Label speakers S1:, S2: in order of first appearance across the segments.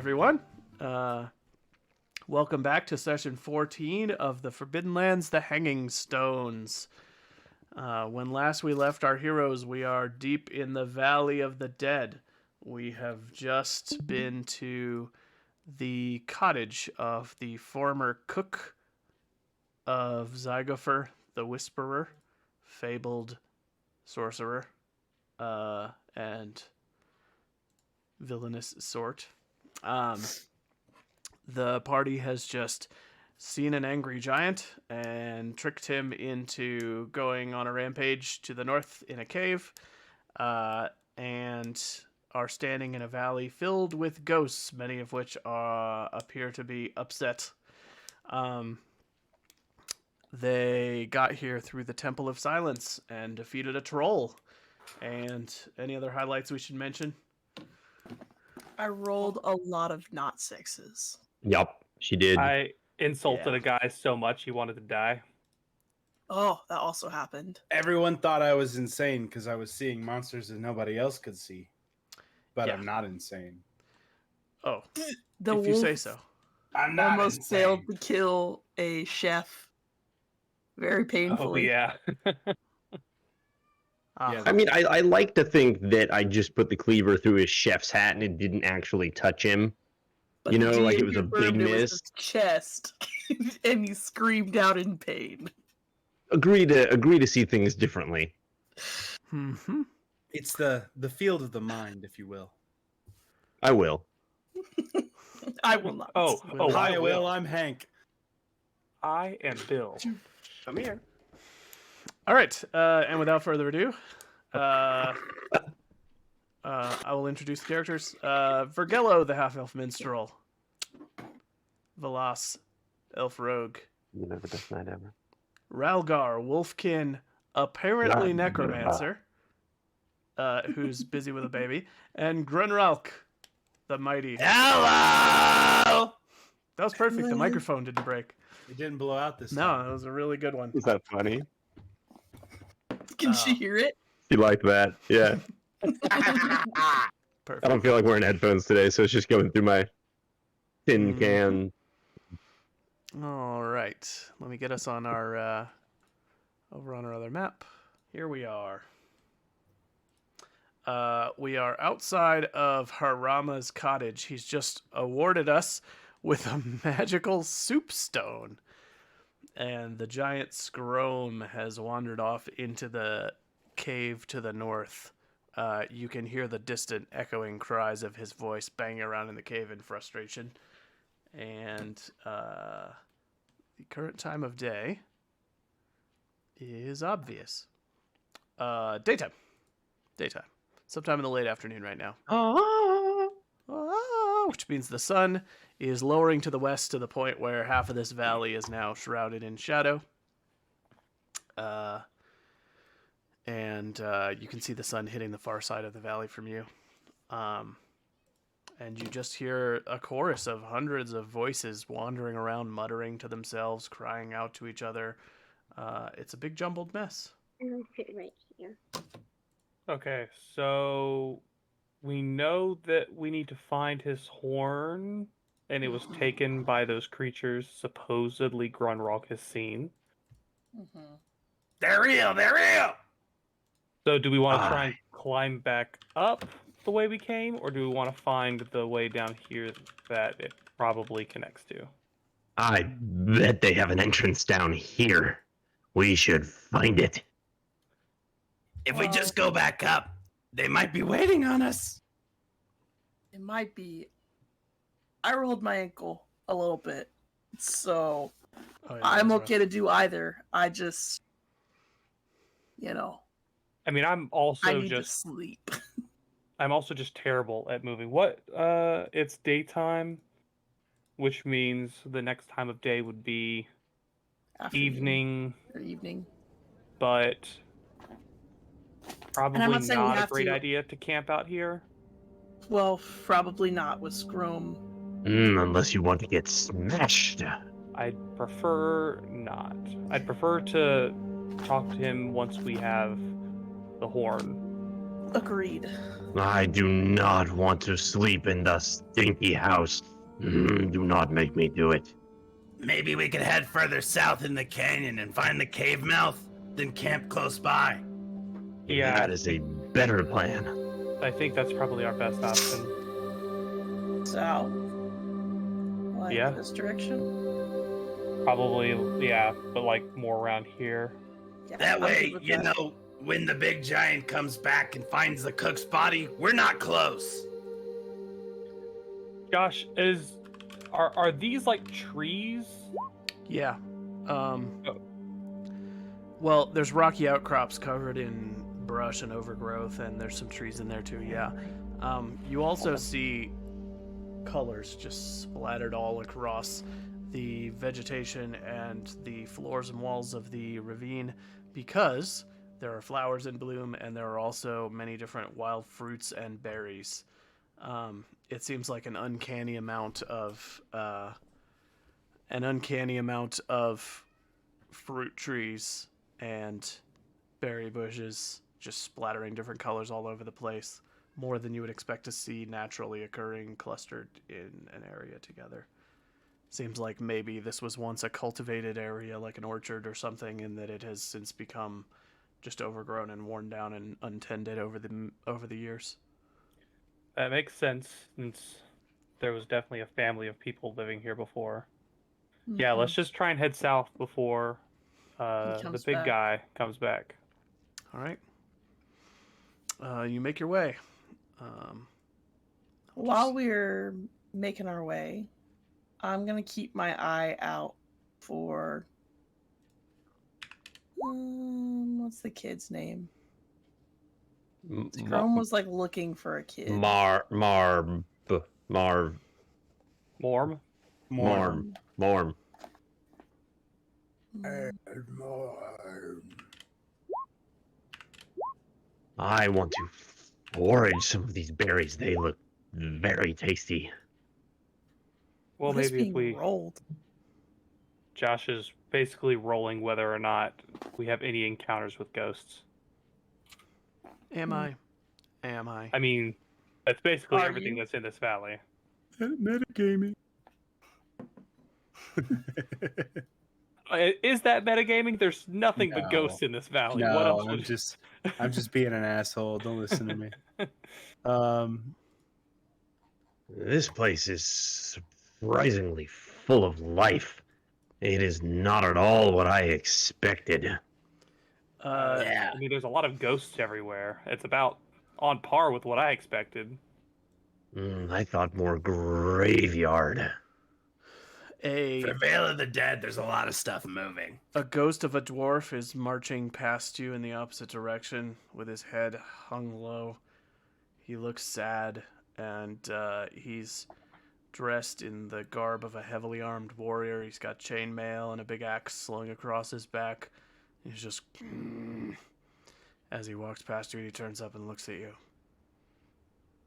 S1: everyone. Welcome back to session 14 of the Forbidden Lands, the Hanging Stones. When last we left our heroes, we are deep in the Valley of the Dead. We have just been to the cottage of the former cook of Zygofer, the Whisperer, fabled sorcerer, and villainous sort. The party has just seen an angry giant and tricked him into going on a rampage to the north in a cave, and are standing in a valley filled with ghosts, many of which appear to be upset. They got here through the Temple of Silence and defeated a troll. And any other highlights we should mention?
S2: I rolled a lot of not sixes.
S3: Yup, she did.
S4: I insulted a guy so much he wanted to die.
S2: Oh, that also happened.
S5: Everyone thought I was insane because I was seeing monsters that nobody else could see. But I'm not insane.
S1: Oh,
S2: The
S1: if you
S2: wolf
S1: say so.
S5: I'm not
S2: almost
S5: insane.
S2: failed to kill a chef very
S4: Oh,
S2: painfully.
S4: yeah.
S5: Yeah,
S3: I mean, I like to think that I just put the cleaver through his chef's hat and it didn't actually touch him.
S2: But
S3: You know,
S2: the
S3: like
S2: DM
S3: it was a big
S2: confirmed it was
S3: miss.
S2: his chest, and he screamed out in pain.
S3: Agree to see things differently.
S1: Mm-hmm.
S5: It's the field of the mind, if you will.
S3: I will.
S2: I will not.
S4: Oh,
S5: Hi,
S4: I
S5: Will.
S4: will.
S5: I'm Hank.
S4: I am Bill.
S5: Come here.
S1: All right, and without further ado, I will introduce the characters. Vergello, the half-elf minstrel. Velas, elf rogue.
S3: You never best night ever.
S1: Ralgar, wolfkin, apparently
S3: Yeah.
S1: necromancer, who's busy with a baby. And Grunralk, the mighty.
S5: Hello!
S1: That was perfect. The microphone didn't break.
S5: It didn't blow out this
S1: No,
S5: time.
S1: that was a really good one.
S3: Is that funny?
S2: Can she hear it?
S3: You like that? Yeah.
S1: Perfect.
S3: I don't feel like wearing headphones today, so it's just going through my tin can.
S1: All right. Let me get us on our over on our other map. Here we are. We are outside of Harama's cottage. He's just awarded us with a magical soup stone. And the giant Scrome has wandered off into the cave to the north. You can hear the distant echoing cries of his voice banging around in the cave in frustration. And the current time of day is obvious. Daytime. Sometime in the late afternoon right now. Which means the sun is lowering to the west to the point where half of this valley is now shrouded in shadow. And you can see the sun hitting the far side of the valley from you. And you just hear a chorus of hundreds of voices wandering around, muttering to themselves, crying out to each other. It's a big jumbled mess.
S6: And I'll fit right here.
S4: Okay, so we know that we need to find his horn, and it was taken by those creatures supposedly Grunrock has seen.
S2: Mm-hmm.
S5: They're real. They're real.
S4: So do we want to try and climb back up the way we came, or do we want to find the way down here that it probably connects to?
S3: I bet they have an entrance down here. We should find it.
S5: If we just go back up, they might be waiting on us.
S2: It might be. I rolled my ankle a little bit, so
S1: Oh, yeah,
S2: I'm
S1: that's
S2: okay to do either. I just,
S4: I mean, I'm
S2: I
S4: also
S2: need to
S4: just
S2: sleep.
S4: terrible at moving. It's daytime, which means the next time of day would be
S2: Afternoon
S4: evening,
S2: or evening.
S4: but probably
S2: not saying we
S4: not a
S2: have
S4: great
S2: to.
S4: idea to camp out here.
S2: Well, probably not with Scrome.
S3: Unless you want to get smashed.
S4: I'd prefer not. I'd prefer to talk to him once we have the horn.
S2: Agreed.
S3: I do not want to sleep in the stinky house. Do not make me do it.
S7: Maybe we could head further south in the canyon and find the cave mouth, then camp close by.
S4: Yeah,
S3: That is a better plan.
S4: I think that's probably our best option.
S2: South? Like
S4: Yeah.
S2: this direction?
S4: Probably, yeah, but like more around here.
S2: Yeah,
S7: That
S2: I'm
S7: way,
S2: good with
S7: you
S2: that.
S7: know, when the big giant comes back and finds the cook's body, we're not close.
S4: Josh, are these like trees?
S1: Yeah.
S4: Oh.
S1: Well, there's rocky outcrops covered in brush and overgrowth, and there's some trees in there too. Yeah. You also see colors just splattered all across the vegetation and the floors and walls of the ravine because there are flowers in bloom, and there are also many different wild fruits and berries. It seems like an uncanny amount of fruit trees and berry bushes just splattering different colors all over the place, more than you would expect to see naturally occurring clustered in an area together. Seems like maybe this was once a cultivated area like an orchard or something, and that it has since become just overgrown and worn down and untended over the years.
S4: That makes sense, since there was definitely a family of people living here before. Yeah, let's just try and head south before the
S2: comes
S4: big
S2: back.
S4: guy comes back.
S1: All right. You make your way.
S2: While we're making our way, I'm gonna keep my eye out for what's the kid's name? Chrome was like looking for a kid.
S3: Marv.
S4: Morm?
S3: Morm. I want to forage some of these berries. They look very tasty.
S4: Well,
S2: What is
S4: maybe if
S2: being
S4: we...
S2: rolled?
S4: Josh is basically rolling whether or not we have any encounters with ghosts.
S1: Am I? Am I?
S4: I mean, that's basically
S2: Are
S4: everything
S2: you?
S4: that's in this valley.
S5: Metagaming.
S4: Is that metagaming? There's nothing but
S5: No.
S4: ghosts in this valley. What
S5: No,
S4: else would...
S5: I'm just being an asshole. Don't listen to me.
S3: This place is surprisingly full of life. It is not at all what I expected.
S7: Yeah.
S4: I mean, there's a lot of ghosts everywhere. It's about on par with what I expected.
S3: I thought more graveyard.
S7: For Vale of the Dead, there's a lot of stuff moving.
S1: A ghost of a dwarf is marching past you in the opposite direction with his head hung low. He looks sad, and he's dressed in the garb of a heavily armed warrior. He's got chainmail and a big axe slung across his back. He's just... As he walks past you, he turns up and looks at you.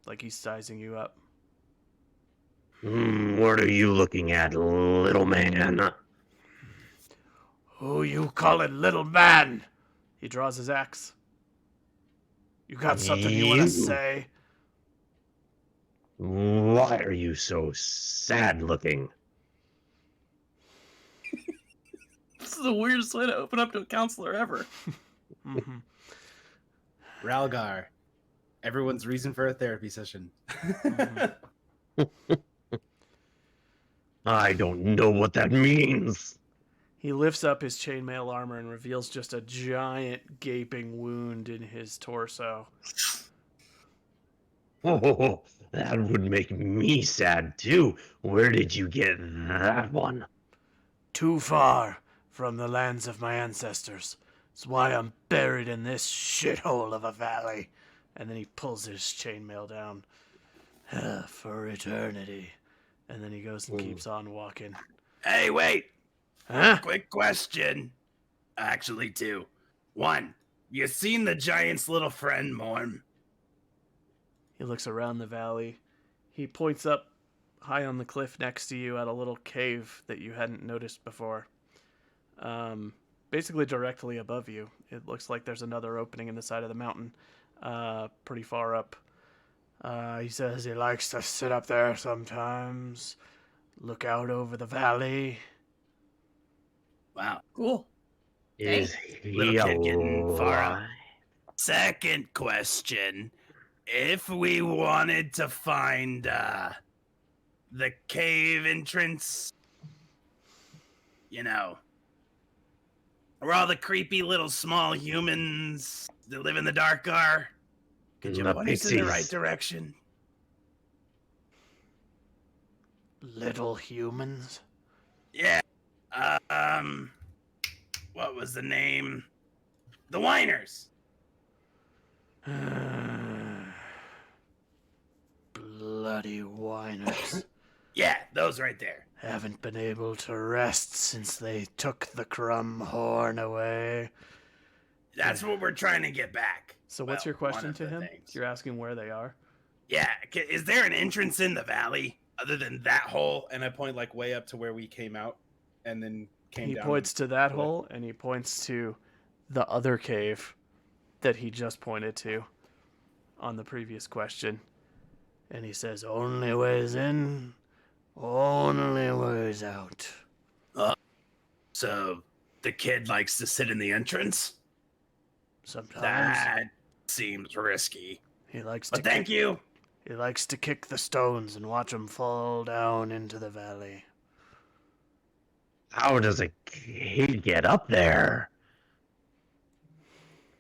S1: Like he's sizing you up.
S3: What are you looking at, little man?
S1: Who you calling little man? He draws his axe. You got something you want
S3: You?
S1: to say?
S3: Why are you so sad looking?
S2: This is the weirdest way to open up to a counselor ever.
S1: Mm-hmm.
S5: Ralgar. Everyone's reason for a therapy session.
S3: I don't know what that means.
S1: He lifts up his chainmail armor and reveals just a giant gaping wound in his torso.
S3: Oh, that would make me sad too. Where did you get that one?
S1: Too far from the lands of my ancestors. That's why I'm buried in this shithole of a valley. And then he pulls his chainmail down. For eternity. And then he goes and keeps on walking.
S7: Hey, wait!
S1: Huh?
S7: Quick question. Actually, two. One, you seen the giant's little friend, Morm?
S1: He looks around the valley. He points up high on the cliff next to you at a little cave that you hadn't noticed before. Basically directly above you. It looks like there's another opening in the side of the mountain. pretty far up. He says he likes to sit up there sometimes, look out over the valley.
S7: Wow.
S2: Cool.
S3: Is
S7: Little
S3: he
S7: kid getting far up.
S3: alive?
S7: Second question. If we wanted to find the cave entrance, you know, where all the creepy little small humans that live in the dark are, could you
S3: The
S7: point us in the right
S3: pixies.
S7: direction?
S1: Little humans?
S7: Yeah. What was the name? The Whiners.
S1: Bloody whiners.
S7: Yeah, those right there.
S1: Haven't been able to rest since they took the Crumhorn away.
S7: That's what we're trying to get back.
S1: So what's
S7: Well,
S1: your question
S7: one of
S1: to
S7: the
S1: him?
S7: things.
S1: You're asking where they are?
S7: Yeah, is there an entrance in the valley other than that hole?
S5: And I point like way up to where we came out, and then came
S1: He
S5: down.
S1: points to that
S5: Yeah.
S1: hole, and he points to the other cave that he just pointed to on the previous question. And he says, only ways in, only ways out.
S7: So the kid likes to sit in the entrance?
S1: Sometimes
S7: That seems risky.
S1: he likes to
S7: But thank you.
S1: He likes to kick the stones and watch them fall down into the valley.
S3: How does a kid get up there?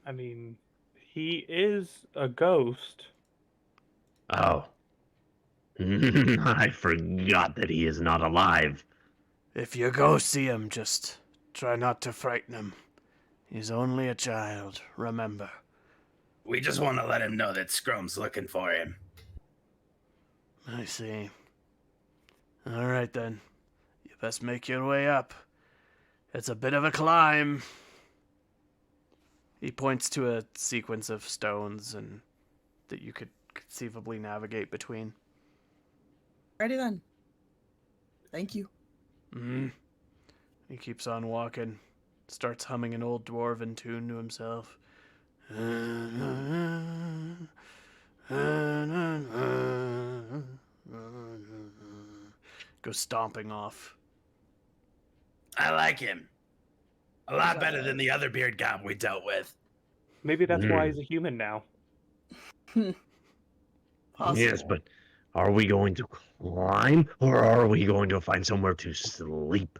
S4: I mean, he is a ghost.
S3: Oh. I forgot that he is not alive.
S1: If you go see him, just try not to frighten him. He's only a child, remember.
S7: We just want to let him know that Scrum's looking for him.
S1: I see. All right, then. You best make your way up. It's a bit of a climb. He points to a sequence of stones and that you could conceivably navigate between.
S2: Ready then. Thank you.
S1: He keeps on walking, starts humming an old dwarven tune to himself. Goes stomping off.
S7: I like him. A lot better than the other beard goblin we dealt with.
S4: Maybe that's why he's a human now.
S2: Possible.
S3: Yes, but are we going to climb or are we going to find somewhere to sleep?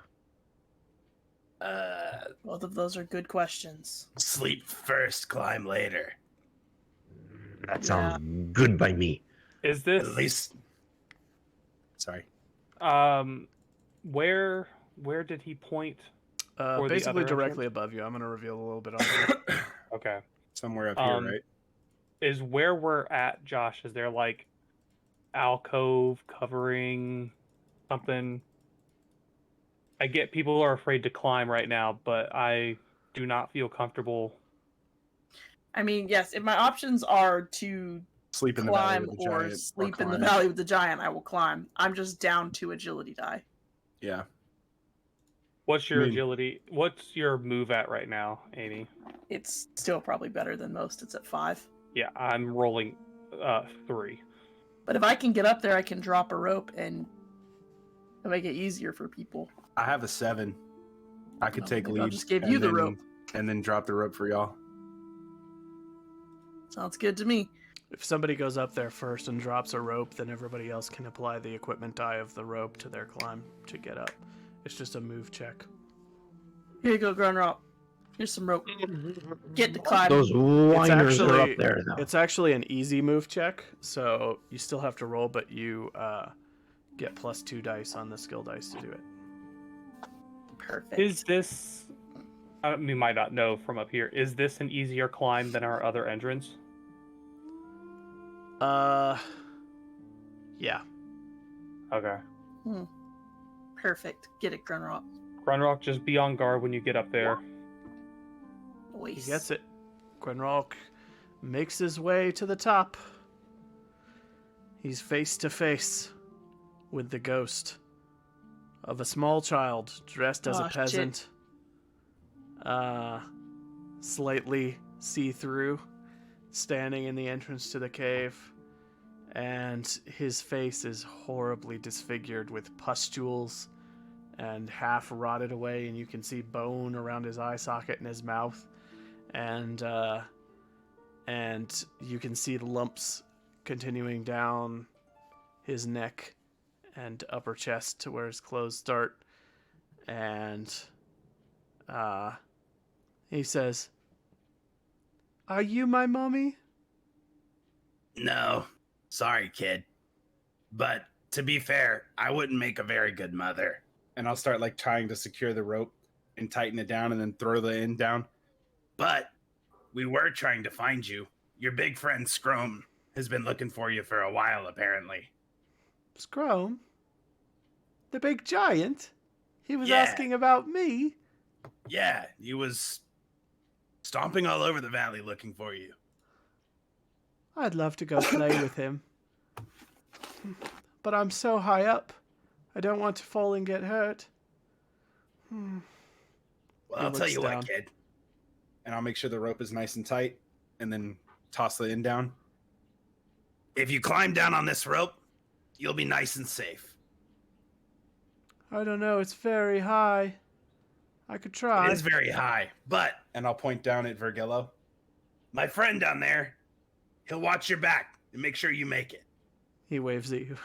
S2: Both of those are good questions.
S7: Sleep first, climb later.
S3: That sounds good by me.
S4: Is this
S7: At least. Sorry.
S4: where did he point? Or the
S1: Basically
S4: other
S1: directly
S4: entrance?
S1: above you. I'm going to reveal a little bit on you.
S4: Okay.
S5: Somewhere up here, right?
S4: Is where we're at, Josh, is there like alcove covering something? I get people are afraid to climb right now, but I do not feel comfortable.
S2: I mean, yes, if my options are to
S5: Sleep in the valley
S2: climb
S5: with the
S2: or
S5: giant,
S2: sleep in the
S5: climb.
S2: valley with the giant, I will climb. I'm just down to agility die.
S5: Yeah.
S4: What's your
S5: I mean-
S4: agility? What's your move at right now, Aimee?
S2: It's still probably better than most. It's at 5.
S4: Yeah, I'm rolling 3.
S2: But if I can get up there, I can drop a rope and make it easier for people.
S5: I have a 7. I could
S2: Oh,
S5: take
S2: maybe
S5: lead.
S2: I'll just give
S5: and
S2: you the
S5: then-
S2: rope.
S5: And then drop the rope for y'all.
S2: Sounds good to me.
S1: If somebody goes up there first and drops a rope, then everybody else can apply the equipment die of the rope to their climb to get up. It's just a move check.
S2: Here you go, Grunrock. Here's some rope. Get to climb.
S3: Those whiners are
S1: actually-
S3: up there, though.
S1: It's actually an easy move check, so you still have to roll, but you get +2 dice on the skill dice to do it.
S2: Perfect.
S4: Is this? We might not know from up here. Is this an easier climb than our other entrance?
S1: Yeah.
S4: Okay.
S2: Perfect. Get it, Grunrock.
S4: Grunrock, just be on guard when you get up there.
S1: He gets it. Gwenrock makes his way to the top. He's face to face with the ghost of a small child dressed as a
S2: Shit.
S1: peasant. Slightly see-through, standing in the entrance to the cave, and his face is horribly disfigured with pustules and half rotted away, and you can see bone around his eye socket and his mouth, and you can see the lumps continuing down his neck and upper chest to where his clothes start, and he says, "Are you my mommy?"
S7: No, sorry, kid. But to be fair, I wouldn't make a very good mother.
S5: And I'll start like trying to secure the rope and tighten it down and then throw the end down.
S7: But we were trying to find you. Your big friend Scrome has been looking for you for a while, apparently.
S1: Scrome? The big giant? He was
S7: Yeah.
S1: asking about me?
S7: Yeah, he was stomping all over the valley looking for you.
S1: I'd love to go play with him. But I'm so high up. I don't want to fall and get hurt.
S7: Well,
S1: He
S7: I'll tell
S1: looks
S7: you
S1: down.
S7: what, kid.
S5: And I'll make sure the rope is nice and tight and then toss the end down.
S7: If you climb down on this rope, you'll be nice and safe.
S1: I don't know, it's very high. I could try.
S7: It is very high, but
S5: And I'll point down at Vergillo.
S7: my friend down there, he'll watch your back and make sure you make it.
S1: He waves at you.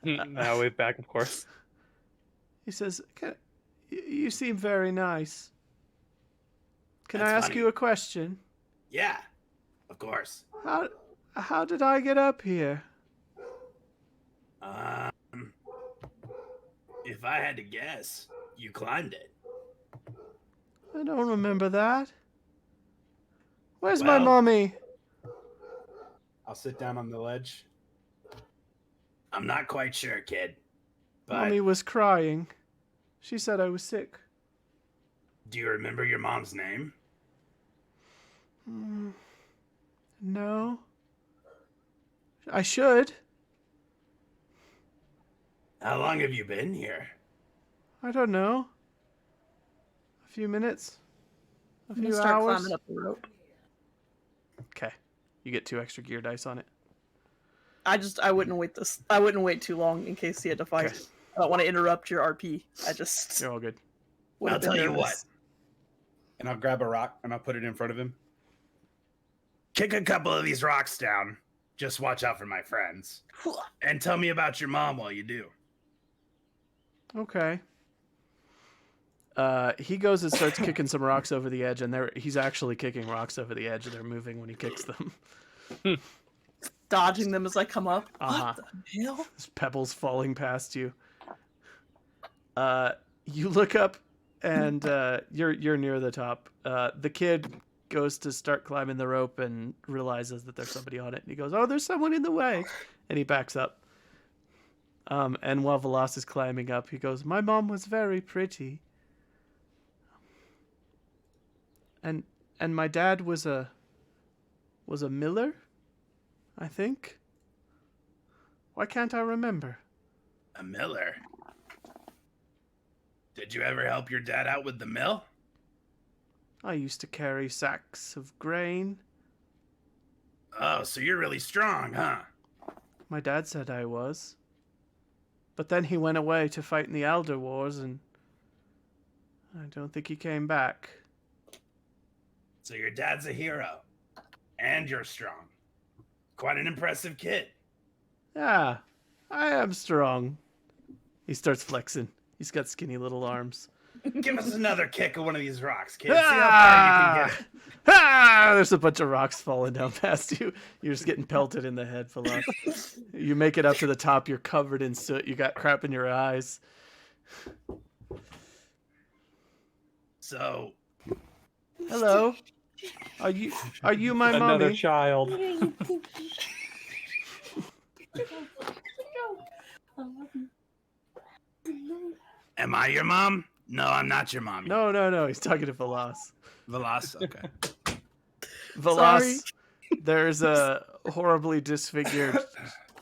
S4: Now wave back, of course.
S1: He says, you seem very nice. Can I
S7: That's
S1: ask
S7: funny.
S1: you a question?
S7: Yeah, of course.
S1: How did I get up here?
S7: If I had to guess, you climbed it.
S1: I don't remember that. Where's my
S7: Well-
S1: mommy?
S5: I'll sit down on the ledge.
S7: I'm not quite sure, kid. But
S1: Mommy was crying. She said I was sick.
S7: do you remember your mom's name?
S1: No. I should.
S7: How long have you been here?
S1: I don't know. A few minutes? A
S2: I'm gonna
S1: few
S2: start
S1: hours?
S2: climbing up the rope.
S1: Okay. You get 2 extra gear dice on it.
S2: I wouldn't wait too long in case he had to fight.
S1: Okay.
S2: I don't want to interrupt your RP. I just
S1: You're all good.
S2: would
S7: I'll
S2: have been
S7: tell you
S2: nervous.
S5: And I'll grab a rock and I'll put it in front of him.
S7: Kick a couple of these rocks down. Just watch out for my friends. And tell me about your mom while you do.
S1: Okay. He goes and starts kicking some rocks over the edge, and he's actually kicking rocks over the edge, and they're moving when he kicks them.
S2: Dodging them as I come up.
S1: Uh-huh.
S2: What the hell?
S1: There's pebbles falling past you. You look up, and you're near the top. The kid goes to start climbing the rope and realizes that there's somebody on it, and he goes, "Oh, there's someone in the way," and he backs up. And while Velas is climbing up, he goes, "My mom was very pretty. And my dad was a miller, I think. Why can't I remember?"
S7: A miller? Did you ever help your dad out with the mill?
S1: I used to carry sacks of grain.
S7: Oh, so you're really strong, huh?
S1: My dad said I was. But then he went away to fight in the Elder Wars, and I don't think he came back.
S7: So your dad's a hero. And you're strong. Quite an impressive kid.
S1: Yeah, I am strong. He starts flexing. He's got skinny little arms.
S7: Give us another kick of one of these rocks, kid. See how far you can get it.
S1: Ah! There's a bunch of rocks falling down past you. You're just getting pelted in the head, Falas. You make it up to the top. You're covered in soot. You got crap in your eyes.
S7: So,
S1: Hello. Are you my
S4: Another
S1: mommy?
S4: child.
S7: am I your mom? No, I'm not your mommy.
S1: No. He's talking to Velas.
S7: Velas, okay.
S1: Velas, there's a horribly disfigured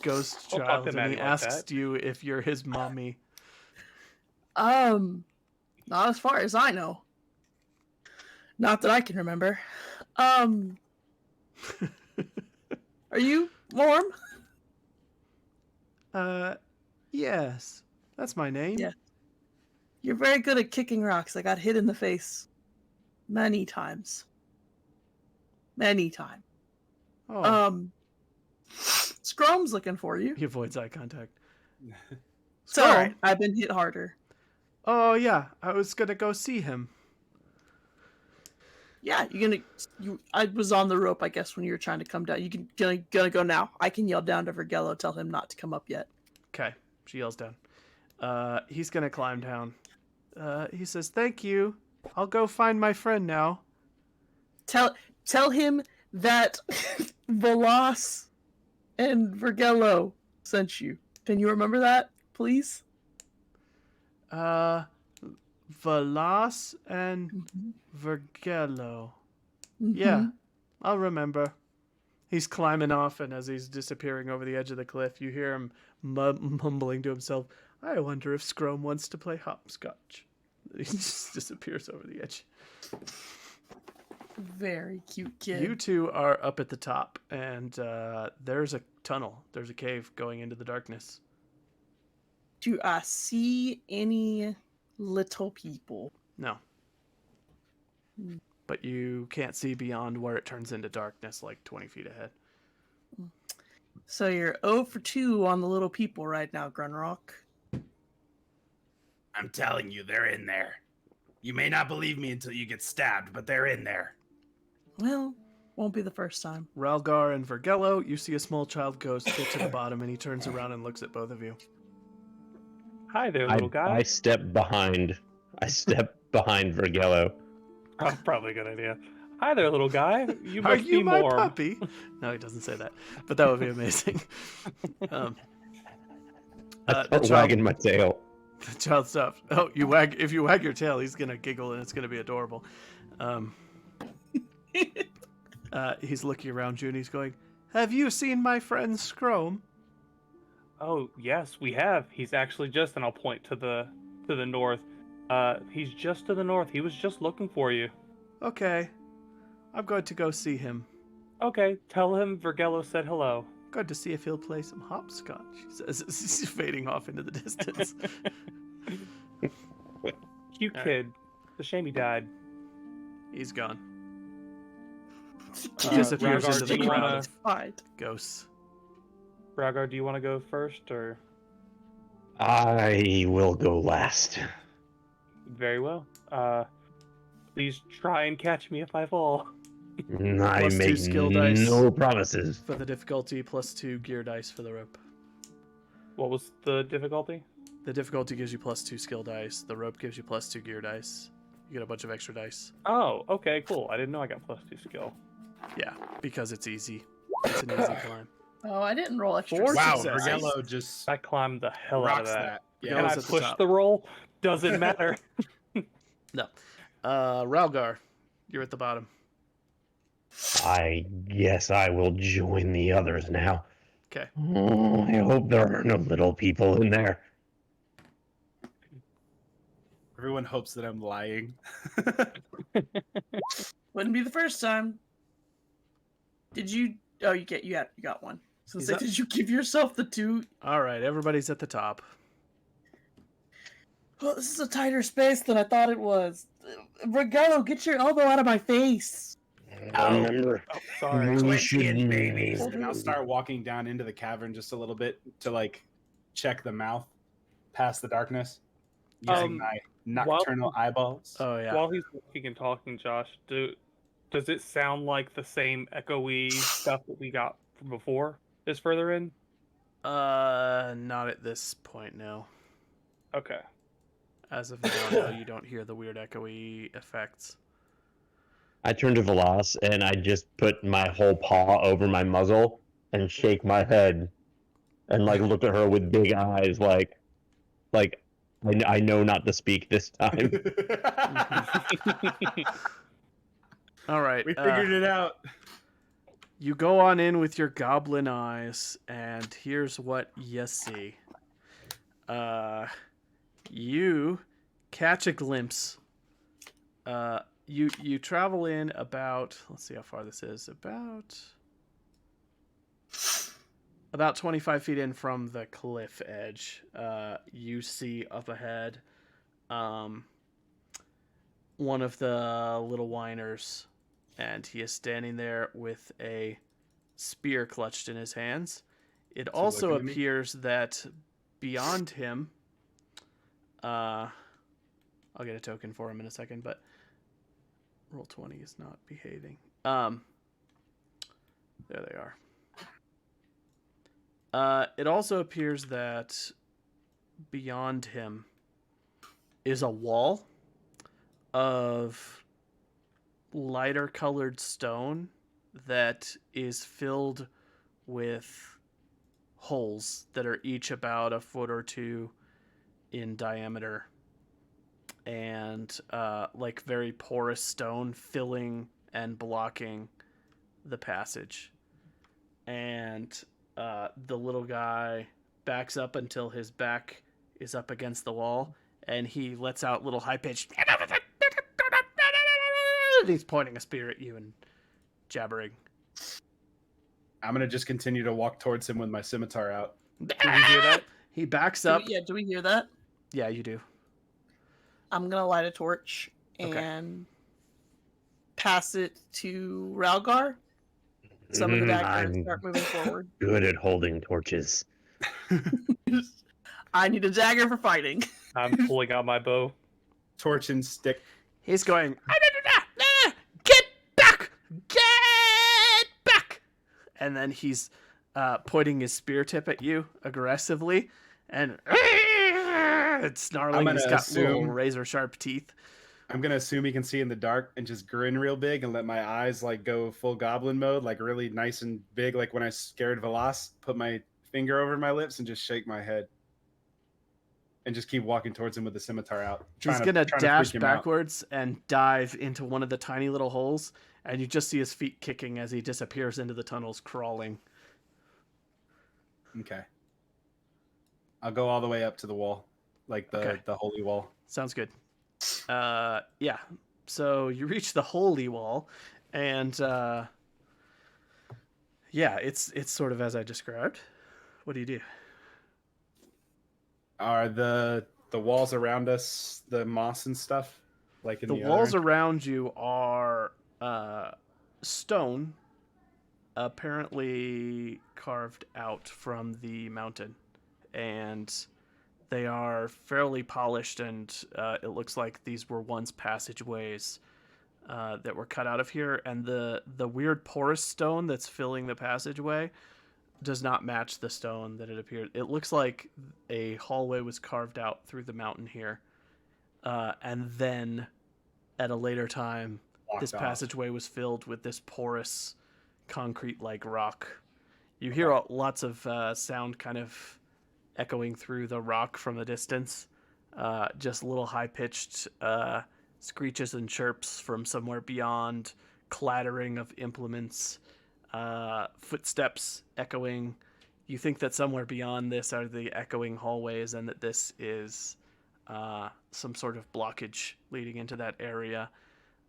S1: ghost
S4: Don't talk
S1: child,
S4: to
S1: and
S4: Maddie
S1: he
S4: like
S1: asks
S4: that.
S1: you if you're his mommy.
S2: Not as far as I know. Not that I can remember. Are you warm?
S1: Yes. That's my name.
S2: Yeah. You're very good at kicking rocks. I got hit in the face many times. Many times.
S1: Oh,
S2: Scrum's looking for you.
S1: he avoids eye contact.
S2: It's all right.
S1: Scrum?
S2: I've been hit harder.
S1: Oh, yeah. I was going to go see him.
S2: Yeah, I was on the rope, I guess, when you were trying to come down. You can gonna go now. I can yell down to Vergello, tell him not to come up yet.
S1: Okay. She yells down. He's going to climb down. He says, thank you. I'll go find my friend now.
S2: Tell him that Velas and Vergello sent you. Can you remember that, please?
S1: Velas and Vergello. Yeah, I'll remember. He's climbing off, and as he's disappearing over the edge of the cliff, you hear him mumbling to himself, I wonder if Scrum wants to play hopscotch. He just disappears over the edge.
S2: Very cute kid.
S1: You two are up at the top, and there's a tunnel. There's a cave going into the darkness.
S2: Do I see any little people?
S1: No. But you can't see beyond where it turns into darkness, like 20 feet ahead.
S2: So you're 0 for 2 on the little people right now, Grunrock.
S7: I'm telling you, they're in there. You may not believe me until you get stabbed, but they're in there.
S2: Well, won't be the first time.
S1: Ralgar and Vergello, you see a small child ghost get to the bottom, and he turns around and looks at both of you.
S4: Hi there, little guy.
S3: I step behind Vergello.
S4: Oh, probably a good idea. Hi there, little guy. You
S1: Are
S4: must
S1: you
S4: be
S1: my
S4: warm.
S1: puppy? No, he doesn't say that, but that would be amazing.
S3: I
S1: the
S3: start wagging my tail.
S1: The child stops. Oh, if you wag your tail, he's gonna giggle and it's gonna be adorable. He's looking around you and he's going, have you seen my friend Scrum?
S4: Oh, yes, we have. He's actually just, and I'll point to the north. He's just to the north. He was just looking for you.
S1: Okay. I'm going to go see him.
S4: Okay, tell him Vergello said hello.
S1: Going to see if he'll play some hopscotch, he says as he's fading off into the distance.
S4: Cute
S1: All right.
S4: kid. It's a shame he died.
S1: He's gone. He disappears
S4: Ragnar,
S1: into
S4: do
S1: the
S4: you
S1: crowd
S4: wanna-
S1: of
S2: Fine.
S1: ghosts.
S4: Ragnar, do you want to go first, or?
S3: I will go last.
S4: Very well. Please try and catch me if I fall.
S3: I
S1: Plus 2
S3: make
S1: skill dice.
S3: no promises.
S1: For the difficulty, plus 2 gear dice for the rope.
S4: What was the difficulty?
S1: The difficulty gives you plus 2 skill dice. The rope gives you plus 2 gear dice. You get a bunch of extra dice.
S4: Oh, okay, cool. I didn't know I got plus 2 skill.
S1: Yeah, because it's easy. It's an easy climb.
S2: Oh, I didn't roll extra.
S1: Four
S5: Wow,
S1: successes.
S5: Vergello just
S4: I climbed the hell out of
S5: rocks
S4: that.
S5: that.
S1: Yeah,
S5: Yeah,
S4: And I
S1: was at the
S4: pushed
S1: top.
S4: the roll. Doesn't matter.
S1: No. Ralgar, you're at the bottom.
S3: I guess I will join the others now.
S1: Okay.
S3: Oh, I hope there are no little people in there.
S5: everyone hopes that I'm lying.
S2: Wouldn't be the first time. Did you? Oh, you got one. So
S1: Is
S2: say,
S1: that-
S2: did you give yourself the 2?
S1: All right, everybody's at the top.
S2: Oh, this is a tighter space than I thought it was. Vergello, get your elbow out of my face.
S3: Remember,
S4: Oh, sorry.
S3: we should
S7: Twinkies, babies.
S5: And I'll start walking down into the cavern just a little bit to like check the mouth past the darkness using my nocturnal eyeballs.
S1: Oh yeah.
S4: While he's walking and talking, Josh, does it sound like the same echoey stuff that we got from before is further in?
S1: Not at this point, no.
S4: Okay.
S1: As of now, no, you don't hear the weird echoey effects.
S3: I turn to Velas and I just put my whole paw over my muzzle and shake my head and like look at her with big eyes like I know not to speak this time.
S1: All right.
S5: We figured it out.
S1: You go on in with your goblin eyes, and here's what you see. You catch a glimpse. You travel in about, let's see how far this is, about About 25 feet in from the cliff edge, you see up ahead one of the little whiners, and he is standing there with a spear clutched in his hands. It also
S5: looking at me?
S1: appears that beyond him, I'll get a token for him in a second, but Roll20 is not behaving. There they are. It also appears that beyond him is a wall of lighter colored stone that is filled with holes that are each about a foot or two in diameter, and like very porous stone filling and blocking the passage. And the little guy backs up until his back is up against the wall, and he lets out little high-pitched... He's pointing a spear at you and jabbering.
S5: I'm gonna just continue to walk towards him with my scimitar out.
S4: Do we hear that?
S1: He backs up.
S2: Do we hear that?
S1: Yeah, you do.
S2: I'm gonna light a torch
S1: Okay.
S2: and pass it to Ralgar. Some of the daggers
S3: I'm
S2: start moving forward.
S3: good at holding torches.
S2: I need a dagger for fighting.
S4: I'm pulling out my bow.
S5: Torch and stick.
S1: He's going, get back! Get back! And then he's pointing his spear tip at you aggressively, and it's snarling. He's got little razor-sharp teeth.
S5: I'm gonna assume he can see in the dark and just grin real big and let my eyes like go full goblin mode, like really nice and big, like when I scared Velas. Put my finger over my lips and just shake my head. And just keep walking towards him with the scimitar out.
S1: He's going to dash backwards and dive into one of the tiny little holes, and you just see his feet kicking as he disappears into the tunnels, crawling.
S5: Okay. I'll go all the way up to the wall, like the holy wall.
S1: Sounds good. Yeah. So you reach the holy wall, and yeah, it's sort of as I described. What do you do?
S5: Are the walls around us the moss and stuff? Like in
S1: The walls around you are stone, apparently carved out from the mountain, and they are fairly polished, and it looks like these were once passageways that were cut out of here, and the weird porous stone that's filling the passageway does not match the stone that it appeared. It looks like a hallway was carved out through the mountain here, and then at a later time, this passageway was filled with this porous concrete-like rock. You hear lots of sound kind of echoing through the rock from the distance, just little high-pitched screeches and chirps from somewhere beyond, clattering of implements, footsteps echoing. You think that somewhere beyond this are the echoing hallways, and that this is some sort of blockage leading into that area.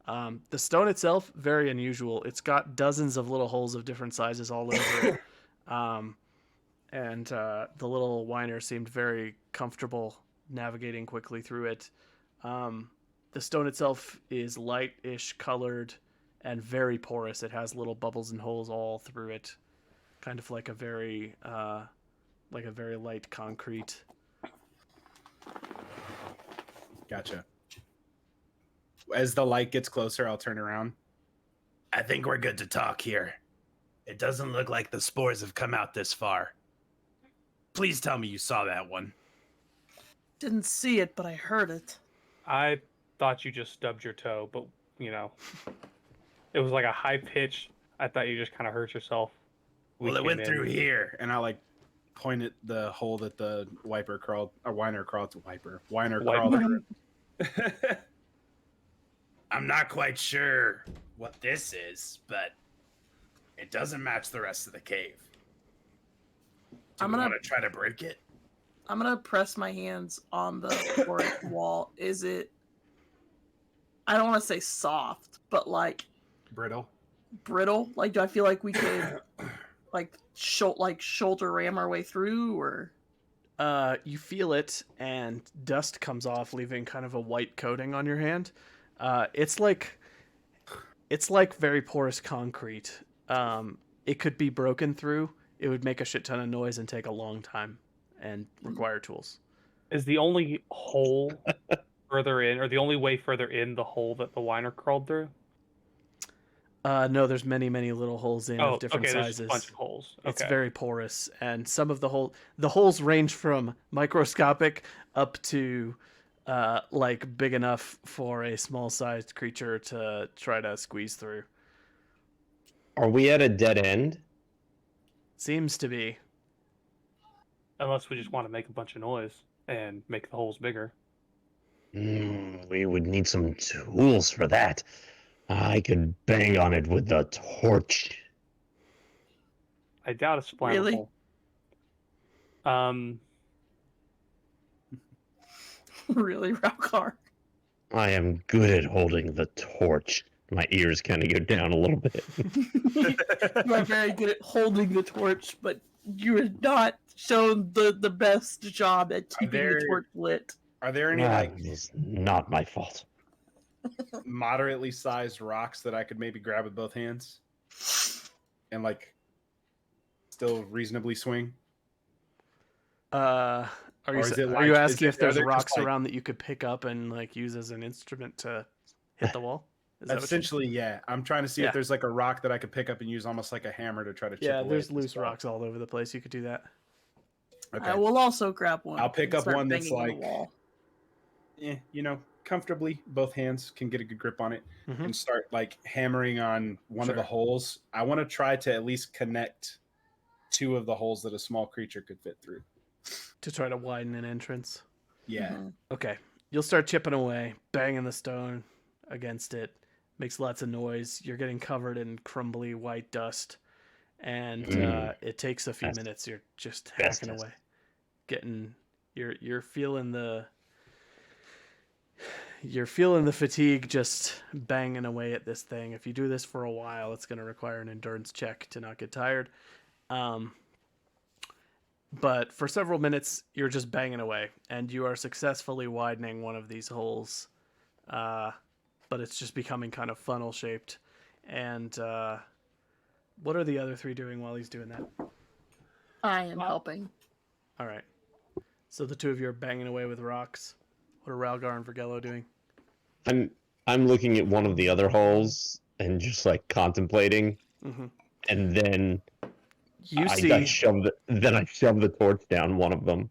S1: The stone itself, very unusual. It's got dozens of little holes of different sizes all over it. And the little whiner seemed very comfortable navigating quickly through it. The stone itself is light-ish colored and very porous. It has little bubbles and holes all through it, kind of like a very light concrete.
S5: Gotcha. As the light gets closer, I'll turn around.
S7: I think we're good to talk here. It doesn't look like the spores have come out this far. Please tell me you saw that one.
S2: Didn't see it, but I heard it.
S4: I thought you just stubbed your toe, but, it was like a high pitch. I thought you just kind of hurt yourself.
S7: Well, it went through here.
S5: And I point at the hole that the whiner crawled through.
S7: I'm not quite sure what this is, but it doesn't match the rest of the cave. Do you want to try to break it?
S2: I'm gonna press my hands on the porous wall. Is it? I don't want to say soft, but like
S5: brittle.
S2: Like, do I feel like we could shoulder ram our way through, or?
S1: You feel it, and dust comes off, leaving kind of a white coating on your hand. It's like very porous concrete. It could be broken through. It would make a shit ton of noise and take a long time, and require tools.
S4: Is the only hole further in, or the only way further in the hole that the whiner crawled through?
S1: No, there's many little holes in of different
S4: okay,
S1: sizes.
S4: There's a bunch of holes. Okay.
S1: It's very porous, and some of the holes range from microscopic up to like big enough for a small-sized creature to try to squeeze through.
S3: Are we at a dead end?
S1: Seems to be.
S4: Unless we just want to make a bunch of noise and make the holes bigger.
S3: We would need some tools for that. I could bang on it with the torch.
S4: I doubt it's flammable.
S2: Really? Really, Raukar?
S3: I am good at holding the torch. My ears kind of go down a little bit.
S2: You are very good at holding the torch, but you are not shown the best job at keeping the torch lit.
S5: Are there any
S3: It's not my fault.
S5: moderately sized rocks that I could maybe grab with both hands and like still reasonably swing?
S1: Are you asking if there's rocks around that you could pick up and like use as an instrument to hit the wall?
S5: Essentially, yeah. I'm trying to see if there's like a rock that I could pick up and use almost like a hammer to try to chip away.
S1: There's loose rocks all over the place. You could do that.
S5: Okay.
S2: I will also grab one.
S5: I'll pick up one that's like,
S2: on
S5: comfortably. Both hands can get a good grip on it
S1: Mhm.
S5: and start like hammering on one of the holes. I want to try to at least connect two of the holes that a small creature could fit through.
S1: To try to widen an entrance.
S5: Yeah.
S2: Mhm.
S1: Okay. You'll start chipping away, banging the stone against it. Makes lots of noise. You're getting covered in crumbly white dust. And it takes a few minutes. You're just hacking away. You're feeling the fatigue just banging away at this thing. If you do this for a while, it's going to require an endurance check to not get tired. But for several minutes, you're just banging away, and you are successfully widening one of these holes. But it's just becoming kind of funnel shaped. And what are the other three doing while he's doing that?
S2: I am helping.
S1: All right. So the two of you are banging away with rocks. What are Ralgar and Vergello doing?
S3: I'm looking at one of the other holes and just like contemplating, and then I shove the torch down one of them.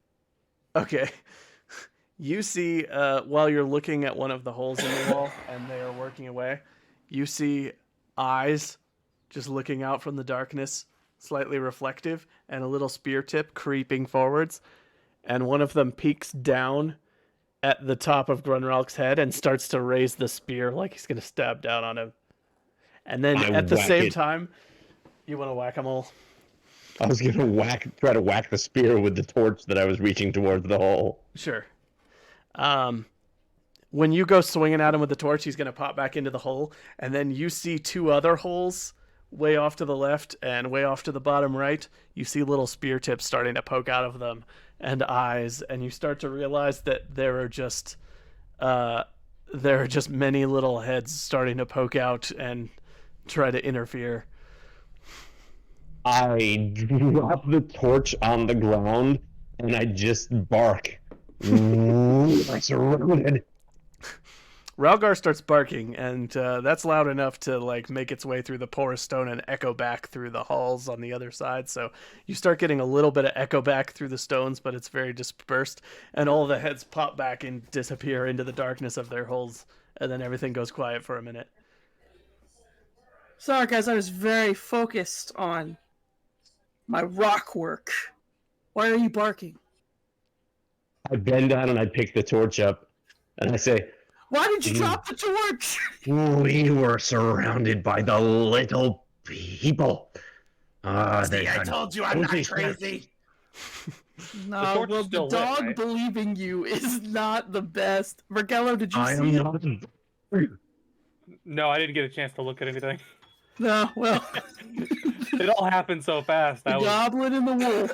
S1: Okay. You see, while you're looking at one of the holes in the wall and they are working away, you see eyes just looking out from the darkness, slightly reflective, and a little spear tip creeping forwards. And one of them peeks down at the top of Grunralk's head and starts to raise the spear like he's going to stab down on him. And then at the same time, you want to whack them all.
S3: I was going to try to whack the spear with the torch that I was reaching towards the hole.
S1: Sure. When you go swinging at him with the torch, he's going to pop back into the hole. And then you see two other holes way off to the left and way off to the bottom right. You see little spear tips starting to poke out of them and eyes. And you start to realize that there are just many little heads starting to poke out and try to interfere.
S3: I drop the torch on the ground and I just bark. I'm surrounded.
S1: Ralgar starts barking, and that's loud enough to like make its way through the porous stone and echo back through the halls on the other side. So you start getting a little bit of echo back through the stones, but it's very dispersed, and all the heads pop back and disappear into the darkness of their holes, and then everything goes quiet for a minute.
S2: Sorry, guys, I was very focused on my rock work. Why are you barking?
S3: I bend down and I pick the torch up, and I say,
S2: "Why did you drop the torch?"
S3: We were surrounded by the little people.
S7: See, I told you I'm not crazy.
S2: No, well, the dog believing you is not the best. Vergello, did you see it?
S4: No, I didn't get a chance to look at anything.
S2: No, well,
S4: It all happened so fast.
S2: the
S4: I was
S2: goblin and the wolf.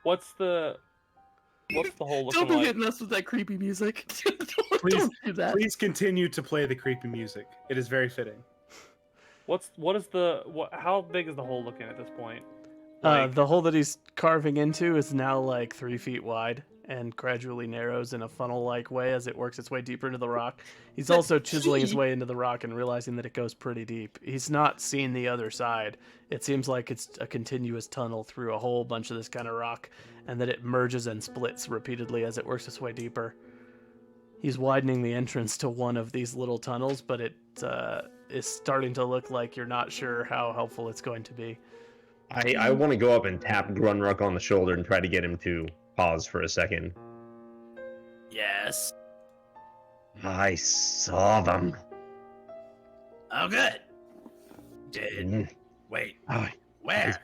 S4: What's the hole
S2: Don't
S4: looking
S2: be
S4: like?
S2: hitting us with that creepy music.
S5: Please,
S2: Don't do that.
S5: please continue to play the creepy music. It is very fitting.
S4: How big is the hole looking at this point?
S1: The hole that he's carving into is now like 3 feet wide and gradually narrows in a funnel-like way as it works its way deeper into the rock. He's also chiseling his way into the rock and realizing that it goes pretty deep. He's not seen the other side. It seems like it's a continuous tunnel through a whole bunch of this kind of rock, and that it merges and splits repeatedly as it works its way deeper. He's widening the entrance to one of these little tunnels, but it is starting to look like you're not sure how helpful it's going to be.
S3: I want to go up and tap Grunruck on the shoulder and try to get him to pause for a second.
S7: Yes.
S3: I saw them.
S7: Oh, good. Wait. Where?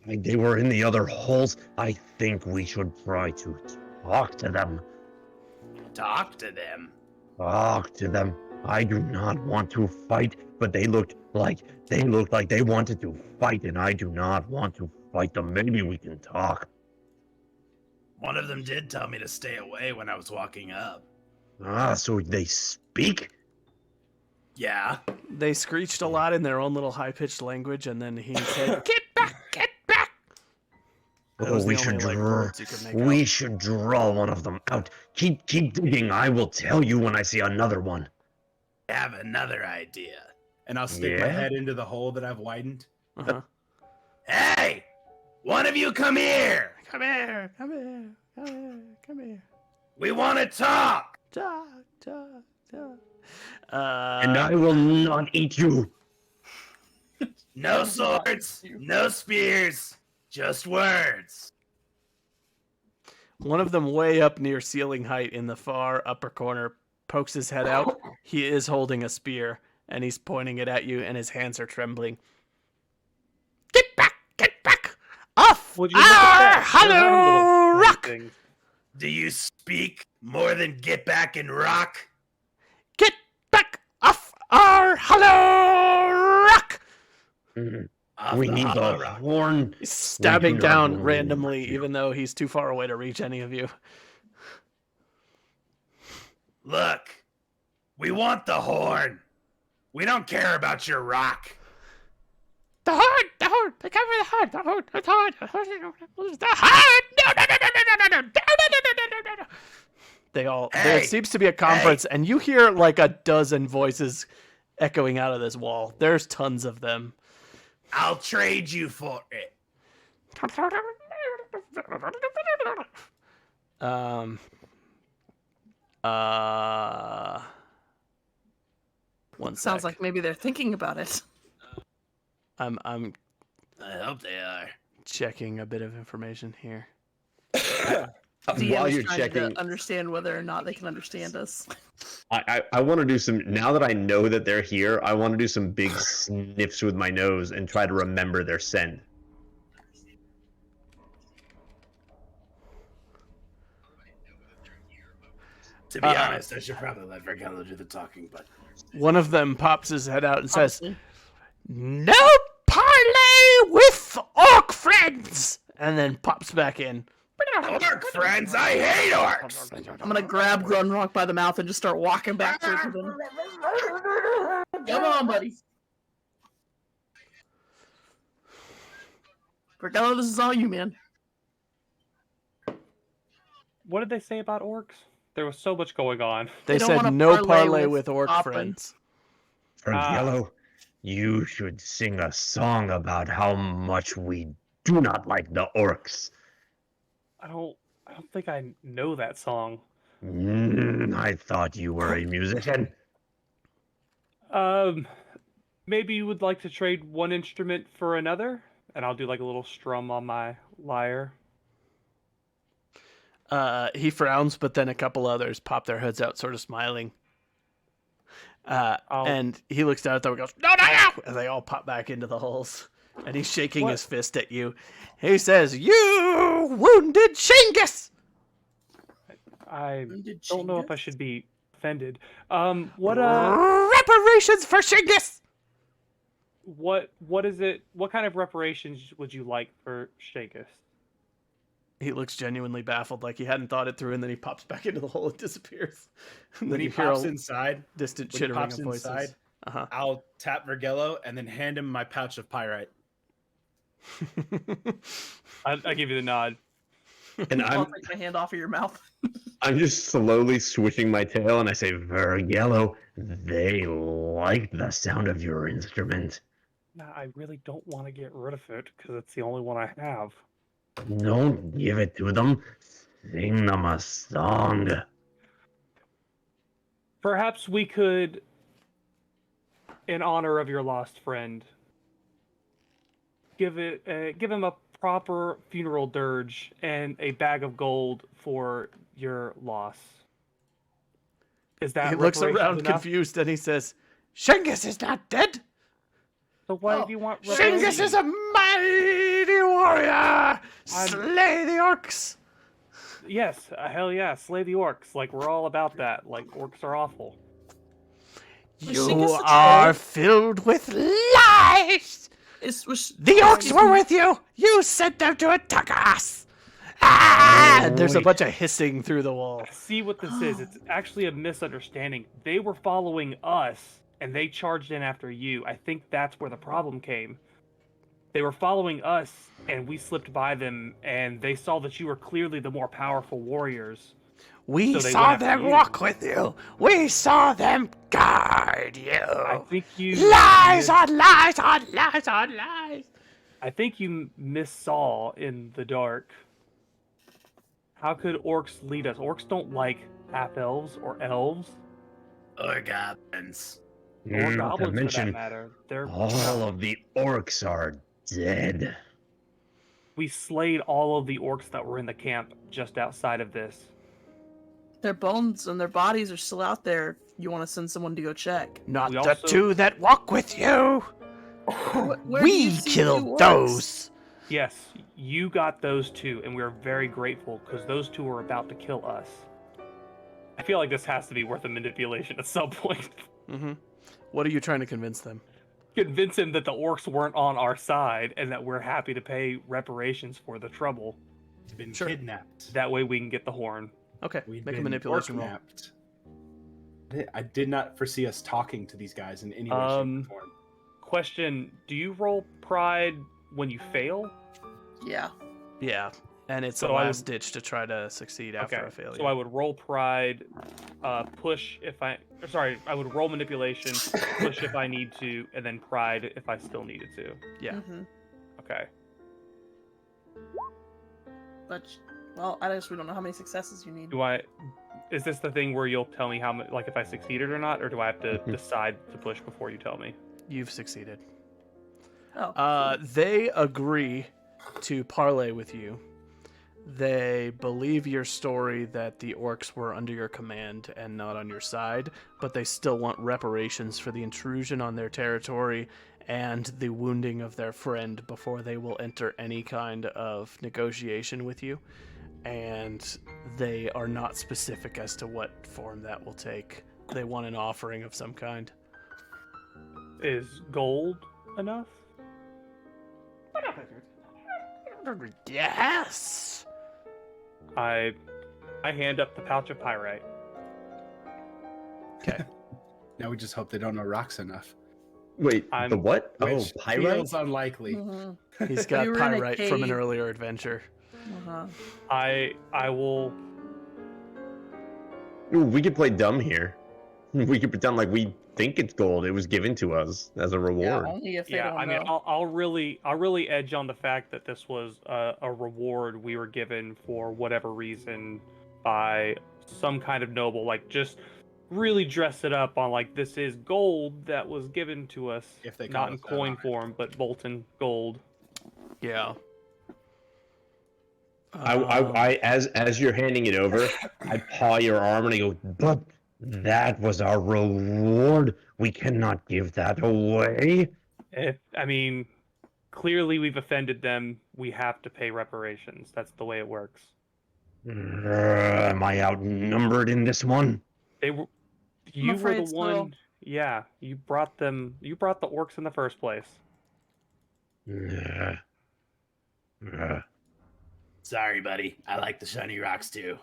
S3: They were in the other holes. I think we should try to talk to them.
S7: Talk to them.
S3: Talk to them. I do not want to fight, but they looked like they wanted to fight, and I do not want to fight them. Maybe we can talk.
S7: One of them did tell me to stay away when I was walking up.
S3: Ah, so they speak?
S7: Yeah.
S1: They screeched a lot in their own little high-pitched language, and then he said, "Get back! Get back!" That was
S3: we
S1: the
S3: should
S1: only, like,
S3: draw.
S1: words you could make
S3: We
S1: out.
S3: should draw one of them out. Keep digging. I will tell you when I see another one.
S7: I have another idea.
S5: And I'll stick my
S3: Yeah?
S5: head into the hole that I've widened.
S1: Uh-huh.
S7: Hey! One of you come here!
S1: Come here! Come here! Come here! Come here!
S7: We want to talk!
S1: Talk! Talk! Talk!
S3: And I will not eat you.
S7: No swords, no spears, just words.
S1: One of them, way up near ceiling height in the far upper corner, pokes his head out. He is holding a spear, and he's pointing it at you, and his hands are trembling. Get back! Get back! Off!
S4: Would you look at that? Those are
S1: Hello,
S4: little
S1: rock!
S4: things.
S7: Do you speak more than get back and rock?
S1: Get back off our hello rock!
S7: Off
S3: We
S7: the
S3: need
S7: hollow
S3: the
S7: rock.
S3: horn.
S1: He's stabbing
S3: We do not
S1: down
S3: want
S1: randomly,
S3: you.
S1: even though he's too far away to reach any of you.
S7: Look, we want the horn. We don't care about your rock.
S1: The horn! The horn! They come for the horn! The horn! The horn! The horn! The horn! No! No! No! No! No! No! No! No! No! No! They all. There
S7: Hey!
S1: seems to be a conference, and you hear like a dozen voices echoing out of this wall. There's tons of them.
S7: I'll trade you for it.
S1: Um. One
S2: Sounds
S1: sec.
S2: like maybe they're thinking about it.
S1: I'm
S7: I hope they are.
S1: checking a bit of information here.
S3: While
S2: DM's
S3: you're
S2: trying
S3: checking,
S2: to understand whether or not they can understand us.
S3: I want to do some. Now that I know that they're here, I want to do some big sniffs with my nose and try to remember their scent.
S7: To be honest, I should probably let Vergello do the talking, but
S1: One of them pops his head out and says,
S2: Honestly.
S1: "No parley with orc friends," and then pops back in.
S7: orc friends, I hate orcs.
S2: I'm gonna grab Grunrock by the mouth and just start walking back towards him. Come on, buddy. Vergello, this is all you, man.
S4: What did they say about orcs? There was so much going on.
S1: They
S2: They don't
S1: said
S2: wanna
S1: no
S2: parlay
S1: parley
S2: with
S1: with orc
S2: goblins.
S1: friends.
S3: For Yellow, you should sing a song about how much we do not like the orcs.
S4: I don't think I know that song.
S3: I thought you were a musician.
S4: Maybe you would like to trade one instrument for another, and I'll do like a little strum on my lyre.
S1: He frowns, but then a couple others pop their heads out, sort of smiling. And he looks down at them and goes, "No, no, no!" And they all pop back into the holes. And he's shaking his fist at you. He says, "You wounded Shingus!"
S4: I don't know if I should be offended.
S1: Reparations for Shingus!
S4: What is it? What kind of reparations would you like for Shakus?
S1: He looks genuinely baffled, like he hadn't thought it through, and then he pops back into the hole and disappears. And
S5: When
S1: then
S5: he
S1: you hear
S5: pops
S1: a
S5: inside,
S1: distant
S5: when he
S1: chittering
S5: pops
S1: of voices.
S5: inside,
S1: Uh-huh.
S5: I'll tap Vergello and then hand him my pouch of pyrite.
S4: I give you the nod.
S3: And
S2: I'll
S3: I'm
S2: take my hand off of your mouth.
S3: I'm just slowly swishing my tail, and I say, Vergello, they like the sound of your instrument.
S4: Nah, I really don't want to get rid of it because it's the only one I have.
S3: Don't give it to them. Sing them a song.
S4: Perhaps we could, in honor of your lost friend, give him a proper funeral dirge and a bag of gold for your loss. Is that
S1: He looks
S4: reparations
S1: around
S4: enough?
S1: confused and he says, Shingus is not dead!
S4: So why
S2: Oh,
S4: do you want
S1: Shingus
S4: reparations?
S1: is a mighty warrior! Slay the orcs!
S4: Yes, hell yeah, slay the orcs. Like, we're all about that. Like, orcs are awful.
S2: Was
S1: You
S2: Shingus a
S1: are
S2: troll?
S1: filled with lies! The orcs were with you! You sent them to attack us! Ah! And there's a bunch of hissing through the wall.
S4: See what this is. It's actually a misunderstanding. They were following us, and they charged in after you. I think that's where the problem came. They were following us, and we slipped by them, and they saw that you were clearly the more powerful warriors.
S1: We
S4: So they
S1: saw
S4: went after
S1: them
S4: you.
S1: walk with you! We saw them guard you!
S4: I think you
S1: Lies on lies on lies on lies!
S4: I think you missaw in the dark. How could orcs lead us? Orcs don't like half elves or elves
S7: Or goblins.
S4: or
S3: Not to
S4: goblins for that
S3: mention,
S4: matter. They're
S3: all of the orcs are dead.
S4: We slayed all of the orcs that were in the camp just outside of this.
S2: Their bones and their bodies are still out there. You want to send someone to go check?
S1: Not
S4: We
S1: the
S4: also-
S1: two that walk with you!
S2: Where do you
S1: We
S2: see two
S1: killed
S2: orcs?
S1: those!
S4: Yes, you got those two, and we are very grateful because those two were about to kill us. I feel like this has to be worth a manipulation at some point.
S1: Mm-hmm. What are you trying to convince them?
S4: Convince him that the orcs weren't on our side and that we're happy to pay reparations for the trouble.
S5: He's been
S1: Sure.
S5: kidnapped.
S4: That way we can get the horn.
S1: Okay,
S5: We've
S1: make a
S5: been
S1: manipulation roll.
S5: kidnapped. I did not foresee us talking to these guys in any way, shape, or form.
S4: Question, do you roll pride when you fail?
S2: Yeah.
S1: Yeah, and it's
S4: So
S1: a
S4: I
S1: last
S4: would-
S1: ditch to try to succeed after a failure.
S4: So I would roll pride, push if I... Sorry, I would roll manipulation, push if I need to, and then pride if I still needed to.
S1: Yeah.
S2: Mhm.
S4: Okay.
S2: But well, I guess we don't know how many successes you need.
S4: Do I... Is this the thing where you'll tell me how much, like if I succeeded or not, or do I have to decide to push before you tell me?
S1: You've succeeded.
S2: Oh.
S1: They agree to parley with you. They believe your story that the orcs were under your command and not on your side, but they still want reparations for the intrusion on their territory and the wounding of their friend before they will enter any kind of negotiation with you. And they are not specific as to what form that will take. They want an offering of some kind.
S4: Is gold enough?
S1: Yes!
S4: I hand up the pouch of pyrite.
S1: Okay.
S5: Now we just hope they don't know rocks enough.
S3: Wait,
S4: I'm-
S3: the what? Oh,
S5: Which
S3: pyrite?
S5: feels unlikely.
S2: Mhm.
S1: He's got
S2: We were in a
S1: pyrite from an
S2: cave.
S1: earlier adventure.
S2: Uh-huh.
S4: I will...
S3: Ooh, we could play dumb here. We could pretend like we think it's gold. It was given to us as a
S2: Yeah,
S3: reward.
S2: only if they
S4: Yeah,
S2: don't
S4: I mean,
S2: know.
S4: I'll really edge on the fact that this was a reward we were given for whatever reason by some kind of noble. Like, just really dress it up on like this is gold that was given to us,
S5: If they
S4: not
S5: call
S4: in
S5: us that
S4: coin
S5: on it.
S4: form, but molten gold.
S1: Yeah.
S3: As you're handing it over, I paw your arm and I go, but that was our reward. We cannot give that away.
S4: I mean, clearly we've offended them. We have to pay reparations. That's the way it works.
S3: Am I outnumbered in this one?
S4: You were
S2: afraid
S4: the
S2: so.
S4: one. Yeah, you brought them. You brought the orcs in the first place.
S7: Sorry, buddy. I like the shiny rocks too.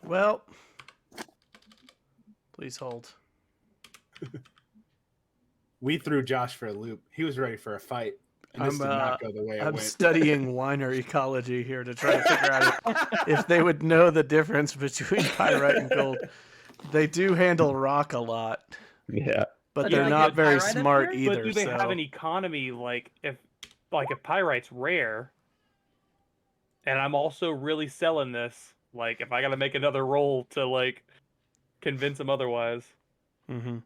S1: Well, please hold.
S5: We threw Josh for a loop. He was ready for a fight, and this did not go the way it
S1: I'm
S5: went.
S1: studying whiner ecology here to try to figure out if they would know the difference between pyrite and gold. They do handle rock a lot,
S3: Yeah.
S1: but
S2: But
S1: they're
S2: do they
S1: not
S2: get
S1: very
S2: pyrite up
S1: smart
S2: here?
S1: either.
S4: But do they
S1: so
S4: have an economy if pyrite's rare, and I'm also really selling this. Like, if I gotta make another roll to like convince them otherwise.
S1: Mm-hmm.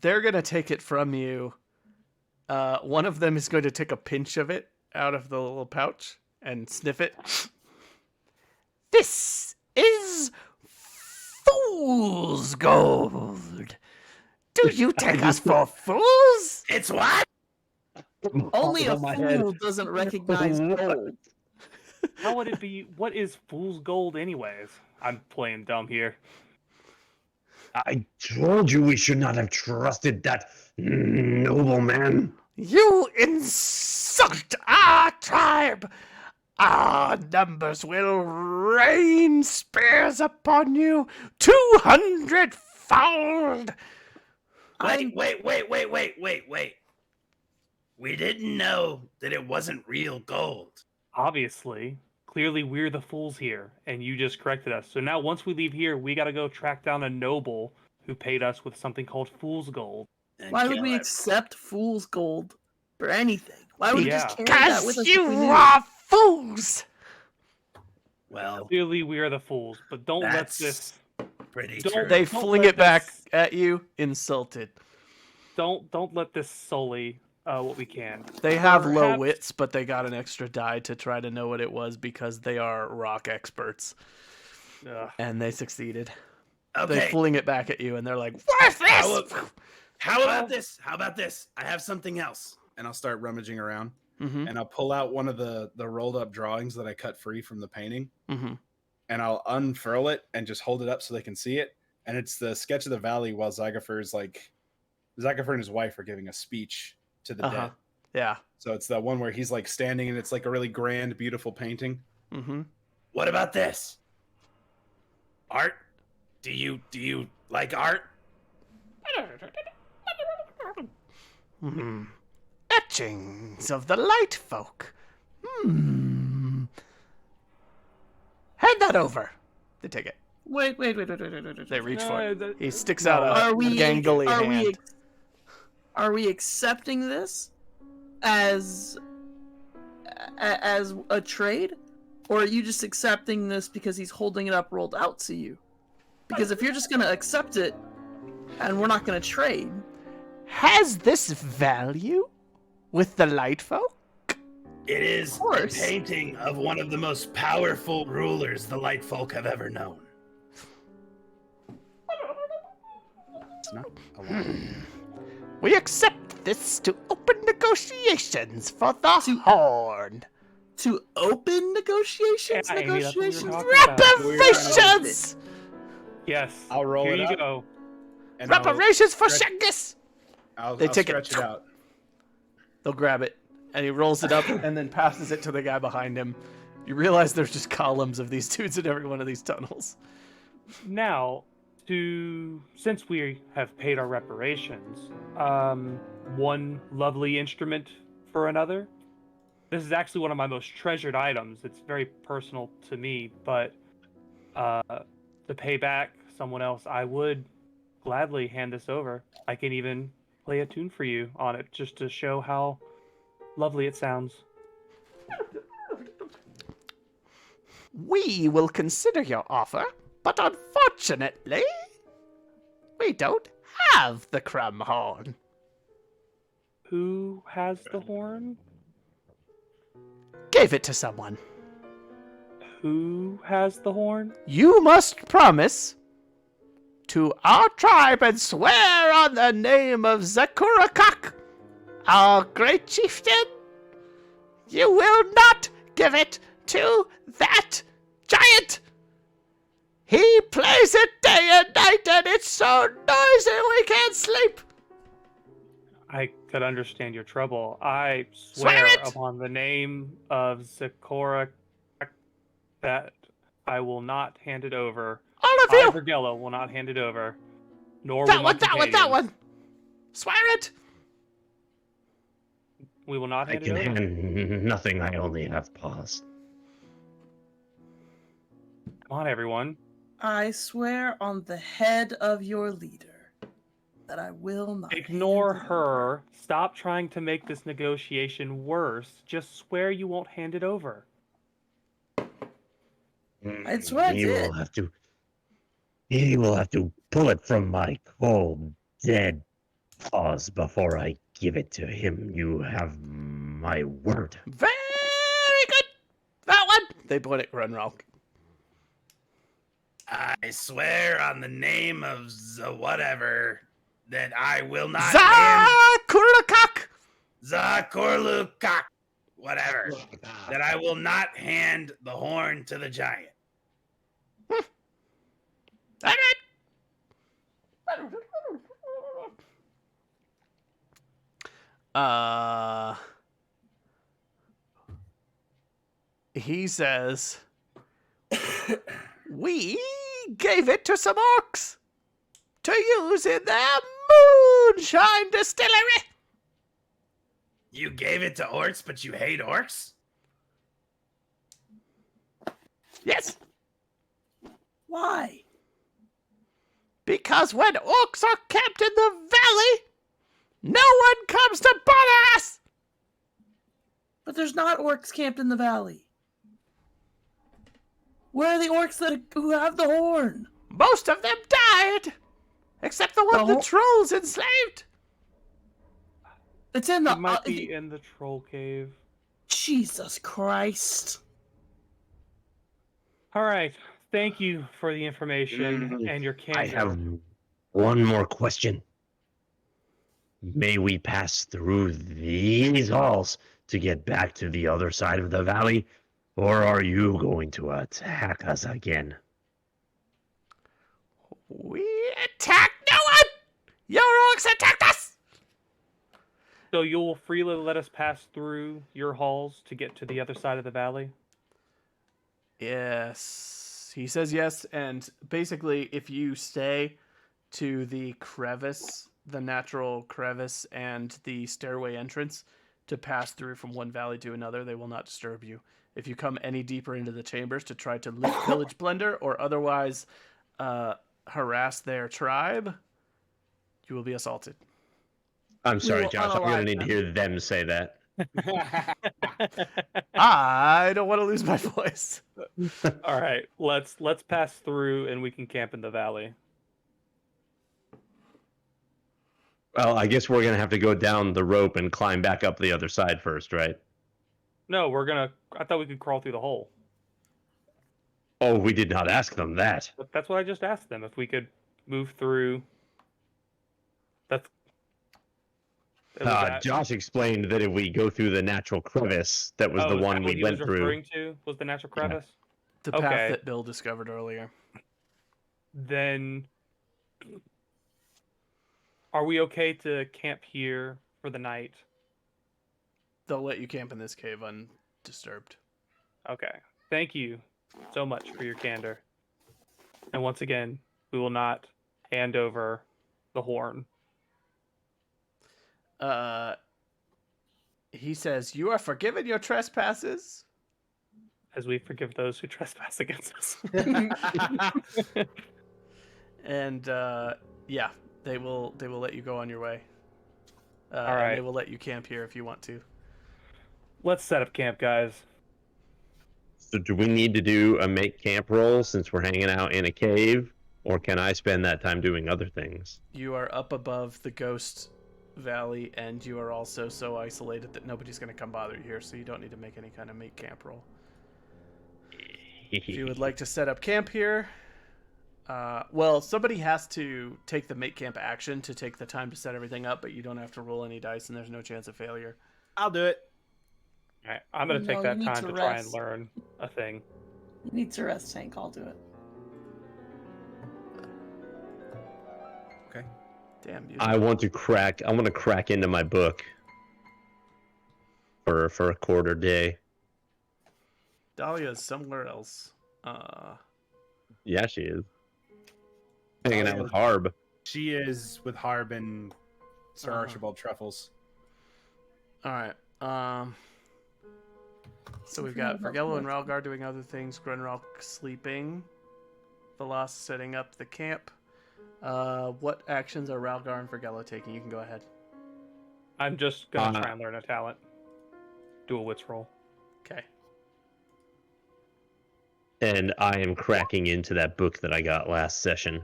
S1: They're gonna take it from you. One of them is going to take a pinch of it out of the little pouch and sniff it. This is fool's gold. Do you take us for fools?
S7: It's what?
S2: Only a
S3: Above my head.
S2: fool doesn't recognize gold.
S4: How would it be? What is fool's gold, anyways? I'm playing dumb here.
S3: I told you we should not have trusted that nobleman.
S1: You insult our tribe. Our numbers will rain spears upon you 200-fold.
S7: Wait. We didn't know that it wasn't real gold.
S4: Obviously, clearly we're the fools here, and you just corrected us. So now once we leave here, we gotta go track down a noble who paid us with something called fool's gold.
S7: And
S2: Why would
S7: kill
S2: we
S7: it.
S2: accept fool's gold for anything? Why would we just
S4: Yeah.
S2: carry that with
S1: Because
S2: us if we
S1: you
S2: knew?
S1: are fools.
S7: Well,
S4: Clearly we are the fools, but don't let
S7: that's
S4: this
S7: pretty
S4: don't-
S7: true.
S1: They
S4: Don't
S1: fling
S4: let
S1: it back
S4: this-
S1: at you, insulted.
S4: don't let this sully what we can.
S1: They have low
S4: Perhaps-
S1: wits, but they got an extra die to try to know what it was because they are rock experts.
S4: Ugh.
S1: And they succeeded.
S7: Okay.
S1: They fling it back at you, and they're like, "Worthless!"
S7: How about this? How about this? I have something else.
S5: And I'll start rummaging around,
S1: Mm-hmm,
S5: and I'll pull out one of the rolled up drawings that I cut free from the painting,
S1: mm-hmm.
S5: and I'll unfurl it and just hold it up so they can see it. And it's the sketch of the valley while Zygofer and his wife are giving a speech to the dead.
S1: Yeah.
S5: So it's the one where he's like standing, and it's like a really grand, beautiful painting.
S1: Mm-hmm.
S7: What about this? Art? Do you like art?
S1: Hmm. Etchings of the light folk. Hmm. Hand that over. They take it.
S2: Wait.
S1: They reach
S4: No,
S1: for it.
S4: that-
S1: He sticks out
S2: Are
S1: a
S2: we
S1: gangly hand.
S2: Are we accepting this as a trade, or are you just accepting this because he's holding it up rolled out to you? Because if you're just gonna accept it and we're not gonna trade,
S1: Has this value with the light folk?
S7: It is a
S2: course.
S7: painting of one of the most powerful rulers the light folk have ever known.
S5: It's not a lot.
S1: We accept this to open negotiations for the
S2: To-
S1: horn.
S2: to open negotiations,
S4: Yeah, Aimee, that's what we were
S2: negotiations.
S4: talking about.
S1: Reparations!
S4: Yes.
S5: I'll roll
S4: Here
S5: it
S4: you
S5: up.
S4: go.
S5: And I'll
S1: Reparations for
S5: stretch-
S1: Shengus!
S5: I'll
S1: They take it.
S5: stretch it out.
S1: They'll grab it, and he rolls it up and then passes it to the guy behind him. You realize there's just columns of these dudes in every one of these tunnels.
S4: Now, since we have paid our reparations, one lovely instrument for another. This is actually one of my most treasured items. It's very personal to me, but to pay back someone else, I would gladly hand this over. I can even play a tune for you on it just to show how lovely it sounds.
S1: We will consider your offer, but unfortunately, we don't have the Crumhorn.
S4: Who has the horn?
S1: Gave it to someone.
S4: Who has the horn?
S1: You must promise to our tribe and swear on the name of Zakurakak, our great chieftain, you will not give it to that giant. He plays it day and night, and it's so noisy we can't sleep.
S4: I could understand your trouble. I
S1: Swear
S4: swear
S1: it!
S4: upon the name of Zikora that I will not hand it over.
S1: All of
S4: I,
S1: you!
S4: Vergella, will not hand it over. Nor
S1: That
S4: will my
S1: one, that one, that
S4: companions.
S1: one! Swear it!
S4: We will not
S3: I
S4: hand
S3: can
S4: it over.
S3: hand nothing. I only have paws.
S4: Come on, everyone.
S2: I swear on the head of your leader that I will not.
S4: Ignore
S2: hand it over.
S4: her. Stop trying to make this negotiation worse. Just swear you won't hand it over.
S2: I swear I
S3: He
S2: did.
S3: will have to. He will have to pull it from my cold, dead paws before I give it to him. You have my word.
S1: Very good! That one! They point at Grunrock.
S7: I swear on the name of the whatever that I will not
S1: Zakurlakak!
S7: Zakorlukak, whatever, that I will not hand the horn to the giant.
S1: All right. He says, we gave it to some orcs to use in their moonshine distillery.
S7: You gave it to orcs, but you hate orcs?
S1: Yes,
S2: Why?
S1: because when orcs are camped in the valley, no one comes to bother us.
S2: But there's not orcs camped in the valley. Where are the orcs who have the horn?
S1: Most of them died, except the one the
S2: Oh.
S1: trolls enslaved.
S2: It's in the.
S4: It might be in the troll cave.
S2: Jesus Christ.
S4: All right. Thank you for the information and your candor.
S3: I have one more question. May we pass through these halls to get back to the other side of the valley, or are you going to attack us again?
S1: We attacked no one! Your orcs attacked us!
S4: So you'll freely let us pass through your halls to get to the other side of the valley?
S1: Yes. He says yes, and basically, if you stay to the crevice, the natural crevice, and the stairway entrance to pass through from one valley to another, they will not disturb you. If you come any deeper into the chambers to try to loot, pillage, plunder, or otherwise harass their tribe, you will be assaulted.
S3: I'm sorry,
S2: will
S3: Josh. I'm going
S2: unalive
S3: to need to hear them say that.
S1: I don't want to lose my voice.
S4: All right, let's pass through and we can camp in the valley.
S3: Well, I guess we're going to have to go down the rope and climb back up the other side first, right?
S4: No, I thought we could crawl through the hole.
S3: Oh, we did not ask them that.
S4: But that's what I just asked them, if we could move through.
S3: Josh explained that if we go through the natural crevice, that was the
S4: is
S3: one
S4: that
S3: we
S4: what he
S3: went
S4: was
S3: through.
S4: referring to? Was the natural crevice?
S1: The path
S4: Okay.
S1: that Bill discovered earlier.
S4: Then are we okay to camp here for the night?
S1: They'll let you camp in this cave undisturbed.
S4: Okay. Thank you so much for your candor. And once again, we will not hand over the horn.
S1: He says, you are forgiven your trespasses.
S4: As we forgive those who trespass against us.
S1: And yeah, they will let you go on your way.
S4: All
S1: And
S4: right.
S1: they will let you camp here if you want to.
S4: Let's set up camp, guys.
S3: So do we need to do a make camp roll since we're hanging out in a cave? Or can I spend that time doing other things?
S1: You are up above the ghost valley, and you are also so isolated that nobody's going to come bother you here, so you don't need to make any kind of make camp roll. If you would like to set up camp here, well, somebody has to take the make camp action to take the time to set everything up, but you don't have to roll any dice, and there's no chance of failure.
S5: I'll do it.
S4: All right. I'm going to take
S2: No,
S4: that
S2: you need
S4: time
S2: to
S4: to try and
S2: rest.
S4: learn a thing.
S2: You need to rest, Tank. I'll do it.
S1: Damn you.
S3: I want to crack into my book for a quarter day.
S1: Dahlia is somewhere else.
S3: Yeah, she is. Hanging out
S5: Dahlia-
S3: with Harb.
S5: She is with Harb and Sir
S1: Uh-huh.
S5: Archibald Truffles.
S1: All right. So we've got Vergello and Ralgar doing other things. Grunrock sleeping. Velas setting up the camp. What actions are Ralgar and Vergello taking? You can go ahead.
S4: I'm just gonna try and learn a talent. Do a wits roll.
S1: Okay.
S3: And I am cracking into that book that I got last session.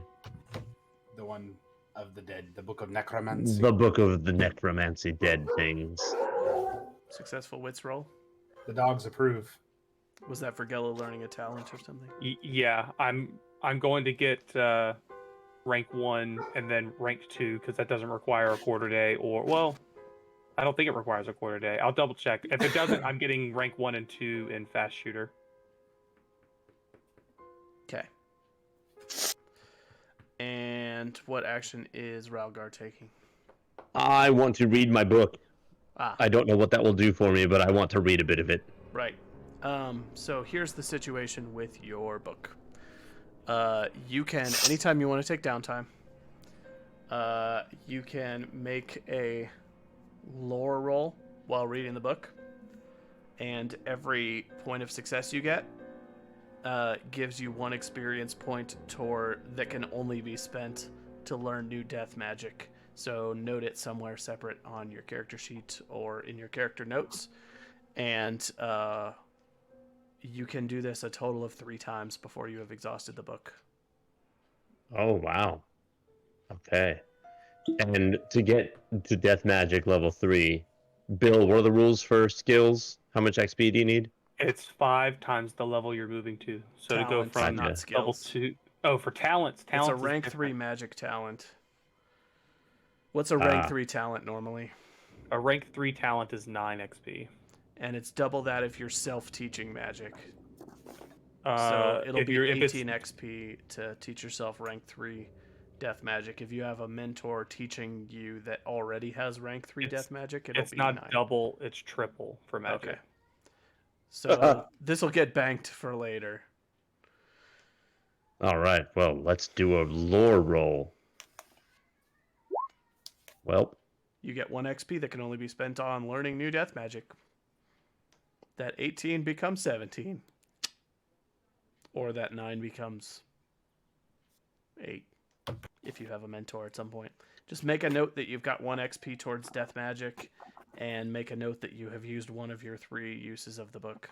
S5: The one of the dead. The Book of Necromancy.
S3: The book of the necromancy dead things.
S1: Successful wits roll.
S5: The dogs approve.
S1: Was that Vergello learning a talent or something?
S4: Yeah, I'm going to get rank 1 and then rank 2 because that doesn't require a quarter day, or well, I don't think it requires a quarter day. I'll double check. If it doesn't, I'm getting rank 1 and 2 in fast shooter.
S1: Okay. And what action is Ralgar taking?
S3: I want to read my book.
S1: Ah,
S3: I don't know what that will do for me, but I want to read a bit of it.
S1: right. So here's the situation with your book. You can, anytime you want to take downtime, you can make a lore roll while reading the book, and every point of success you get gives you 1 experience point that can only be spent to learn new death magic. So note it somewhere separate on your character sheet or in your character notes, and you can do this a total of 3 times before you have exhausted the book.
S3: Oh, wow. Okay. And to get to death magic level 3, Bill, what are the rules for skills? How much XP do you need?
S4: It's 5 times the level you're moving to. So to go
S1: Talents,
S4: from
S1: not
S4: level
S1: skills.
S4: 2. Oh, for talents.
S1: It's
S4: Talents
S1: a
S4: is
S1: rank 3
S4: different.
S1: magic talent. What's a rank 3 talent normally?
S4: A rank 3 talent is 9 XP.
S1: And it's double that if you're self-teaching magic. So it'll
S4: if
S1: be
S4: you're- if it's-
S1: 18 XP to teach yourself rank 3 death magic. If you have a mentor teaching you that already has rank 3 death magic, it'll
S4: It's
S1: be
S4: not
S1: 9.
S4: double, it's triple for magic.
S1: Okay. So this will get banked for later.
S3: All right, well, let's do a lore roll. Well,
S1: You get 1 XP that can only be spent on learning new death magic. That 18 becomes 17. Or that 9 becomes 8. If you have a mentor at some point. Just make a note that you've got 1 XP towards death magic, and make a note that you have used 1 of your 3 uses of the book.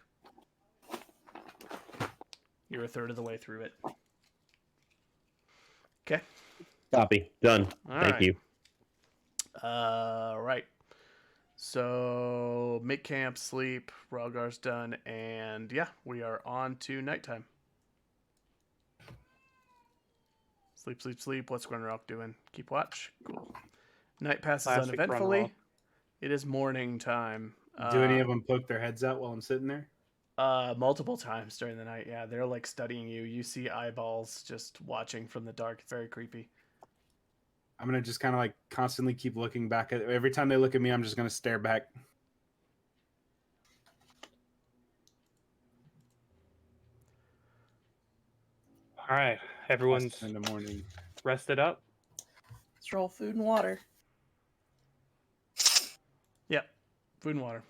S1: You're a third of the way through it. Okay.
S3: copy. Done.
S1: All
S3: Thank
S1: right.
S3: you.
S1: Right. So make camp, sleep, Ralgar's done, and yeah, we are on to nighttime. Sleep, sleep, sleep. What's Grunrock doing? Keep watch. Cool. Night passes
S4: Classic
S1: uneventfully.
S4: Grunrock.
S1: It is morning time.
S5: Do any of them poke their heads out while I'm sitting there?
S1: Multiple times during the night. Yeah, they're like studying you. You see eyeballs just watching from the dark. It's very creepy.
S5: I'm gonna just kind of like constantly keep looking back at. Every time they look at me, I'm just gonna stare back.
S4: All right, everyone's
S5: in the morning.
S4: rested up.
S2: Let's roll food and water.
S1: Yep. Food and water.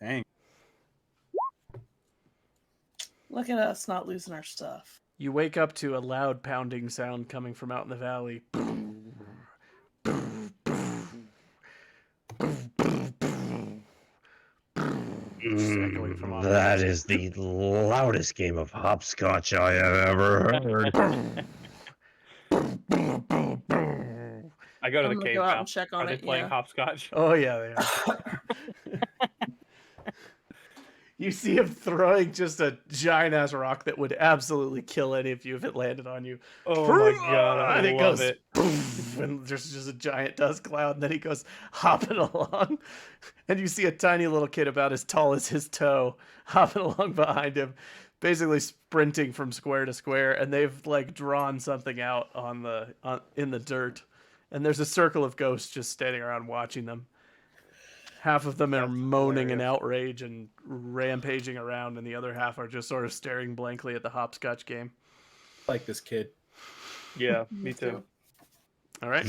S5: Dang.
S2: Look at us not losing our stuff.
S1: You wake up to a loud pounding sound coming from out in the valley. Just echoing from off.
S3: That is the loudest game of hopscotch I have ever heard.
S4: I go to
S2: I'm
S4: the
S2: gonna
S4: cave
S2: go out
S4: now.
S2: and check
S4: Are
S2: on
S4: they
S2: it.
S4: playing
S2: Yeah.
S4: hopscotch?
S1: Oh yeah, they are. You see him throwing just a giant ass rock that would absolutely kill any of you if it landed on you.
S4: Oh my god, I
S1: And it
S4: love
S1: goes
S4: it.
S1: poof, and there's just a giant dust cloud, and then he goes hopping along, and you see a tiny little kid about as tall as his toe hopping along behind him, basically sprinting from square to square, and they've like drawn something out in the dirt, and there's a circle of ghosts just standing around watching them. Half of them are
S4: That's
S1: moaning in
S4: hilarious.
S1: outrage and rampaging around, and the other half are just sort of staring blankly at the hopscotch game.
S5: Like this kid.
S4: Yeah, me too.
S1: All right.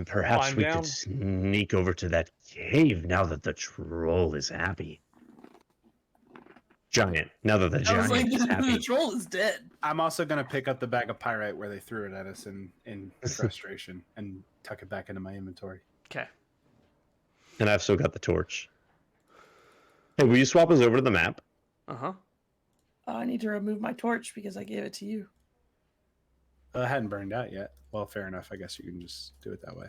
S3: Perhaps
S4: Climb
S3: we
S4: down.
S3: could sneak over to that cave now that the troll is happy. Giant. Now that the
S2: I was
S3: giant
S2: like,
S3: is
S2: the
S3: happy.
S2: troll is dead.
S5: I'm also gonna pick up the bag of pyrite where they threw it at us in frustration and tuck it back into my inventory.
S1: Okay.
S3: And I've still got the torch. Hey, will you swap us over to the map?
S1: Uh-huh.
S2: I need to remove my torch because I gave it to you.
S5: It hadn't burned out yet. Well, fair enough. I guess you can just do it that way.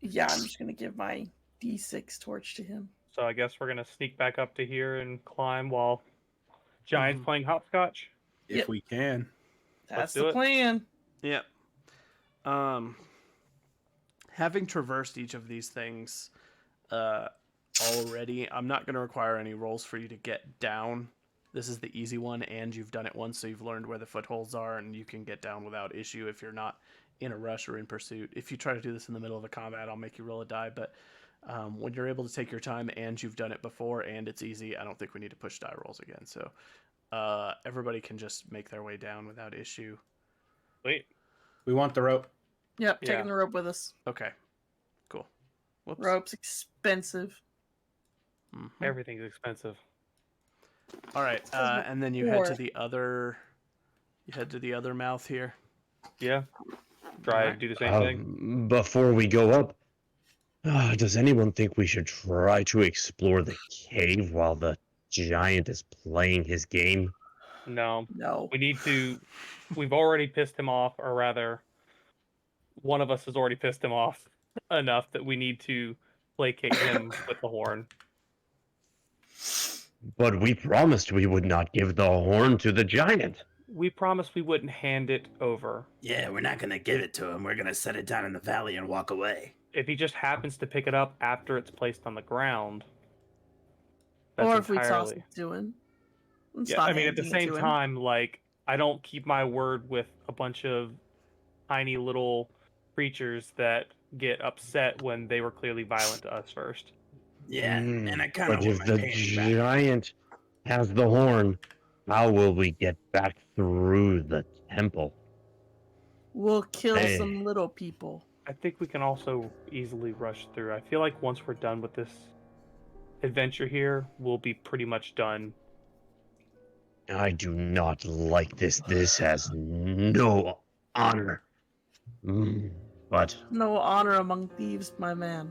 S2: Yeah, I'm just gonna give my D6 torch to him.
S4: So I guess we're gonna sneak back up to here and climb while Giant's playing hopscotch.
S5: If
S2: Yep.
S5: we can.
S2: That's
S4: do
S2: the
S4: it.
S2: plan.
S1: Yeah. Having traversed each of these things already, I'm not going to require any rolls for you to get down. This is the easy one, and you've done it once, so you've learned where the footholds are, and you can get down without issue if you're not in a rush or in pursuit. If you try to do this in the middle of a combat, I'll make you roll a die, but when you're able to take your time and you've done it before and it's easy, I don't think we need to push die rolls again. So everybody can just make their way down without issue.
S4: Wait,
S5: We want the rope.
S2: Yep,
S4: Yeah.
S2: taking the rope with us.
S1: Okay, cool. Whoops.
S2: Rope's expensive.
S1: Mhm.
S4: everything's expensive.
S1: All right,
S2: Says
S1: and then you head to
S2: before.
S1: the other. You head to the other mouth here.
S4: Yeah. Try to
S1: Alright.
S4: do the same thing.
S3: Before we go up, does anyone think we should try to explore the cave while the giant is playing his game?
S4: No.
S2: No.
S4: We need to. We've already pissed him off, or rather, one of us has already pissed him off enough that we need to placate him with the horn.
S3: But we promised we would not give the horn to the giant.
S4: We promised we wouldn't hand it over.
S7: Yeah, we're not gonna give it to him. We're gonna set it down in the valley and walk away.
S4: If he just happens to pick it up after it's placed on the ground, that's
S2: Or if we toss
S4: entirely.
S2: it to him. It's
S4: Yeah,
S2: not
S4: I mean, at the
S2: handing it
S4: same
S2: to him.
S4: time, like, I don't keep my word with a bunch of tiny little creatures that get upset when they were clearly violent to us first.
S7: Yeah, and I kind of
S3: But
S7: want
S3: if
S7: my
S3: the
S7: panty back.
S3: giant has the horn, how will we get back through the temple?
S2: We'll kill
S3: Hey.
S2: some little people.
S4: I think we can also easily rush through. I feel like once we're done with this adventure here, we'll be pretty much done.
S3: I do not like this. This has no honor. But
S2: No honor among thieves, my man.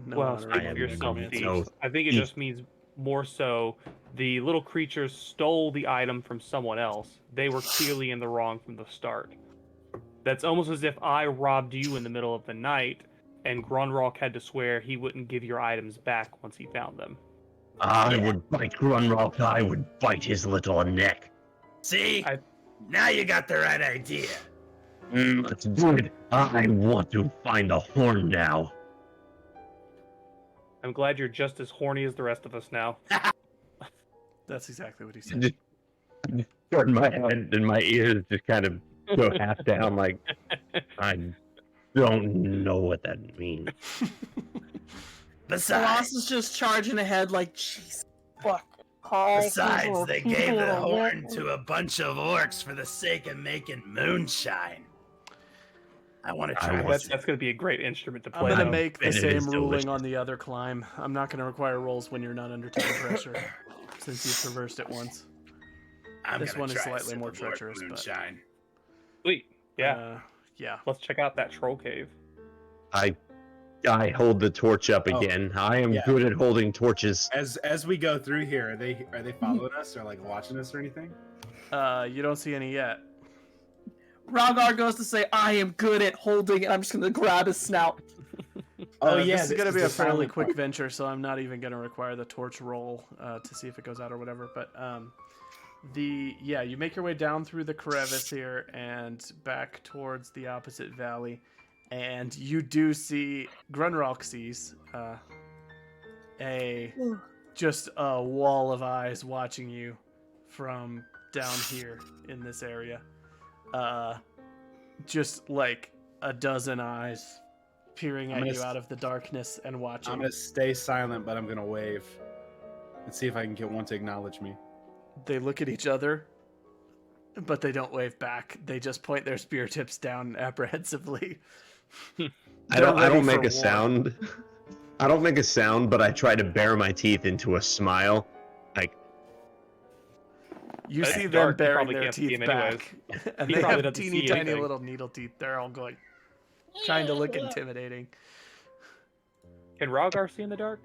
S1: No
S4: well,
S1: honor
S4: speak
S3: I
S4: for
S3: am
S4: yourself,
S1: necromancer.
S4: thieves.
S3: no
S4: I think it
S3: thief.
S4: just means more so the little creatures stole the item from someone else. They were clearly in the wrong from the start. That's almost as if I robbed you in the middle of the night, and Grunrock had to swear he wouldn't give your items back once he found them.
S3: I would bite Grunrock. I would bite his little neck.
S7: See?
S4: I-
S7: Now you got the right idea.
S3: Let's do it. I want to find the horn now.
S4: I'm glad you're just as horny as the rest of us now.
S1: That's exactly what he said.
S3: Just turn my head and my ears just kind of go half down, like I don't know what that means.
S7: Besides,
S2: Colossus just charging ahead like, jeez, fuck.
S7: besides, they gave the horn to a bunch of orcs for the sake of making moonshine. I want to
S3: I
S7: try
S3: want-
S7: this.
S4: That's going to be a great instrument to
S1: I'm
S4: play.
S1: gonna
S4: though.
S1: make the
S3: And it
S1: same
S3: is
S1: ruling
S3: delicious.
S1: on the other climb. I'm not gonna require rolls when you're not under time pressure, since you've traversed it once.
S7: I'm
S1: this
S7: gonna
S1: one is
S7: try a
S1: slightly
S7: sip
S1: more
S7: of orc
S1: treacherous, but-
S7: moonshine.
S4: Sweet. Yeah.
S1: Yeah.
S4: Let's check out that troll cave.
S3: I hold the torch up
S5: Oh,
S3: again. I am
S5: yeah.
S3: good at holding torches.
S5: As we go through here, are they following us or like watching us or anything?
S1: You don't see any yet.
S2: Rhaegar goes to say, I am good at holding it. I'm just going to grab his snout.
S5: Oh yeah,
S1: this is going to be a
S5: the
S1: fairly
S5: silent
S1: quick
S5: part.
S1: venture, so I'm not even going to require the torch roll to see if it goes out or whatever. But you make your way down through the crevice here and back towards the opposite valley, and you do see Grunrock sees just a wall of eyes watching you from down here in this area. Just like a dozen eyes peering at you out of the darkness and watching.
S5: I'm gonna stay silent, but I'm gonna wave and see if I can get one to acknowledge me.
S1: They look at each other, but they don't wave back. They just point their spear tips down apprehensively.
S3: I don't make a sound. I don't make a sound, but I try to bare my teeth into a smile. Like,
S1: you
S4: It's
S1: see them
S4: dark, you
S1: baring
S4: probably
S1: their
S4: can't see
S1: teeth
S4: him anyways.
S1: back, and
S4: He
S1: they
S4: probably
S1: have
S4: doesn't
S1: teeny
S4: see
S1: tiny
S4: anything.
S1: little needle teeth. They're all going, trying to look intimidating.
S4: Can Rogar see in the dark?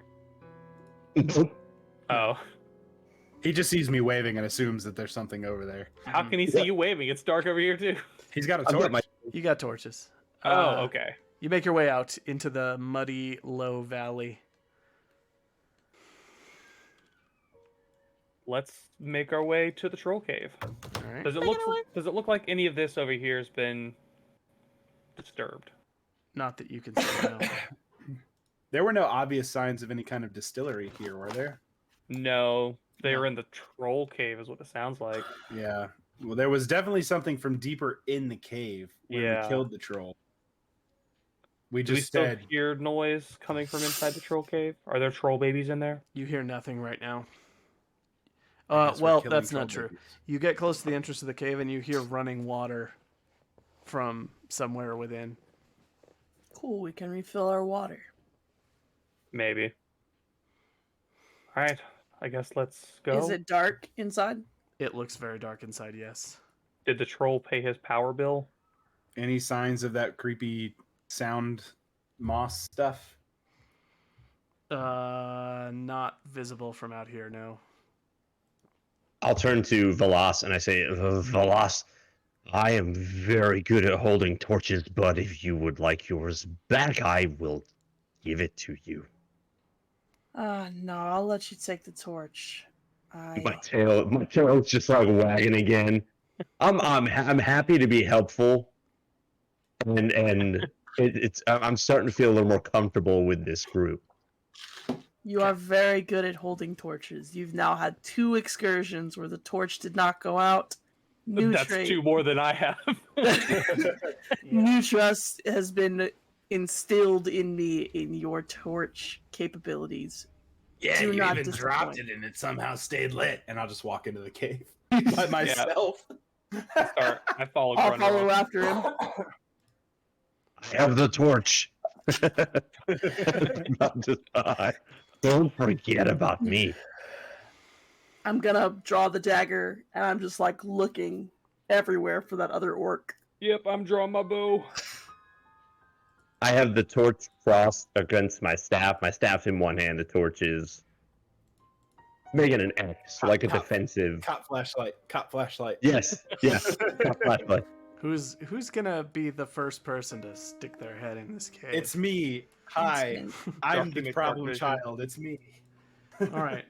S4: Oh.
S5: He just sees me waving and assumes that there's something over there.
S4: How can he see you waving? It's dark over here too.
S5: He's got a
S3: I've got
S5: torch.
S3: my-
S1: You got torches.
S4: Oh, okay.
S1: You make your way out into the muddy, low valley.
S4: Let's make our way to the troll cave.
S1: All right.
S4: Does it look like any of this over here has been disturbed?
S1: Not that you can see now.
S5: There were no obvious signs of any kind of distillery here, were there?
S4: No, they were in the troll cave, is what it sounds like.
S5: Yeah. Well, there was definitely something from deeper in the cave when
S4: Yeah.
S5: we killed the troll. We
S4: Do we
S5: just
S4: still
S5: said,
S4: hear noise coming from inside the troll cave? Are there troll babies in there?
S1: You hear nothing right now.
S5: I guess we're
S1: Well,
S5: killing
S1: that's not
S5: troll
S1: true.
S5: babies.
S1: You get close to the entrance of the cave and you hear running water from somewhere within.
S2: Cool, we can refill our water.
S4: Maybe. All right, I guess let's go.
S2: Is it dark inside?
S1: It looks very dark inside, yes.
S4: Did the troll pay his power bill?
S5: Any signs of that creepy sound moss stuff?
S1: Not visible from out here, no.
S3: I'll turn to Velas and I say, Velas, I am very good at holding torches, but if you would like yours back, I will give it to you.
S2: No, I'll let you take the torch.
S3: My tail's just like wagging again. I'm happy to be helpful, and I'm starting to feel a little more comfortable with this group.
S2: You are very good at holding torches. You've now had 2 excursions where the torch did not go out. New
S4: That's
S2: trait.
S4: 2 more than I have.
S2: New trust has been instilled in me in your torch capabilities.
S7: Yeah,
S2: Do
S7: you
S2: not
S7: even dropped
S2: disappoint.
S7: it and it somehow stayed lit.
S5: And I'll just walk into the cave by myself.
S4: I follow
S2: I'll follow
S4: Grunrock.
S2: after him.
S3: I have the torch. Not just I. Don't forget about me.
S2: I'm gonna draw the dagger, and I'm just like looking everywhere for that other orc.
S4: Yep, I'm drawing my bow.
S3: I have the torch crossed against my staff. My staff's in one hand. The torch is making an X, like a defensive.
S5: Cop flashlight. Cop flashlight.
S3: Yes, yes. Flashlight.
S1: Who's gonna be the first person to stick their head in this cave?
S5: It's me. Hi. I'm the
S4: Document
S5: problem
S4: vision.
S5: child. It's me.
S1: All right.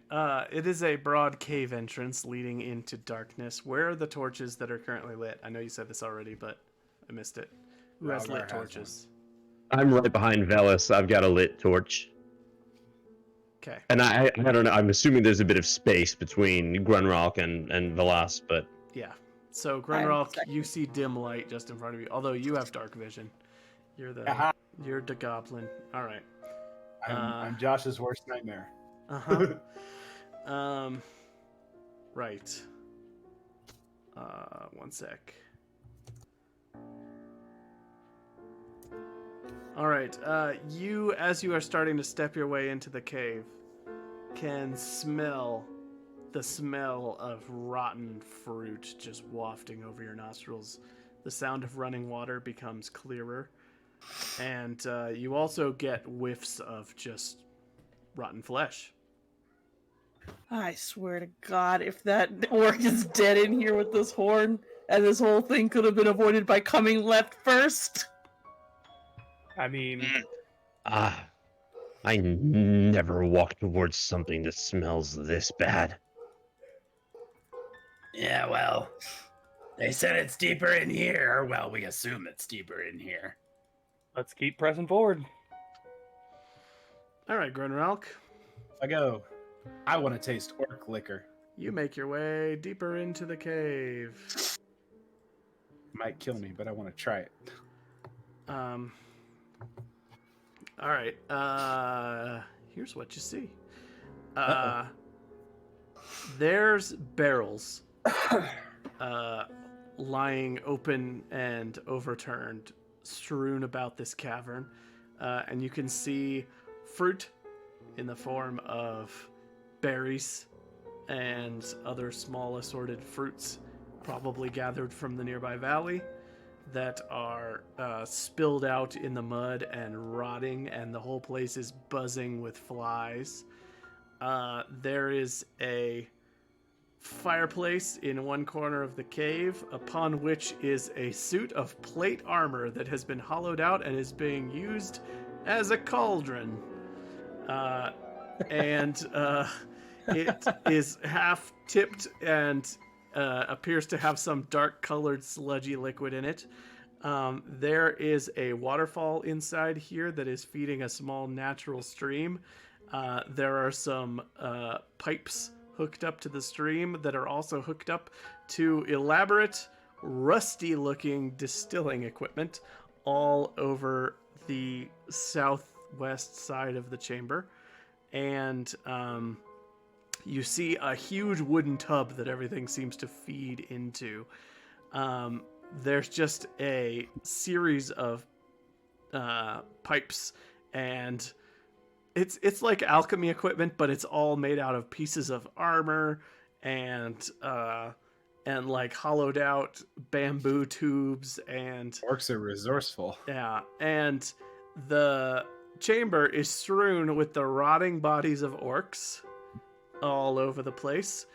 S1: It is a broad cave entrance leading into darkness. Where are the torches that are currently lit? I know you said this already, but I missed it. Who has
S5: Valgar
S1: lit
S5: has
S1: torches?
S3: I'm right behind Velas. I've got a lit torch.
S1: Okay.
S3: And I don't know. I'm assuming there's a bit of space between Grunrock and Velas, but
S1: Yeah. So
S2: I'm
S1: Grunrock,
S2: second.
S1: you see dim light just in front of you. Although you have dark vision. You're the
S5: Aha.
S1: goblin. All right.
S5: I'm Josh's worst nightmare.
S1: Uh-huh. Right. One sec. All right. You, as you are starting to step your way into the cave, can smell the smell of rotten fruit just wafting over your nostrils. The sound of running water becomes clearer, and you also get whiffs of just rotten flesh.
S2: I swear to God, if that orc is dead in here with this horn, and this whole thing could have been avoided by coming left first.
S4: I mean,
S3: I never walk towards something that smells this bad.
S7: Yeah, well, they said it's deeper in here. Well, we assume it's deeper in here.
S4: Let's keep pressing forward.
S1: All right, Grunralk,
S5: I go. I want to taste orc liquor.
S1: you make your way deeper into the cave.
S5: Might kill me, but I want to try it.
S1: All right. Here's what you see. There's barrels lying open and overturned, strewn about this cavern, and you can see fruit in the form of berries and other small assorted fruits, probably gathered from the nearby valley, that are spilled out in the mud and rotting, and the whole place is buzzing with flies. There is a fireplace in one corner of the cave, upon which is a suit of plate armor that has been hollowed out and is being used as a cauldron. And it is half tipped and appears to have some dark colored sludgy liquid in it. There is a waterfall inside here that is feeding a small natural stream. There are some pipes hooked up to the stream that are also hooked up to elaborate, rusty-looking distilling equipment all over the southwest side of the chamber. And you see a huge wooden tub that everything seems to feed into. There's just a series of pipes, and it's like alchemy equipment, but it's all made out of pieces of armor and like hollowed out bamboo tubes, and
S5: Orcs are resourceful.
S1: yeah, and the chamber is strewn with the rotting bodies of orcs all over the place.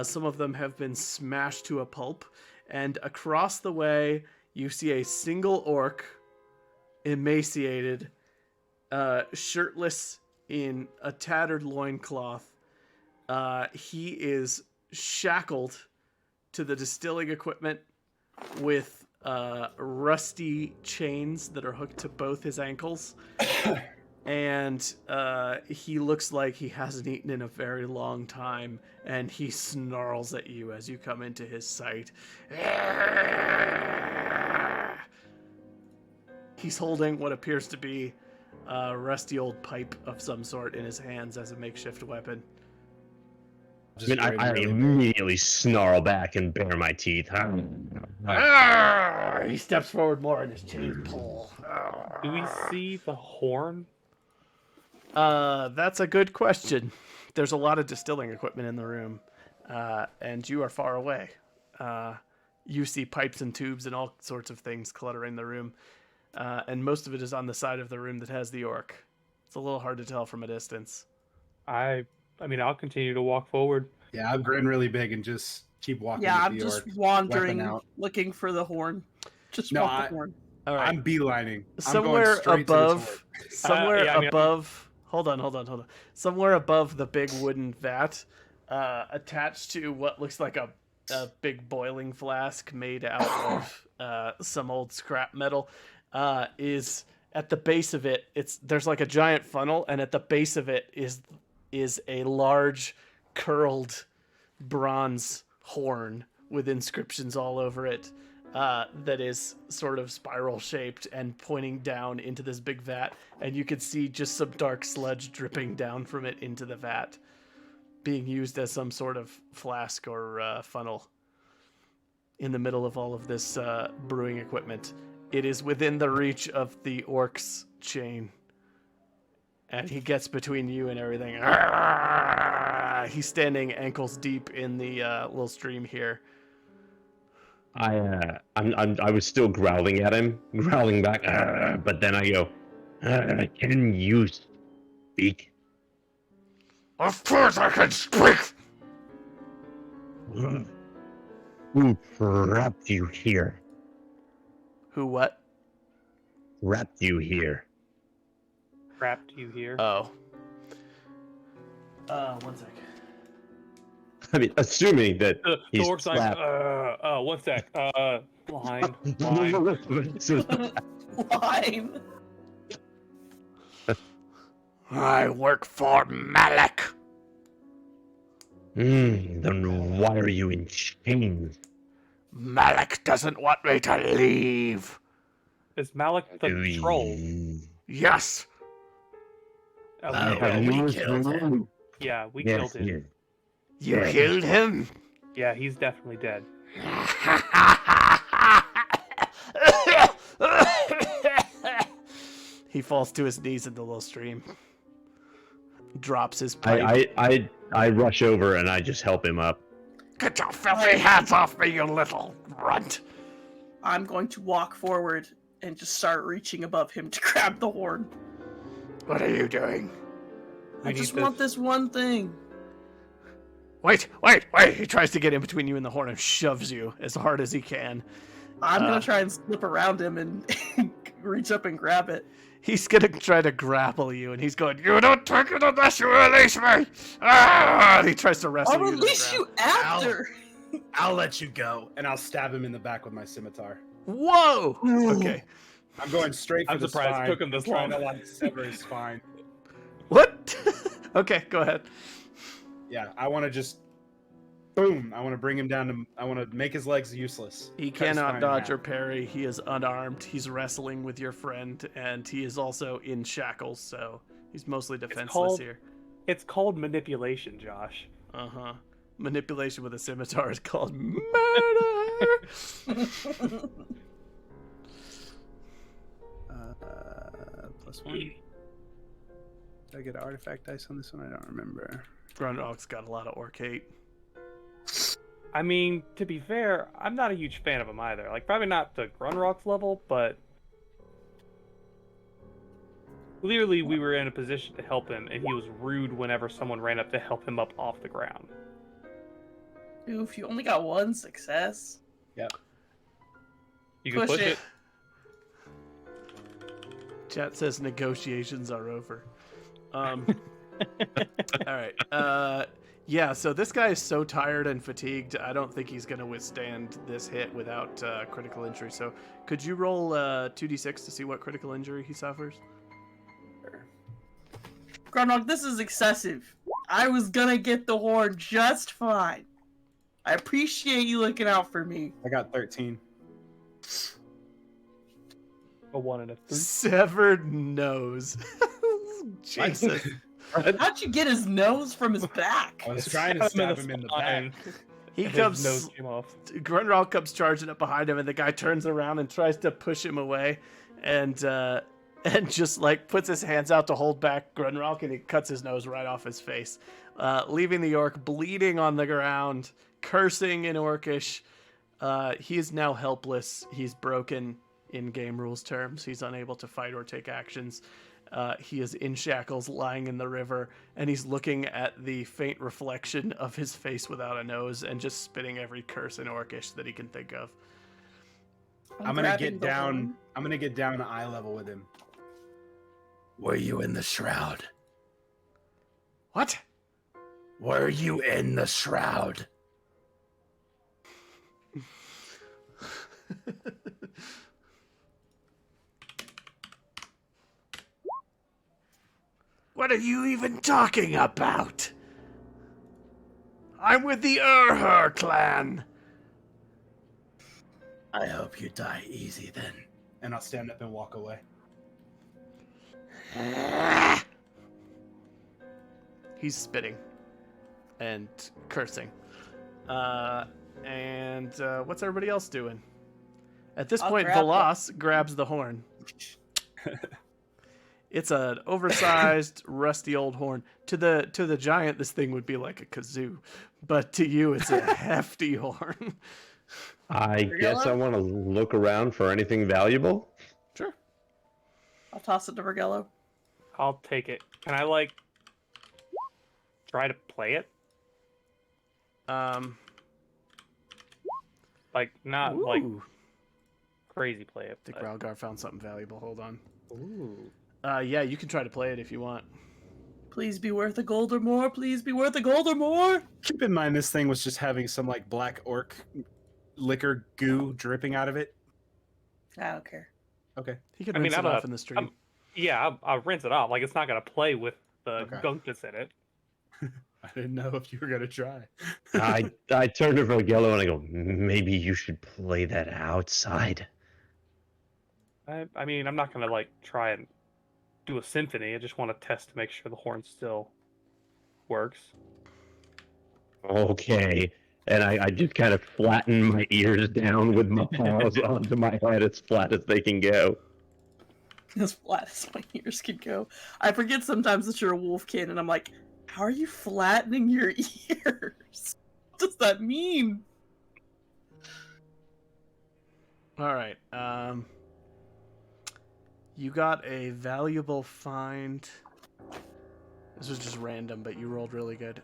S1: Some of them have been smashed to a pulp, and across the way you see a single orc, emaciated, shirtless, in a tattered loincloth. He is shackled to the distilling equipment with rusty chains that are hooked to both his ankles. And he looks like he hasn't eaten in a very long time, and he snarls at you as you come into his sight. He's holding what appears to be a rusty old pipe of some sort in his hands as a makeshift weapon.
S3: I immediately snarl back and bare my teeth.
S1: He steps forward more and his chains pull.
S4: Do we see the horn?
S1: That's a good question. There's a lot of distilling equipment in the room, and you are far away. You see pipes and tubes and all sorts of things cluttering the room, and most of it is on the side of the room that has the orc. It's a little hard to tell from a distance.
S4: I mean, I'll continue to walk forward.
S5: Yeah, I'll grin really big and just keep walking.
S2: Yeah,
S5: with
S2: I'm
S5: the
S2: just
S5: orc,
S2: wandering,
S5: weapon out.
S2: looking for the horn. Just
S5: No,
S2: want the horn.
S1: All right.
S5: I'm beelining.
S1: Somewhere
S5: I'm going straight
S1: above,
S5: to this
S1: somewhere
S4: yeah, I mean,
S1: above. Hold on. Somewhere above the big wooden vat, attached to what looks like a big boiling flask made out of some old scrap metal, is at the base of it. There's like a giant funnel, and at the base of it is a large curled bronze horn with inscriptions all over it. That is sort of spiral shaped and pointing down into this big vat, and you can see just some dark sludge dripping down from it into the vat, being used as some sort of flask or funnel in the middle of all of this brewing equipment. It is within the reach of the orc's chain, and he gets between you and everything. He's standing ankles deep in the little stream here.
S3: I was still growling at him, growling back, but then I go, can you speak?
S1: Of course I can speak!
S3: Who trapped you here?
S1: Who what?
S3: Trapped you here.
S4: trapped you here.
S1: Oh. 1 sec.
S3: I mean, assuming that
S4: The
S3: he's
S4: orc's like,
S3: trapped.
S4: 1 sec. Line.
S2: Line.
S1: I work for Malik.
S3: Then why are you in chains?
S1: Malik doesn't want me to leave.
S4: Is Malik the troll?
S1: Yes.
S4: Okay.
S3: Have
S7: we
S3: you
S7: killed him.
S4: Yeah, we
S3: Yes,
S4: killed him.
S3: yes.
S1: You
S3: Yeah.
S1: killed him?
S4: Yeah, he's definitely dead.
S1: He falls to his knees in the little stream. Drops his pipe.
S3: I rush over and I just help him up.
S1: Get your filthy hands off me, you little runt.
S2: I'm going to walk forward and just start reaching above him to grab the horn.
S1: What are you doing?
S2: I
S4: We
S2: just
S4: need
S2: want
S4: this.
S2: this one thing.
S1: Wait. He tries to get in between you and the horn and shoves you as hard as he can.
S2: I'm gonna try and slip around him and reach up and grab it.
S1: He's gonna try to grapple you, and he's going, "You don't take it unless you release me!" Ah! And he tries to wrestle
S2: I'll
S1: you to the
S2: release
S1: ground.
S2: you after.
S7: I'll let you go.
S5: And I'll stab him in the back with my scimitar.
S1: Whoa! Okay.
S5: I'm going straight for
S4: I'm
S5: the
S4: surprised it
S5: spine.
S4: took him this
S5: I'm trying
S4: long.
S5: to like sever his spine.
S1: What? Okay, go ahead.
S5: Yeah, I want to just boom. I want to bring him down to. I want to make his legs useless.
S1: He
S5: Cut his
S1: cannot
S5: spine in
S1: dodge
S5: half.
S1: or parry. He is unarmed. He's wrestling with your friend, and he is also in shackles, so he's mostly defenseless
S4: called-
S1: here.
S4: It's called manipulation, Josh.
S1: Uh-huh. Manipulation with a scimitar is called murder.
S5: +1. Did I get an artifact dice on this one? I don't remember.
S1: Grundog's got a lot of orc hate.
S4: I mean, to be fair, I'm not a huge fan of him either. Like, probably not the Grunrock's level, but clearly we were in a position to help him, and he was rude whenever someone ran up to help him up off the ground.
S2: Oof, you only got one success.
S4: You can
S2: Push
S4: push
S2: it.
S4: it.
S1: Chat says negotiations are over. All right. Yeah, so this guy is so tired and fatigued, I don't think he's going to withstand this hit without critical injury. So could you roll 2d6 to see what critical injury he suffers?
S2: Grunlock, this is excessive. I was gonna get the horn just fine. I appreciate you looking out for me.
S5: I got 13.
S4: A 1 and a 3.
S1: Severed nose. Jesus.
S2: How'd you get his nose from his back?
S5: I was trying to stab him in the back.
S1: He
S4: His
S1: comes...
S4: nose came off.
S1: Grunrock comes charging up behind him, and the guy turns around and tries to push him away, and just like puts his hands out to hold back Grunrock, and he cuts his nose right off his face, leaving the orc bleeding on the ground, cursing in Orcish. He is now helpless. He's broken in game rules terms. He's unable to fight or take actions. He is in shackles, lying in the river, and he's looking at the faint reflection of his face without a nose and just spitting every curse in Orcish that he can think of.
S5: I'm gonna get down. I'm gonna get down to eye level with him.
S7: Were you in the shroud?
S1: What?
S7: Were you in the shroud?
S1: What are you even talking about? I'm with the Urher clan.
S7: I hope you die easy then.
S5: And I'll stand up and walk away.
S1: He's spitting and cursing. And what's everybody else doing? At this
S2: I'll
S1: point,
S2: grab
S1: Velas grabs the horn. It's an oversized, rusty old horn. To the giant, this thing would be like a kazoo, but to you, it's a hefty horn.
S3: I guess I want to look around for anything valuable.
S1: Sure.
S2: I'll toss it to Vergello.
S4: I'll take it. Can I, like, try to play it? Like, not, like,
S1: Ooh.
S4: crazy play it.
S1: I think
S4: but-
S1: Ralgar found something valuable. Hold on.
S4: Ooh.
S1: Yeah, you can try to play it if you want.
S2: Please be worth a gold or more. Please be worth a gold or more.
S5: Keep in mind, this thing was just having some like black orc liquor goo dripping out of it.
S2: I don't care.
S5: Okay.
S1: He can
S4: I mean,
S1: rinse
S4: I
S1: it
S4: don't
S1: off
S4: have-
S1: in the stream.
S4: I'll rinse it off. Like, it's not going to play with the
S5: Okay.
S4: gunk that's in it.
S5: I didn't know if you were gonna try.
S3: I turn to Yellow and I go, maybe you should play that outside.
S4: I mean, I'm not going to, like, try and do a symphony. I just want to test to make sure the horn still works.
S3: Okay. And I just kind of flatten my ears down with my paws onto my head as flat as they can go.
S2: As flat as my ears could go. I forget sometimes that you're a wolfkin, and I'm like, how are you flattening your ears? What does that mean?
S1: All right. You got a valuable find. This was just random, but you rolled really good.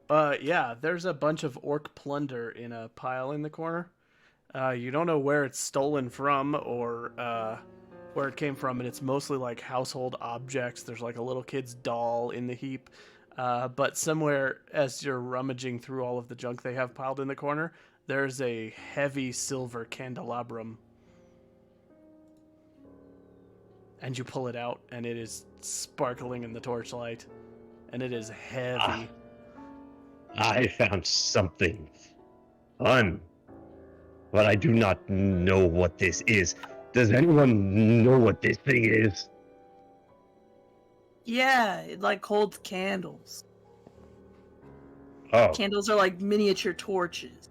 S1: Yeah, there's a bunch of orc plunder in a pile in the corner. You don't know where it's stolen from or where it came from, and it's mostly like household objects. There's like a little kid's doll in the heap. But somewhere, as you're rummaging through all of the junk they have piled in the corner, there's a heavy silver candelabrum. And you pull it out, and it is sparkling in the torchlight. And it is heavy.
S3: I found something fun, but I do not know what this is. Does anyone know what this thing is?
S2: Yeah, it like holds candles.
S3: Oh,
S2: Candles are like miniature torches.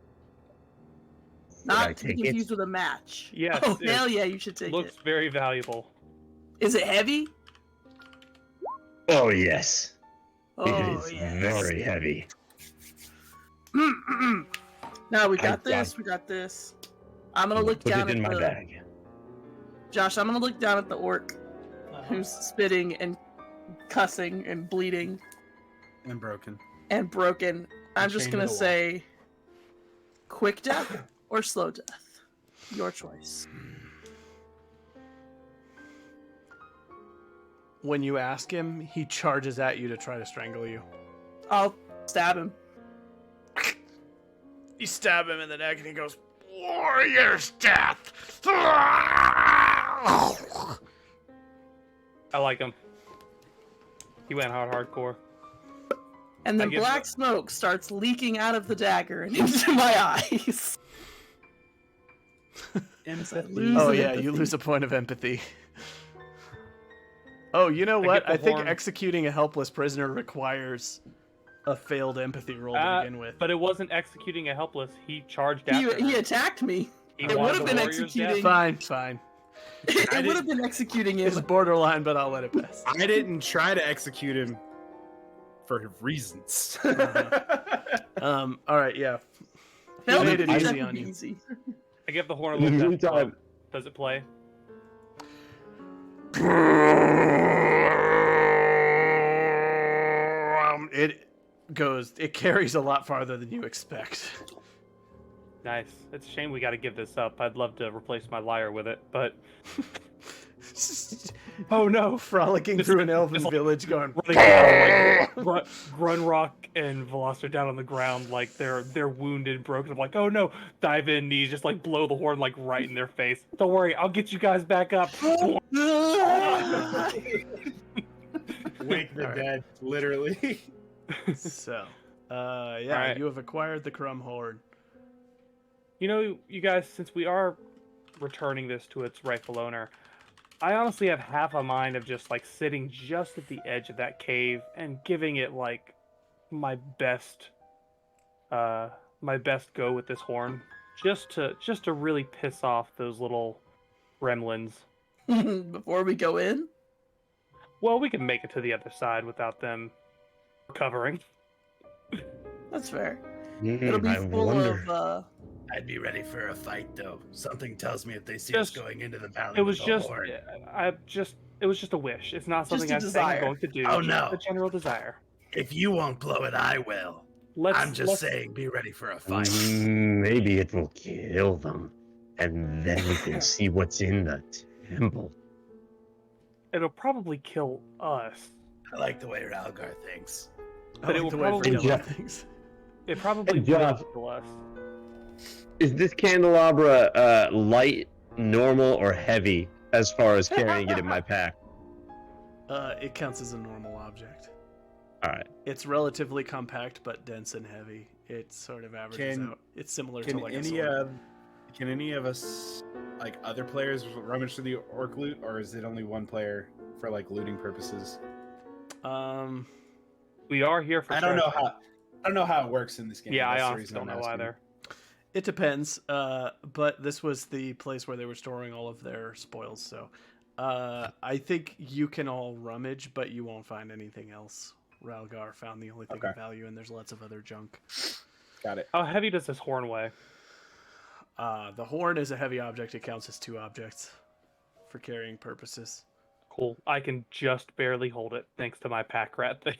S3: I
S2: Not to be
S3: take it?
S2: confused with a match.
S4: Yes,
S2: Oh,
S4: it
S2: hell yeah, you should take
S4: looks
S2: it.
S4: very valuable.
S2: Is it heavy?
S3: oh yes.
S2: Oh,
S3: It is
S2: yes.
S3: very heavy.
S2: No, we
S3: I
S2: got this.
S3: got-
S2: We got this. I'm gonna look
S3: Put
S2: down
S3: it
S2: at
S3: in my
S2: the
S3: bag.
S2: Josh. I'm gonna look down at the orc who's spitting and cussing and bleeding
S5: And broken.
S2: and broken. I'm just
S5: chained
S2: gonna
S5: to the wall.
S2: say, quick death or slow death. Your choice.
S1: When you ask him, he charges at you to try to strangle you.
S2: I'll stab him.
S1: You stab him in the neck, and he goes, "Warrior's death!"
S4: I like him. He went hardcore.
S2: And then
S4: I guess
S2: black smoke starts leaking out of the dagger and into my eyes. Lose
S1: Oh
S2: an
S1: yeah,
S2: empathy.
S1: you lose a point of empathy. Oh, you know
S4: I
S1: what?
S4: get the
S1: I think
S4: horn.
S1: executing a helpless prisoner requires a failed empathy roll to begin with.
S4: But it wasn't executing a helpless. He charged
S2: He,
S4: after
S2: he
S4: her.
S2: attacked me.
S4: He
S2: it
S4: wanted
S2: would've
S4: the
S2: been
S4: warrior's
S2: executing-
S4: death.
S1: Fine.
S2: It would have been executing him.
S1: It's borderline, but I'll let it pass.
S5: I didn't try to execute him for reasons.
S1: All right, yeah.
S2: Failed
S1: made it
S2: empathy,
S1: easy
S2: that
S1: on
S2: would be
S1: you.
S2: easy.
S4: I give the horn a
S3: In the
S4: look.
S3: meantime,
S4: Does it play?
S1: It carries a lot farther than you expect.
S4: Nice. It's a shame we got to give this up. I'd love to replace my lyre with it, but oh no!
S1: Frolicking
S4: Just-
S1: through an elven
S4: just like-
S1: village going,
S4: Running down, like, Grunrock and Veloster down on the ground like they're wounded, broken. I'm like, oh no! Dive in, knees, just like blow the horn like right in their face. Don't worry, I'll get you guys back up.
S5: Wake the
S1: Alright.
S5: dead, literally.
S1: So, yeah,
S4: Alright.
S1: you have acquired the Crumhorn.
S4: You know, you guys, since we are returning this to its rightful owner, I honestly have half a mind of just like sitting just at the edge of that cave and giving it like my best go with this horn, just to really piss off those little gremlins.
S2: Before we go in?
S4: Well, we can make it to the other side without them recovering.
S2: That's fair. It'll be
S3: I
S2: full
S3: wonder.
S2: of,
S7: I'd be ready for a fight, though. Something tells me if they see
S4: Just-
S7: us going into the valley,
S4: It was
S7: with the
S4: just,
S7: horde-
S4: it was just a wish. It's not
S2: Just
S4: something
S2: a
S4: I'm saying
S2: desire.
S4: I'm going to do.
S7: Oh,
S4: just
S7: no.
S4: a general desire.
S7: If you won't blow it, I will. I'm just saying, be ready for a fight.
S3: Maybe it will kill them. and then we can see what's in the temple.
S4: It'll probably kill us.
S7: I like the way Ralgar thinks.
S4: But it will
S1: the way
S4: probably-
S1: Vanilla
S3: Yeah.
S1: thinks.
S4: It probably
S3: Hey,
S4: will
S3: Josh.
S4: kill us.
S3: Is this candelabra light, normal, or heavy as far as carrying it in my pack?
S1: It counts as a normal object.
S3: All right.
S1: It's relatively compact but dense and heavy. It sort of averages
S5: Can-
S1: out. It's similar to
S5: Can
S1: like a
S5: any
S1: sword.
S5: can any of us, like other players, rummage through the orc loot, or is it only one player for like looting purposes?
S4: We are here for
S5: I don't know
S4: treasure.
S5: how it works in this game.
S4: Yeah, I
S5: That's the
S4: honestly
S5: reason
S4: don't
S5: I'm
S4: know
S5: asking.
S4: either.
S1: It depends. But this was the place where they were storing all of their spoils. So, I think you can all rummage, but you won't find anything else. Ralgar found the only thing
S5: Okay.
S1: of value, and there's lots of other junk.
S5: Got it.
S4: How heavy does this horn weigh?
S1: The horn is a heavy object. It counts as 2 objects for carrying purposes.
S4: Cool. I can just barely hold it thanks to my pack rat thing.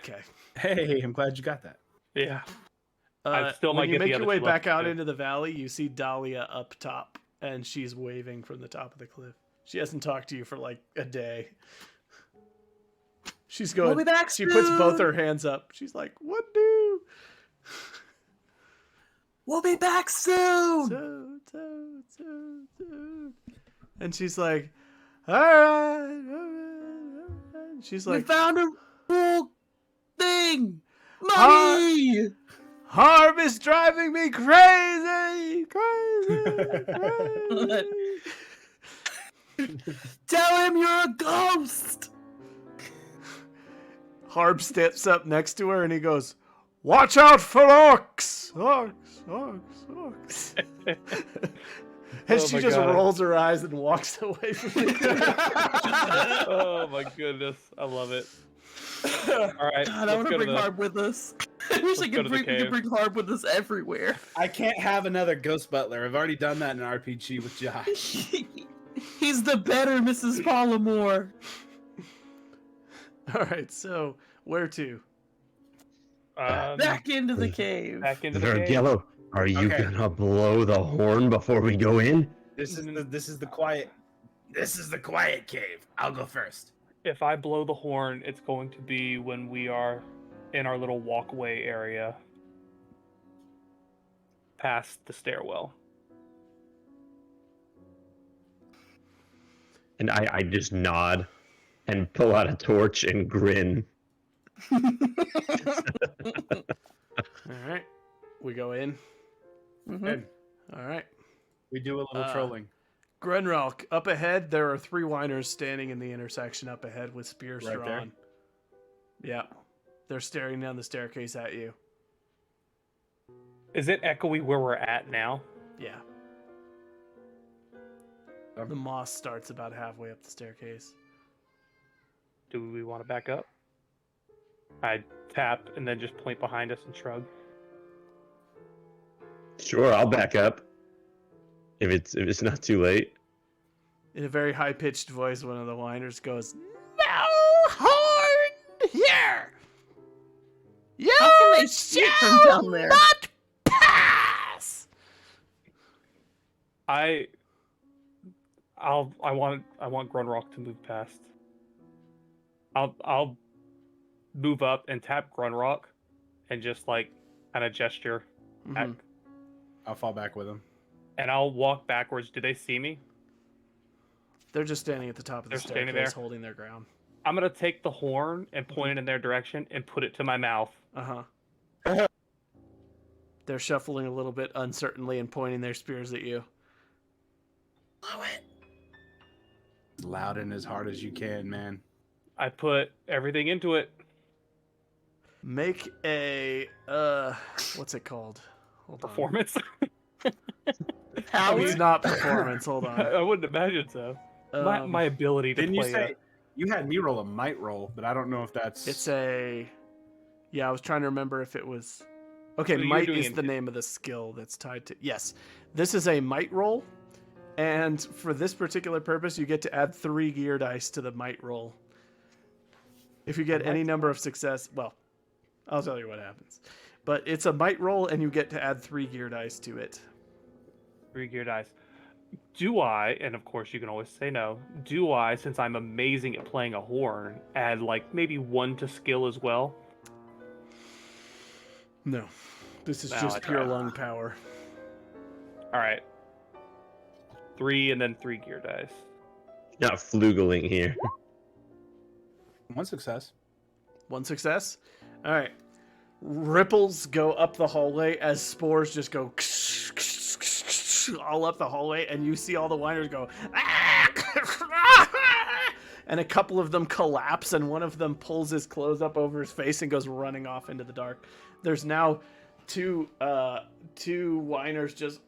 S1: Okay.
S5: Hey, I'm glad you got that.
S4: Yeah. I still
S1: when
S4: might
S1: you
S4: get the
S1: make your
S4: other
S1: way
S4: 2
S1: back
S4: up,
S1: out
S4: too.
S1: into the valley, you see Dahlia up top, and she's waving from the top of the cliff. She hasn't talked to you for like a day. She's going.
S2: We'll be back
S1: She puts both
S2: soon.
S1: her hands up. She's like, "What do?"
S2: We'll be back soon.
S1: So. And she's like, "All right." She's
S2: We
S1: like,
S2: found a cool thing. Money.
S1: "Harm is driving me crazy, crazy."
S2: Tell him you're a ghost.
S1: Harb steps up next to her and he goes, "Watch out for orcs! Orcs. And
S4: Oh
S1: she
S4: my
S1: just
S4: God.
S1: rolls her eyes and walks away from the cliff.
S4: Oh my goodness. I love it. All right.
S2: God, I want to
S4: let's go to
S2: bring
S4: the-
S2: Harb with us. I wish I
S4: go to
S2: could
S4: the
S2: bring, we could
S4: cave.
S2: bring Harb with us everywhere.
S5: I can't have another ghost butler. I've already done that in an RPG with Josh.
S2: He's the better Mrs. Pollamore.
S1: All right, so where to?
S2: Back into the cave.
S4: Back into the cave.
S3: Vergello, are you
S5: Okay.
S3: gonna blow the horn before we go in?
S5: This is the quiet.
S7: This is the quiet cave. I'll go first.
S4: If I blow the horn, it's going to be when we are in our little walkway area past the stairwell.
S3: And I just nod and pull out a torch and grin.
S1: All right, we go in.
S2: Mhm.
S5: Good.
S1: All right.
S5: We do a little trolling.
S1: Grenralk, up ahead, there are 3 whiners standing in the intersection up ahead with spears
S5: Right there?
S1: drawn. Yeah. They're staring down the staircase at you.
S4: Is it echoey where we're at now?
S1: Yeah. The moss starts about halfway up the staircase.
S4: Do we want to back up? I tap and then just point behind us and shrug.
S3: Sure, I'll back up. If it's not too late.
S1: In a very high-pitched voice, one of the whiners goes, "No horn here! You
S2: How can they see it from
S1: shall
S2: down there?
S1: not pass!"
S4: I want Grunrock to move past. I'll move up and tap Grunrock and just like kind of gesture back.
S1: Mhm.
S5: I'll fall back with him.
S4: And I'll walk backwards. Do they see me?
S1: They're just standing at the top of the
S4: They're standing
S1: staircase,
S4: there.
S1: holding their ground.
S4: I'm gonna take the horn and point it in their direction and put it to my mouth.
S1: Uh-huh. They're shuffling a little bit uncertainly and pointing their spears at you.
S2: Blow it.
S5: As loud and as hard as you can, man.
S4: I put everything into it.
S1: Make a what's it called? Hold on.
S4: Performance.
S2: Power.
S1: It's not performance. Hold on.
S4: I wouldn't imagine so. My ability to
S5: Didn't you
S4: play
S5: say
S4: it.
S5: you had me roll a might roll, but I don't know if that's
S1: It's a. Yeah, I was trying to remember if it was. Okay,
S4: So you're
S1: might
S4: doing
S1: is the name of the skill that's tied to. Yes, this is a might roll, and for this particular purpose, you get to add 3 gear dice to the might roll. If you get any number of success, well, I'll tell you what happens. But it's a might roll, and you get to add 3 gear dice to it.
S4: 3 gear dice. Do I, and of course you can always say no, do I, since I'm amazing at playing a horn, add like maybe 1 to skill as well?
S1: No. This is
S4: No,
S1: just
S4: I
S1: pure
S4: tried.
S1: lung power.
S4: Alright. 3 and then 3 gear dice.
S3: Not flugling here.
S5: One success.
S1: One success. All right. Ripples go up the hallway as spores just go all up the hallway, and you see all the whiners go, and a couple of them collapse, and one of them pulls his clothes up over his face and goes running off into the dark. There's now two whiners just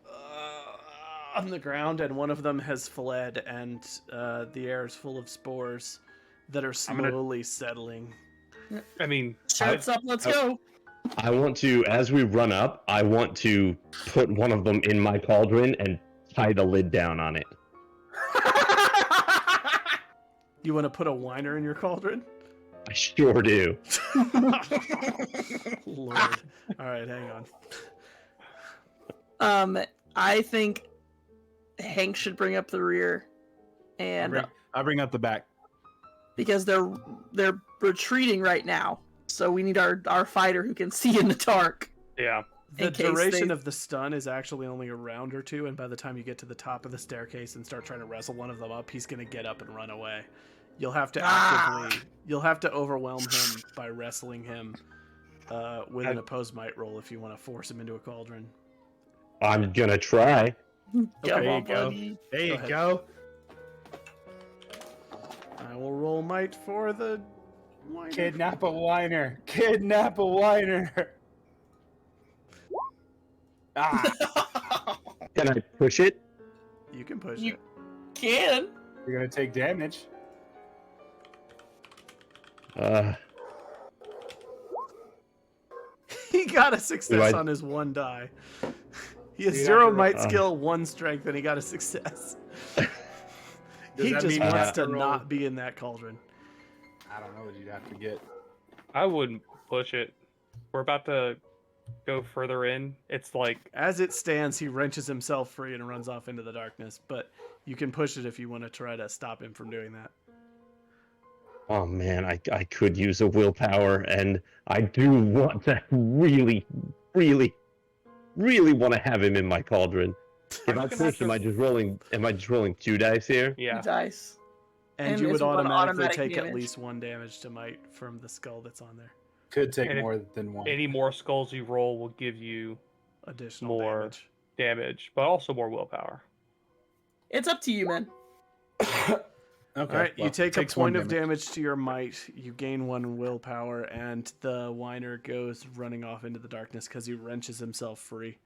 S1: on the ground, and one of them has fled, and the air is full of spores that are slowly settling.
S4: I mean,
S2: Shouts up, let's go.
S3: I want to, as we run up, I want to put one of them in my cauldron and tie the lid down on it.
S1: You want to put a whiner in your cauldron?
S3: I sure do.
S1: Lord. All right, hang on.
S2: I think Hank should bring up the rear, and
S5: I'll bring up the back.
S2: because they're retreating right now, so we need our fighter who can see in the dark.
S4: yeah.
S1: The
S2: in case
S1: duration
S2: they-
S1: of the stun is actually only a round or two, and by the time you get to the top of the staircase and start trying to wrestle one of them up, he's going to get up and run away. You'll have to you'll have to overwhelm him by wrestling him with an opposed might roll if you want to force him into a cauldron.
S3: I'm gonna try.
S2: Come
S5: There you
S2: on,
S5: go.
S2: buddy.
S5: There you
S1: ahead.
S5: go.
S1: I will roll might for the whiner.
S5: Kidnap a whiner. Kidnap a whiner. Ah,
S3: Can I push it?
S1: You can push
S2: You-
S1: it.
S2: Can.
S5: you're gonna take damage.
S1: He got a success
S3: I-
S1: on his one die. He has
S5: You have
S1: 0
S5: to
S1: might
S3: roll-
S1: skill, 1 strength, and he got a success. He
S5: that
S1: just
S5: mean you
S1: wants
S5: have
S1: to
S5: to roll-
S1: not be in that cauldron.
S5: I don't know what you'd have to get.
S4: I wouldn't push it. We're about to go further in. It's like,
S1: As it stands, he wrenches himself free and runs off into the darkness, but you can push it if you want to try to stop him from doing that.
S3: Oh man, I could use a willpower, and I do want to really want to have him in my cauldron. If
S4: I'm
S3: I
S4: just gonna
S3: push,
S4: have
S3: am I just rolling 2 dice here?
S4: yeah.
S2: Dice.
S1: And,
S2: And
S1: you would
S2: it's one
S1: automatically
S2: automatic
S1: take at
S2: damage.
S1: least 1 damage to might from the skull that's on there.
S5: Could take
S4: And if-
S5: more than one.
S4: Any more skulls you roll will give you
S1: Additional
S4: More.
S1: damage.
S4: damage, but also more willpower.
S2: It's up to you, man.
S5: Okay.
S1: All right, you
S5: well,
S1: take a
S5: takes one
S1: point of damage to your might, you gain 1 willpower, and the whiner goes running off into the darkness because he wrenches himself free.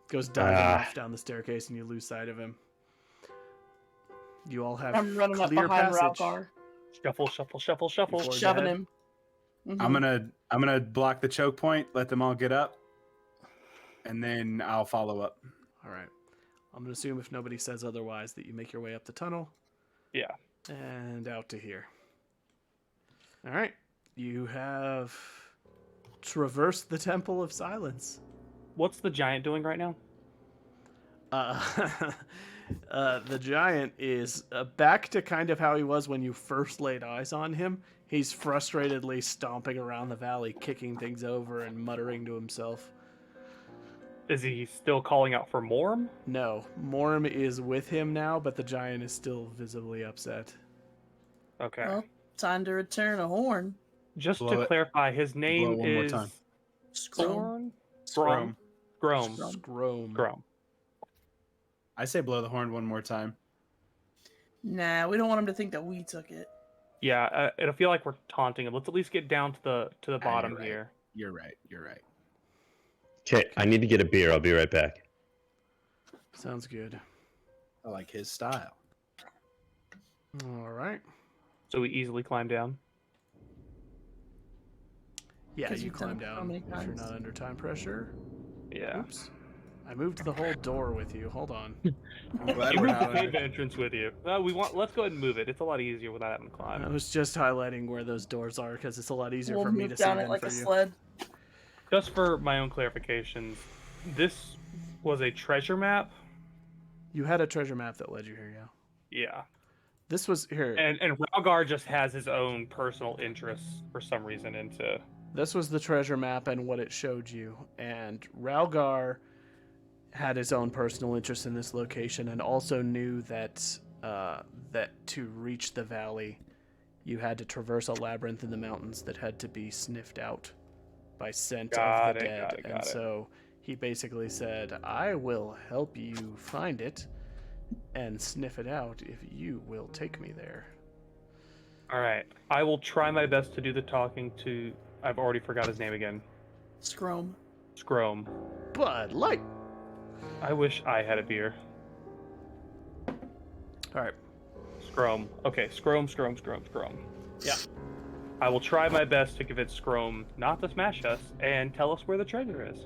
S1: Goes diving off down the staircase, and you lose sight of him. You all have
S2: I'm running up
S1: clear
S2: behind
S1: passage.
S2: Ralgar,
S4: Shuffle, shuffle, shuffle, shuffle.
S1: Before-
S2: shoving
S1: dead.
S2: him. Mhm.
S5: I'm gonna block the choke point, let them all get up, and then I'll follow up.
S1: All right. I'm going to assume if nobody says otherwise that you make your way up the tunnel.
S4: Yeah.
S1: And out to here. All right. You have traversed the Temple of Silence.
S4: What's the giant doing right now?
S1: The giant is back to kind of how he was when you first laid eyes on him. He's frustratedly stomping around the valley, kicking things over and muttering to himself.
S4: Is he still calling out for Morm?
S1: No, Morm is with him now, but the giant is still visibly upset.
S4: Okay.
S2: Well, time to return a horn.
S4: Just
S5: Blow
S4: to
S5: it.
S4: clarify, his
S5: Blow
S4: name
S5: it one more
S4: is
S5: time.
S2: Scroll.
S4: Thorn? Grom.
S5: Scrum.
S1: Scrome.
S4: Grom.
S5: I say blow the horn one more time.
S2: Nah, we don't want him to think that we took it.
S4: Yeah, it'll feel like we're taunting him. Let's at least get down to the bottom
S5: right.
S4: here.
S5: You're right. You're right.
S3: Okay, I need to get a beer. I'll be right back.
S1: Sounds good.
S5: I like his style.
S1: All right.
S4: So we easily climb down.
S1: Yeah,
S2: 'Cause
S1: you
S2: you've done
S1: climb
S2: it how
S1: down
S2: many
S1: if you're
S2: times?
S1: not under time pressure.
S4: Yeah.
S1: Oops. I moved the whole door with you. Hold on.
S5: I'm glad
S4: You
S5: we're
S4: move the
S5: not
S4: cave
S5: under.
S4: entrance with you. Let's go ahead and move it. It's a lot easier without having to climb.
S1: I was just highlighting where those doors are because it's a lot easier
S2: We'll
S1: for me
S2: move
S1: to see
S2: down
S1: than
S2: it like
S1: for
S2: a
S1: you.
S2: sled.
S4: Just for my own clarification, this was a treasure map
S1: You had a treasure map that led you here, yeah.
S4: Yeah.
S1: This was here.
S4: And Ralgar just has his own personal interests for some reason into.
S1: This was the treasure map and what it showed you. And Ralgar had his own personal interest in this location and also knew that that to reach the valley, you had to traverse a labyrinth in the mountains that had to be sniffed out by scent of the dead.
S4: Got it.
S1: So he basically said, I will help you find it and sniff it out if you will take me there.
S4: All right. I will try my best to do the talking to. I've already forgot his name again.
S2: Scrome.
S4: Scrome.
S1: Bud Light.
S4: I wish I had a beer.
S1: All right.
S4: Scrome. Okay, Scrome. Yeah. I will try my best to convince Scrome not to smash us and tell us where the treasure is.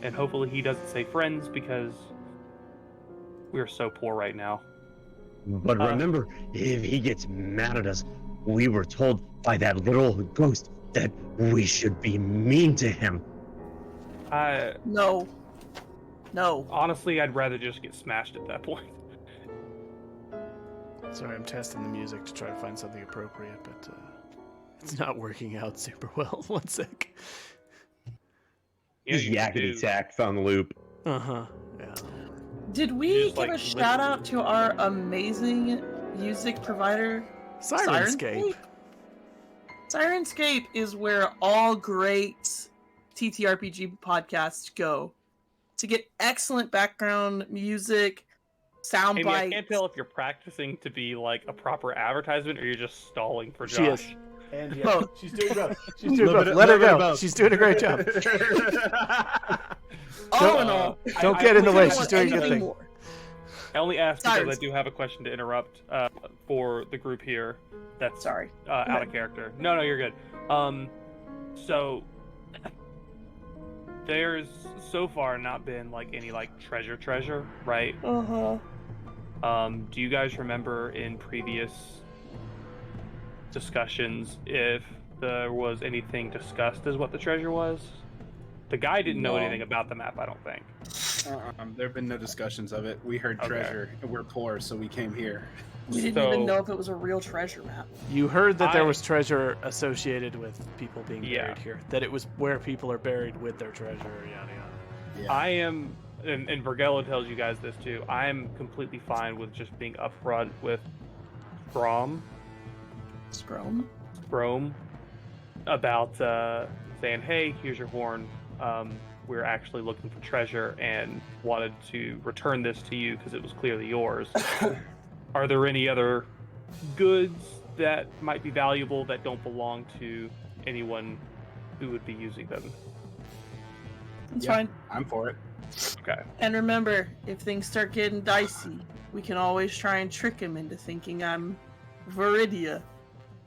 S4: And hopefully he doesn't say friends because we're so poor right now.
S3: But remember, if he gets mad at us, we were told by that little ghost that we should be mean to him.
S2: No.
S4: Honestly, I'd rather just get smashed at that point.
S1: Sorry, I'm testing the music to try to find something appropriate, but it's not working out super well. One sec.
S4: You know,
S3: Just
S4: you
S3: yakety
S4: do-
S3: sax on the loop.
S1: Uh-huh. Yeah.
S2: Did we
S4: You
S2: give
S4: just, like,
S2: a shout out to our amazing music provider,
S1: Sirenscape.
S2: Sirenscape is where all great TTRPG podcasts go to get excellent background music, sound
S4: Aimee, I
S2: bites.
S4: can't tell if you're practicing to be like a proper advertisement or you're just stalling for Josh.
S1: She is.
S5: And yeah,
S2: Both.
S5: she's doing both.
S1: She's doing both. Let her go. She's doing a great job.
S2: All in all,
S1: Don't
S4: I
S1: get in the way.
S2: don't
S1: She's
S2: want
S1: doing a good
S2: anything
S1: thing.
S2: more.
S4: I only asked because
S2: Sirens.
S4: I do have a question to interrupt for the group here. That's
S2: Sorry.
S4: out of character. No, you're good. So there's so far not been like any like treasure, right? Do you guys remember in previous discussions if there was anything discussed as what the treasure was? The guy didn't know
S2: No.
S4: anything about the map, I don't think.
S5: There have been no discussions of it. We heard
S4: Okay.
S5: treasure, and we're poor, so we came here.
S2: We didn't
S4: So-
S2: even know if it was a real treasure map.
S1: You heard that there
S4: I-
S1: was treasure associated with people being
S4: Yeah.
S1: buried here. That it was where people are buried with their treasure, yada yada.
S5: Yeah.
S4: I am, and Vergello tells you guys this too, I am completely fine with just being upfront with Scrome about saying, hey, here's your horn. We're actually looking for treasure and wanted to return this to you because it was clearly yours. Are there any other goods that might be valuable that don't belong to anyone who would be using them?
S2: It's
S5: Yeah.
S2: fine.
S5: I'm for it.
S4: Okay.
S2: And remember, if things start getting dicey, we can always try and trick him into thinking I'm Viridia.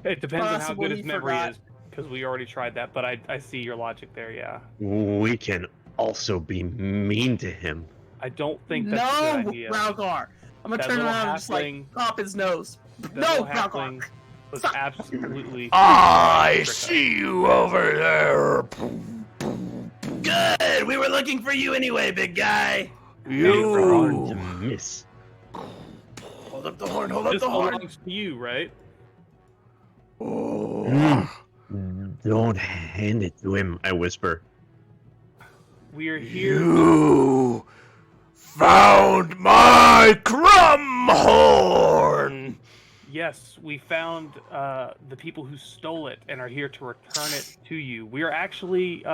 S4: It depends on how
S2: Possible
S4: good
S2: he
S4: his memory
S2: forgot.
S4: is, because we already tried that, but I see your logic there, yeah.
S3: We can also be mean to him.
S4: I don't think that's a
S2: No,
S4: good idea.
S2: Ralgar. I'm gonna
S4: That
S2: turn
S4: little
S2: around and just like
S4: halfling-
S2: pop his nose.
S4: That
S2: No,
S4: little
S2: Ralgar.
S4: halfling was
S2: Stop.
S4: absolutely...
S1: I see you over there.
S7: Good. We were looking for you anyway, big guy.
S3: Hard to
S1: You.
S3: miss.
S1: Hold up the horn. Hold up
S4: This
S1: the horn.
S4: belongs to you, right?
S1: Oh.
S3: Don't hand it to him, I whisper.
S4: We're here...
S1: You found my Crumhorn.
S4: Yes, we found the people who stole it and are here to return it to you. We are actually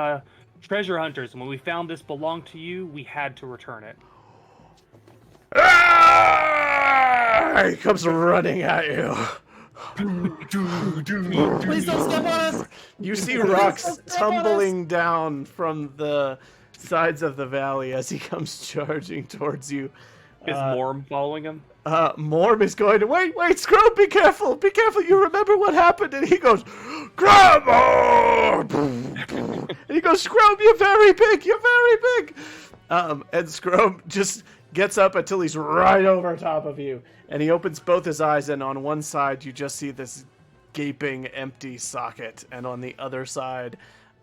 S4: treasure hunters, and when we found this belonged to you, we had to return it.
S1: Ah! He comes running at you.
S2: Please don't step on us.
S1: You see rocks tumbling down from the sides of the valley as he comes charging towards you.
S4: Is Morm following him?
S1: Morm is going to wait, Scrub, be careful. You remember what happened? And he goes, Crumhorn! And he goes, Scrub, you're very big. And Scrub just gets up until he's right over top of you. And he opens both his eyes, and on one side you just see this gaping, empty socket. And on the other side,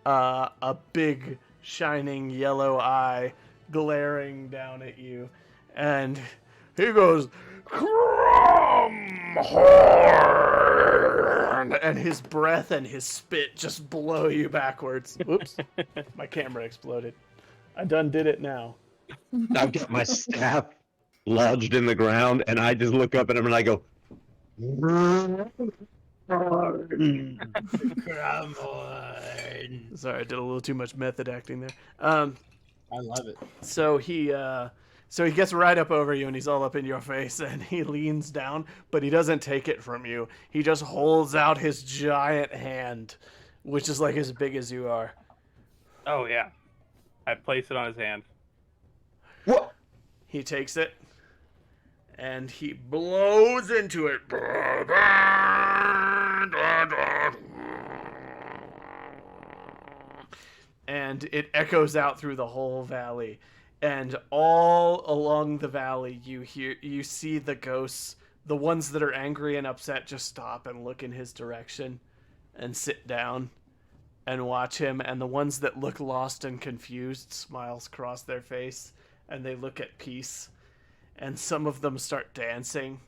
S1: a big, shining yellow eye glaring down at you. And he goes, Crumhorn! And his breath and his spit just blow you backwards. Whoops. My camera exploded. I done did it now.
S3: I've got my staff lodged in the ground, and I just look up at him and I go,
S7: Crumhorn.
S1: Sorry, I did a little too much method acting there.
S5: I love it.
S1: So he gets right up over you and he's all up in your face and he leans down, but he doesn't take it from you. He just holds out his giant hand, which is like as big as you are.
S4: Oh yeah, I place it on his hand.
S3: what?
S1: He takes it and he blows into it. And it echoes out through the whole valley. And all along the valley, you see the ghosts, the ones that are angry and upset, just stop and look in his direction and sit down and watch him. And the ones that look lost and confused, smiles cross their face and they look at peace. And some of them start dancing,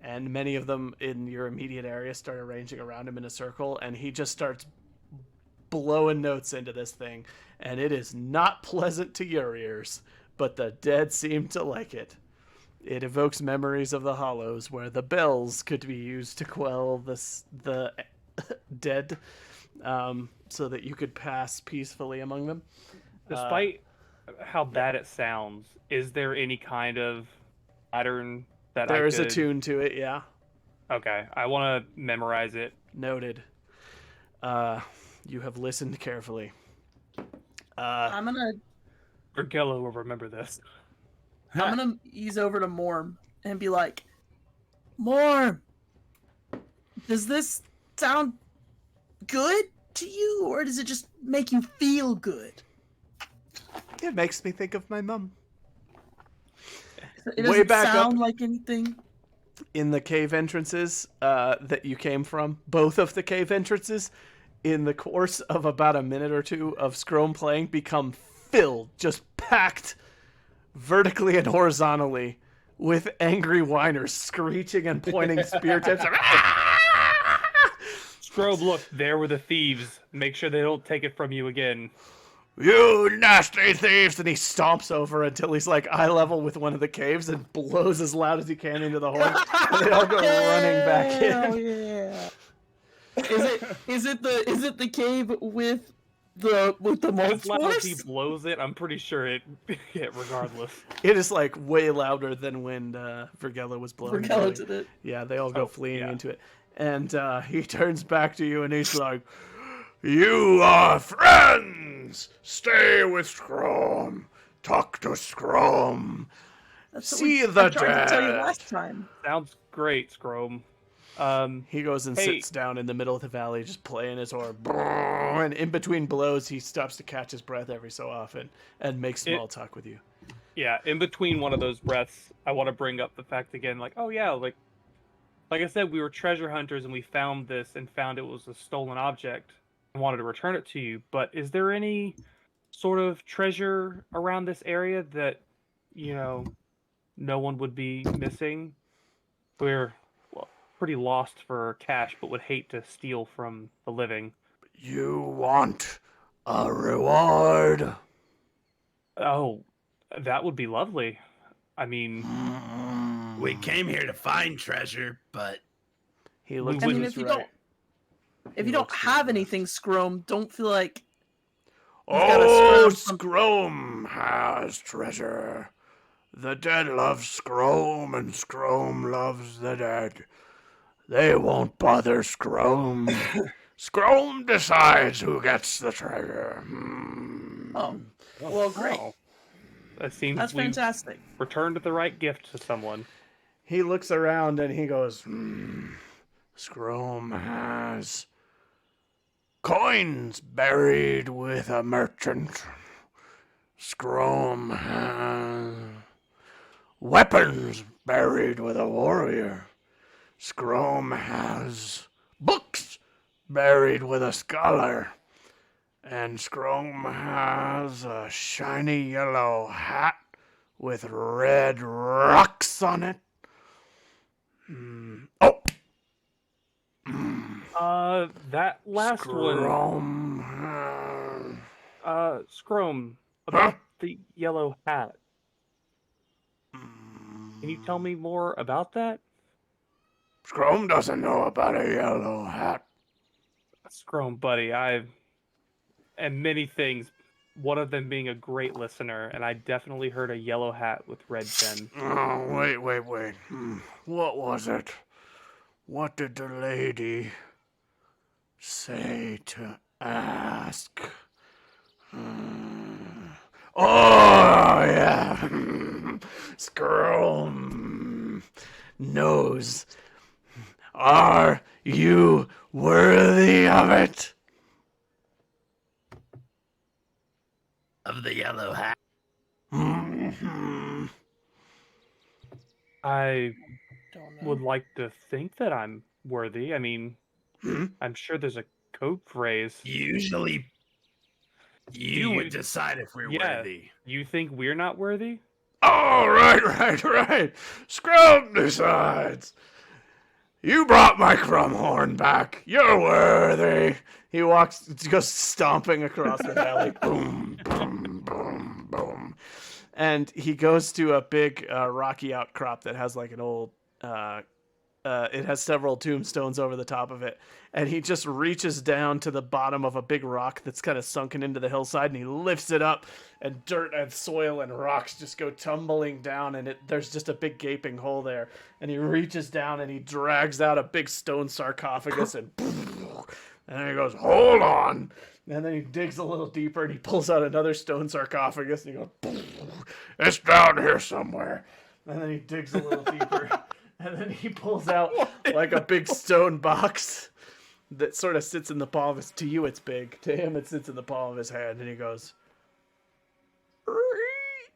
S1: and many of them in your immediate area start arranging around him in a circle, and he just starts blowing notes into this thing, and it is not pleasant to your ears, but the dead seem to like it. It evokes memories of the Hollows, where the bells could be used to quell the dead, so that you could pass peacefully among them.
S4: Despite how bad it sounds, is there any kind of pattern that
S1: There
S4: I
S1: is
S4: could...
S1: a tune to it, yeah.
S4: Okay, I want to memorize it.
S1: Noted. You have listened carefully.
S2: I'm gonna
S4: Vergello will remember this.
S2: ease over to Morm and be like, Morm, does this sound good to you, or does it just make you feel good?
S1: It makes me think of my mum.
S2: It
S1: Way
S2: doesn't
S1: back
S2: sound
S1: up
S2: like anything.
S1: in the cave entrances that you came from, both of the cave entrances, in the course of about a minute or two of Scrome playing, become filled, just packed vertically and horizontally with angry whiners screeching and pointing spear tips.
S4: Scrobe, look, there were the thieves. Make sure they don't take it from you again.
S1: You nasty thieves! And he stomps over until he's like eye level with one of the caves and blows as loud as he can into the horn. And they all go running back
S2: Hell
S1: in.
S2: yeah! Is it the cave with the mold
S4: As loud as he
S2: spores?
S4: blows it, I'm pretty sure it hit regardless.
S1: It is like way louder than when Vergello was blowing.
S2: Vergello did it.
S1: Yeah, they all go
S4: Oh,
S1: fleeing
S4: yeah.
S1: into it. And he turns back to you and he's like, You are friends! Stay with Scrom. Talk to Scrom.
S2: That's what
S1: See
S2: I
S1: the
S2: tried to tell you
S1: dead.
S2: last time.
S4: Sounds great, Scrome.
S1: He goes and
S4: Hey.
S1: sits down in the middle of the valley, just playing his horn. And in between blows, he stops to catch his breath every so often and makes small talk with you.
S4: Yeah, in between one of those breaths, I want to bring up the fact again, like, oh yeah, like I said, we were treasure hunters and we found this and found it was a stolen object and wanted to return it to you. But is there any sort of treasure around this area that, no one would be missing? We're pretty lost for cash, but would hate to steal from the living.
S1: You want a reward?
S4: Oh, that would be lovely. I mean,
S7: We came here to find treasure, but
S1: He looks
S4: I
S1: to
S4: mean,
S1: his
S2: if you
S1: right.
S2: If you don't have anything, Scrome, don't feel like
S1: Oh,
S2: gotta scroll
S1: Scrome has treasure. The dead love Scrome, and Scrome loves the dead. They won't bother Scrome. Scrome decides who gets the treasure.
S2: oh, well, great.
S4: wow. That seems
S2: That's
S4: we
S2: fantastic.
S4: returned the right gift to someone.
S1: He looks around and he goes, Scrome has coins buried with a merchant. Scrome has weapons buried with a warrior. Scrome has books buried with a scholar. And Scrome has a shiny yellow hat with red rocks on it. Oh!
S4: That last one.
S1: Scrum.
S4: Scrum, about the yellow hat. Can you tell me more about that?
S1: Scrum doesn't know about a yellow hat.
S4: Scrum, buddy, and many things. One of them being a great listener, and I definitely heard a yellow hat with red pen.
S1: Oh, wait. What was it? What did the lady say to ask? Oh, yeah. Scrum knows. Are you worthy of it?
S7: Of the yellow hat.
S4: I
S2: Don't know.
S4: would like to think that I'm worthy. I mean, I'm sure there's a code phrase.
S7: Usually, you would decide if we're
S4: Yeah.
S7: worthy.
S4: You think we're not worthy?
S1: Oh, right. Scrum decides. You brought my Crumhorn back. You're worthy. He goes stomping across the valley. Boom, boom, boom, boom. And he goes to a big rocky outcrop that has like an old... it has several tombstones over the top of it. And he just reaches down to the bottom of a big rock that's kind of sunken into the hillside, and he lifts it up, and dirt and soil and rocks just go tumbling down, and there's just a big gaping hole there. And he reaches down and he drags out a big stone sarcophagus, and then he goes, hold on. And then he digs a little deeper and he pulls out another stone sarcophagus, and he goes, it's down here somewhere. And then he digs a little deeper. And then he pulls out like a big stone box that sort of sits in the palm of his... To you, it's big. To him, it sits in the palm of his hand. And he goes...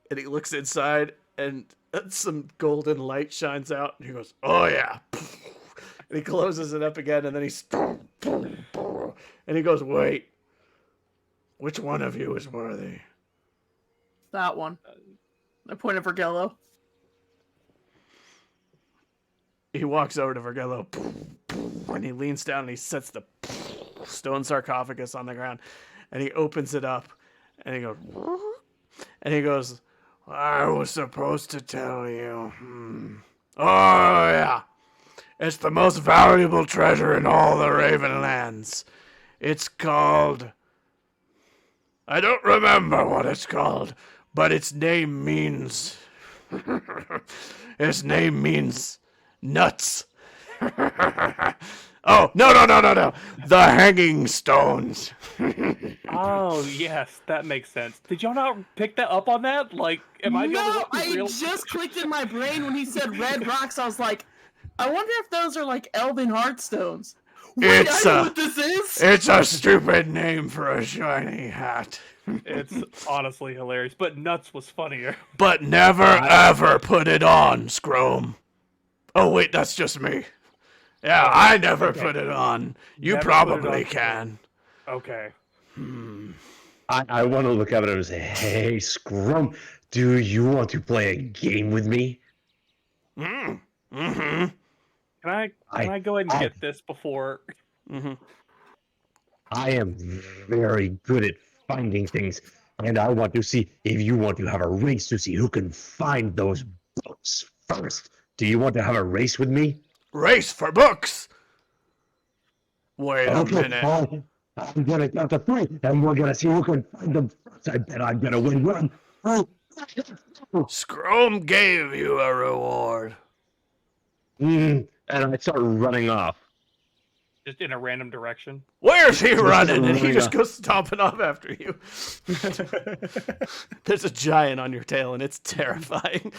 S1: And he looks inside, and some golden light shines out. And he goes, oh, yeah. And he closes it up again, and then he's... And he goes, wait. Which one of you is worthy?
S2: That one. I pointed for Gello.
S1: He walks over to Vergello, and he leans down and he sets the stone sarcophagus on the ground, and he opens it up, and he goes, I was supposed to tell you. Oh, yeah. It's the most valuable treasure in all the Ravenlands. It's called... I don't remember what it's called, but its name means... Its name means... nuts. Oh, no. The hanging stones.
S4: Oh, yes, that makes sense. Did y'all not pick that up on that? Like, am I the only
S2: No,
S4: one who's
S2: I
S4: real?
S2: just clicked in my brain when he said red rocks. I was like, I wonder if those are like elven heartstones. Wait, I know what this is.
S1: It's a stupid name for a shiny hat.
S4: It's honestly hilarious, but nuts was funnier.
S1: But never ever put it on, Scrum. Oh, wait, that's just me. Yeah, I never put it on. You
S4: Never
S1: probably
S4: put it on.
S1: can.
S4: Okay.
S3: I want to look at him and say, hey, Scrum, do you want to play a game with me?
S1: Mm-hmm.
S4: Can I go ahead and get this before?
S1: Mm-hmm.
S3: I am very good at finding things, and I want to see if you want to have a race to see who can find those books first. Do you want to have a race with me?
S1: Race for books. Wait a
S3: Okay,
S1: minute.
S3: fine. I'm gonna count to 3, and we're gonna see who can find them first. I bet I'm gonna win one.
S1: Scrum gave you a reward.
S3: And I start running off.
S4: Just in a random direction.
S1: Where's he running? And he
S3: running
S1: just
S3: off.
S1: goes stomping off after you. There's a giant on your tail, and it's terrifying.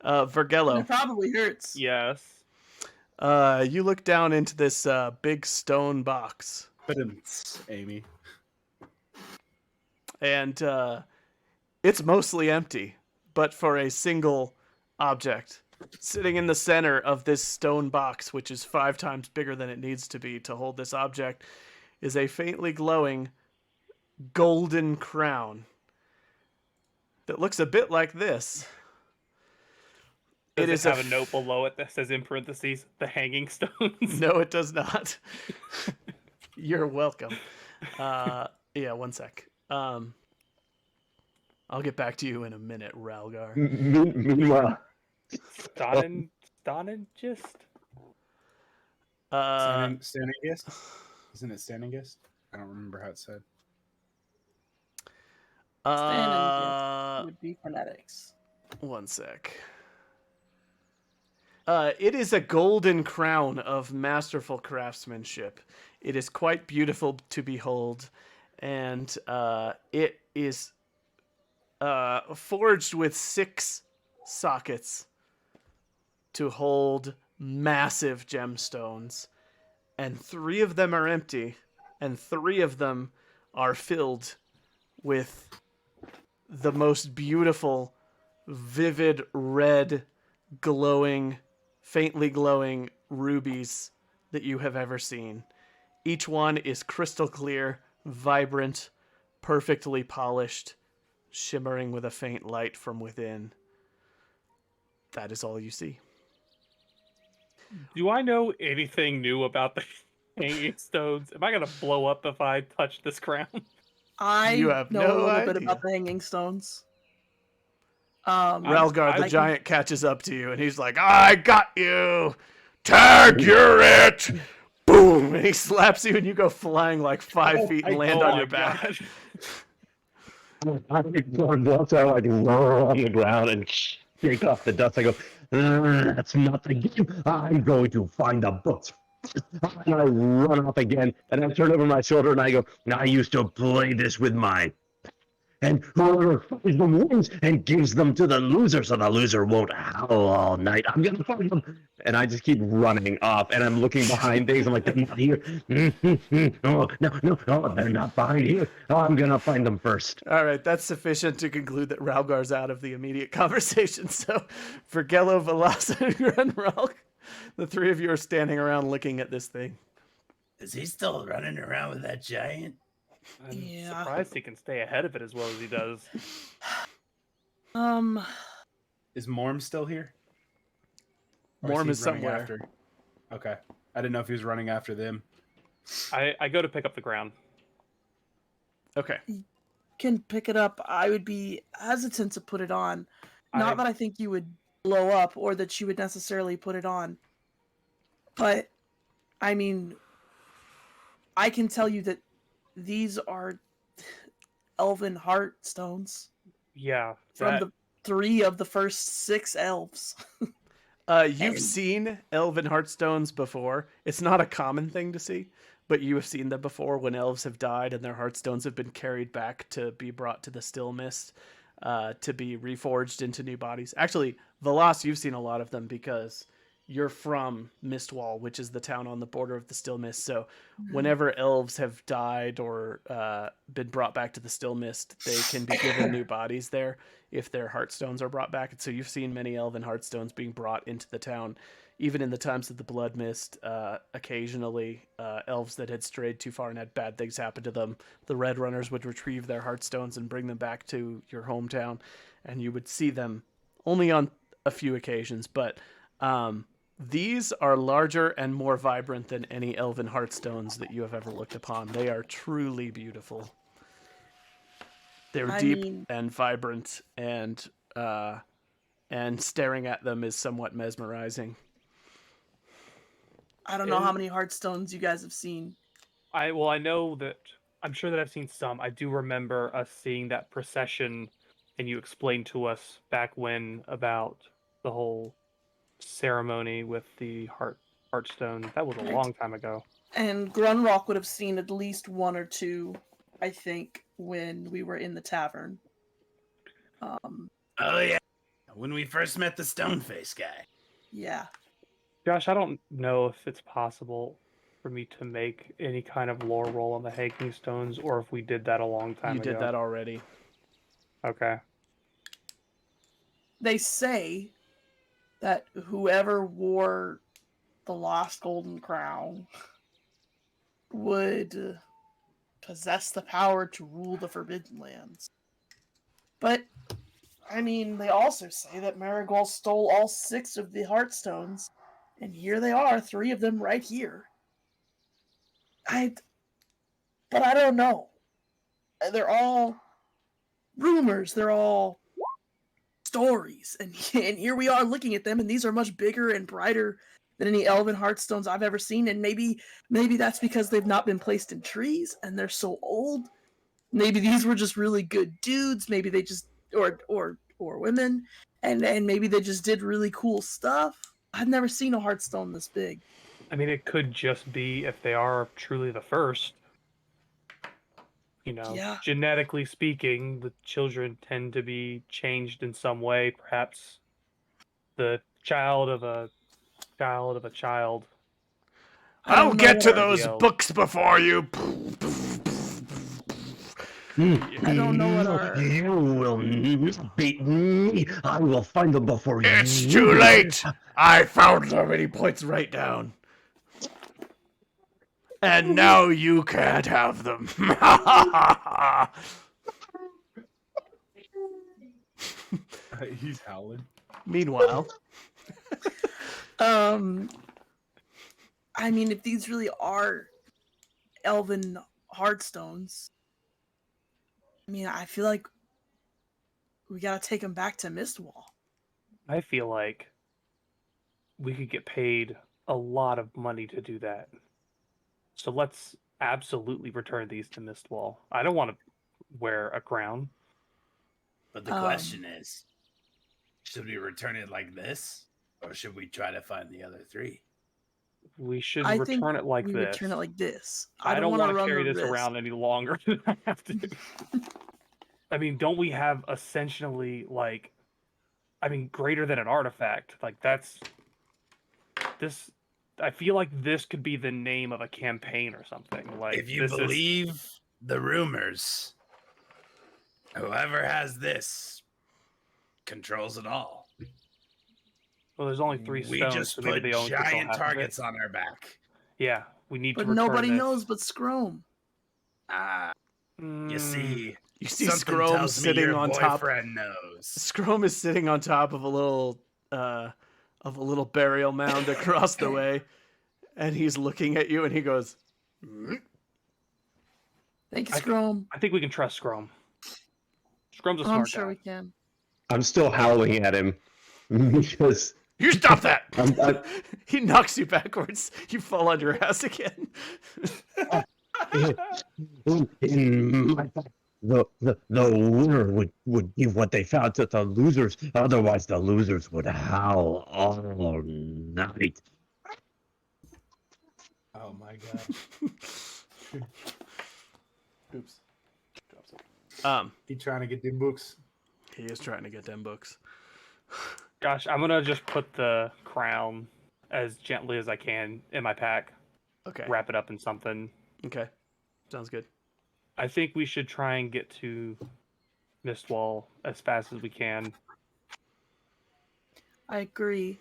S1: Vergello.
S2: It probably hurts.
S4: Yes.
S1: You look down into this big stone box,
S5: But it's Aimee.
S1: and it's mostly empty, but for a single object. Sitting in the center of this stone box, which is 5 times bigger than it needs to be to hold this object, is a faintly glowing golden crown. that looks a bit like this.
S4: Does it
S1: a
S4: have a note below it that says in parentheses, the hanging stones?
S1: No, it does not. You're welcome. Yeah, one sec. I'll get back to you in a minute, Ralgar.
S3: Meanwhile,
S4: Stonin just.
S5: Standing gist? Isn't it standing gist? I don't remember how it said.
S2: Standing would be phonetics.
S1: One sec. It is a golden crown of masterful craftsmanship. It is quite beautiful to behold, and it is forged with 6 sockets to hold massive gemstones, and 3 of them are empty, and 3 of them are filled with the most beautiful, vivid red, glowing, faintly glowing rubies that you have ever seen. Each one is crystal clear, vibrant, perfectly polished, shimmering with a faint light from within. That is all you see.
S4: Do I know anything new about the hanging stones? Am I gonna blow up if I touch this crown?
S2: I
S1: You have
S2: know
S1: no
S2: a little bit
S1: idea.
S2: about the hanging stones.
S1: Ralgar the
S4: I-
S1: giant catches up to you and he's like, I got you! Tag, you're it! Boom! And he slaps you and you go flying like 5 feet and land
S4: Oh
S1: on
S4: my
S1: your back.
S4: God.
S3: I once I like roll on the ground and shake off the dust. I go, that's not the game. I'm going to find the books. And I run off again, and I turn over my shoulder and I go, I used to play this with my. And whoever finds them wins and gives them to the loser, so the loser won't howl all night. I'm gonna find them, and I just keep running off, and I'm looking behind things. I'm like, they're not here. Oh, no, they're not behind here. Oh, I'm gonna find them first.
S1: All right, that's sufficient to conclude that Ralgar's out of the immediate conversation. So, for Gello, Velas, and Grunralk, the 3 of you are standing around looking at this thing.
S7: Is he still running around with that giant?
S4: I'm
S2: Yeah.
S4: surprised he can stay ahead of it as well as he does.
S5: Is Morm still here? Or
S1: Morm
S5: he
S1: is
S5: running
S1: somewhere.
S5: After? Okay. I didn't know if he was running after them.
S4: I go to pick up the ground.
S1: Okay.
S2: Can pick it up. I would be hesitant to put it on. Not
S4: I-
S2: that I think you would blow up or that you would necessarily put it on. But, I mean, I can tell you that these are elven heart stones
S4: Yeah.
S2: from
S4: that-
S2: the 3 of the first 6 elves.
S1: You've
S2: And-
S1: seen elven heartstones before. It's not a common thing to see, but you have seen them before when elves have died and their heartstones have been carried back to be brought to the still mist, to be reforged into new bodies. Actually, Velas, you've seen a lot of them because you're from Mistwall, which is the town on the border of the still mist. So whenever elves have died or been brought back to the still mist, they can be given new bodies there if their heartstones are brought back. And so you've seen many elven heartstones being brought into the town, even in the times of the blood mist. Occasionally elves that had strayed too far and had bad things happen to them, the red runners would retrieve their heartstones and bring them back to your hometown, and you would see them only on a few occasions. But these are larger and more vibrant than any elven heartstones that you have ever looked upon. They are truly beautiful. They're deep and vibrant, and staring at them is somewhat mesmerizing.
S2: I don't know how many heartstones you guys have seen.
S4: I know that I'm sure that I've seen some. I do remember us seeing that procession, and you explained to us back when about the whole ceremony with the heartstone. That was a long time ago.
S2: And Grunrock would have seen at least 1 or 2, I think, when we were in the tavern.
S7: Oh yeah, when we first met the Stoneface guy.
S2: Yeah.
S4: Josh, I don't know if it's possible for me to make any kind of lore roll on the hanging stones, or if we did that a long time ago.
S1: You did that already.
S4: Okay.
S2: They say that whoever wore the lost golden crown would possess the power to rule the Forbidden Lands. But I mean, they also say that Marigold stole all 6 of the Heartstones, and here they are, 3 of them right here. But I don't know. They're all rumors. They're all stories, and here we are looking at them, and these are much bigger and brighter than any elven Heartstones I've ever seen. And maybe that's because they've not been placed in trees, and they're so old. Maybe these were just really good dudes. Maybe they just or women, and maybe they just did really cool stuff. I've never seen a Heartstone this big.
S4: I mean, it could just be if they are truly the first. You know,
S2: Yeah.
S4: genetically speaking, the children tend to be changed in some way. Perhaps the child of a child of a child.
S1: I'll get to those
S4: RDL.
S1: books before you.
S2: I don't know what our...
S3: You will not beat me. I will find them before you.
S1: It's too late. I found them, and he points right down. And now you can't have them.
S5: He's howling.
S1: Meanwhile,
S2: I mean, if these really are elven Heartstones, I mean, I feel like we gotta take them back to Mistwall.
S4: I feel like we could get paid a lot of money to do that. So let's absolutely return these to Mistwall. I don't want to wear a crown.
S7: But the question is, should we return it like this, or should we try to find the other 3?
S4: We should
S2: I think
S4: return it like
S2: we
S4: this.
S2: return it like this.
S4: I don't
S2: want
S4: want to
S2: run
S4: carry
S2: the
S4: this
S2: risk.
S4: around any longer than I have to. I mean, don't we have essentially like, I mean, greater than an artifact? Like that's this. I feel like this could be the name of a campaign or something. Like
S7: If you
S4: this is-
S7: believe the rumors, whoever has this controls it all.
S4: well, there's only 3
S7: We
S4: stones,
S7: just
S4: so maybe
S7: put
S4: they only control
S7: giant
S4: half of it.
S7: targets on our back.
S4: Yeah, we need
S2: But
S4: to return
S2: nobody
S4: this.
S2: knows but Scrome.
S7: Ah, you
S4: Mm,
S7: see,
S1: you see
S7: something
S1: Scrome
S7: tells me
S1: sitting
S7: your
S1: on top.
S7: boyfriend knows.
S1: Scrome is sitting on top of a little burial mound across the way, and he's looking at you, and he goes,
S2: Thank you,
S4: I-
S2: Scrome.
S4: I think we can trust Scrum. Scrum's a smart
S2: I'm sure
S4: guy.
S2: we can.
S3: I'm still howling at him because
S1: "You stop that!"
S3: I'm-
S1: He knocks you backwards. You fall on your ass again.
S3: in my fact, the winner would give what they found to the losers. Otherwise, the losers would howl all night.
S5: Oh my god. Oops. Drops it. He trying to get them books.
S1: He is trying to get them books.
S4: Gosh, I'm gonna just put the crown as gently as I can in my pack.
S1: Okay.
S4: Wrap it up in something.
S1: Okay. Sounds good.
S4: I think we should try and get to Mistwall as fast as we can.
S2: I agree.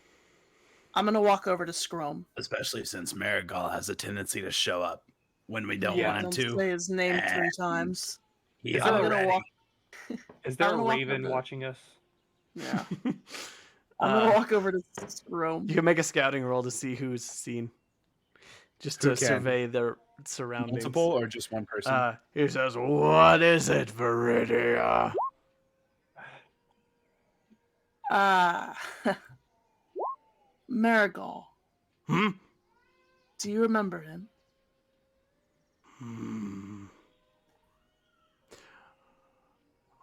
S2: I'm gonna walk over to Scrome.
S7: Especially since Marigal has a tendency to show up when we don't
S4: Yeah.
S7: want him
S2: Don't
S7: to.
S2: say his name 3
S7: And
S2: times.
S7: He
S4: Is that
S2: I'm
S4: a
S2: gonna
S7: already.
S2: walk.
S4: Is there
S2: I'm
S4: a
S2: gonna walk
S4: raven
S2: over.
S4: watching us?
S2: Yeah. I'm gonna walk over to Scrome.
S1: You can make a scouting roll to see who's seen. Just to
S5: Who can?
S1: survey their surroundings.
S5: Multiple or just one person?
S1: He says, "What is it, Viridia?"
S2: Marigal.
S1: Hmm?
S2: Do you remember him?
S1: Hmm.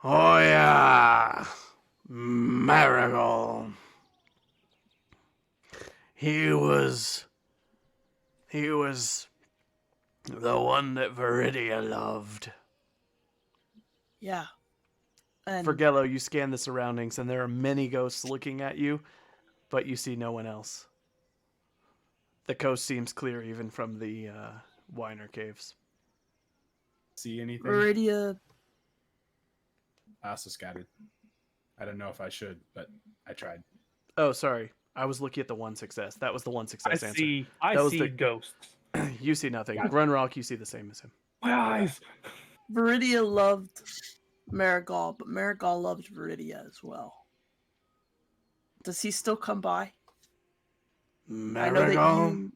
S1: Oh yeah, Marigold. He was the one that Viridia loved.
S2: Yeah. And
S1: Forgello, you scan the surroundings, and there are many ghosts looking at you, but you see no one else. The coast seems clear even from the Weiner caves.
S5: See anything?
S2: Viridia.
S5: I also scattered. I don't know if I should, but I tried.
S1: Oh, sorry. I was looking at the one success. That was the one
S4: I
S1: success answer.
S4: see. I
S1: That was
S4: see
S1: the-
S4: ghosts.
S1: You see nothing.
S5: Gotcha.
S1: Grunrock, you see the same as him.
S4: My eyes.
S2: Viridia loved Marigal, but Marigal loved Viridia as well. Does he still come by? I know that
S1: Marigal?
S2: you.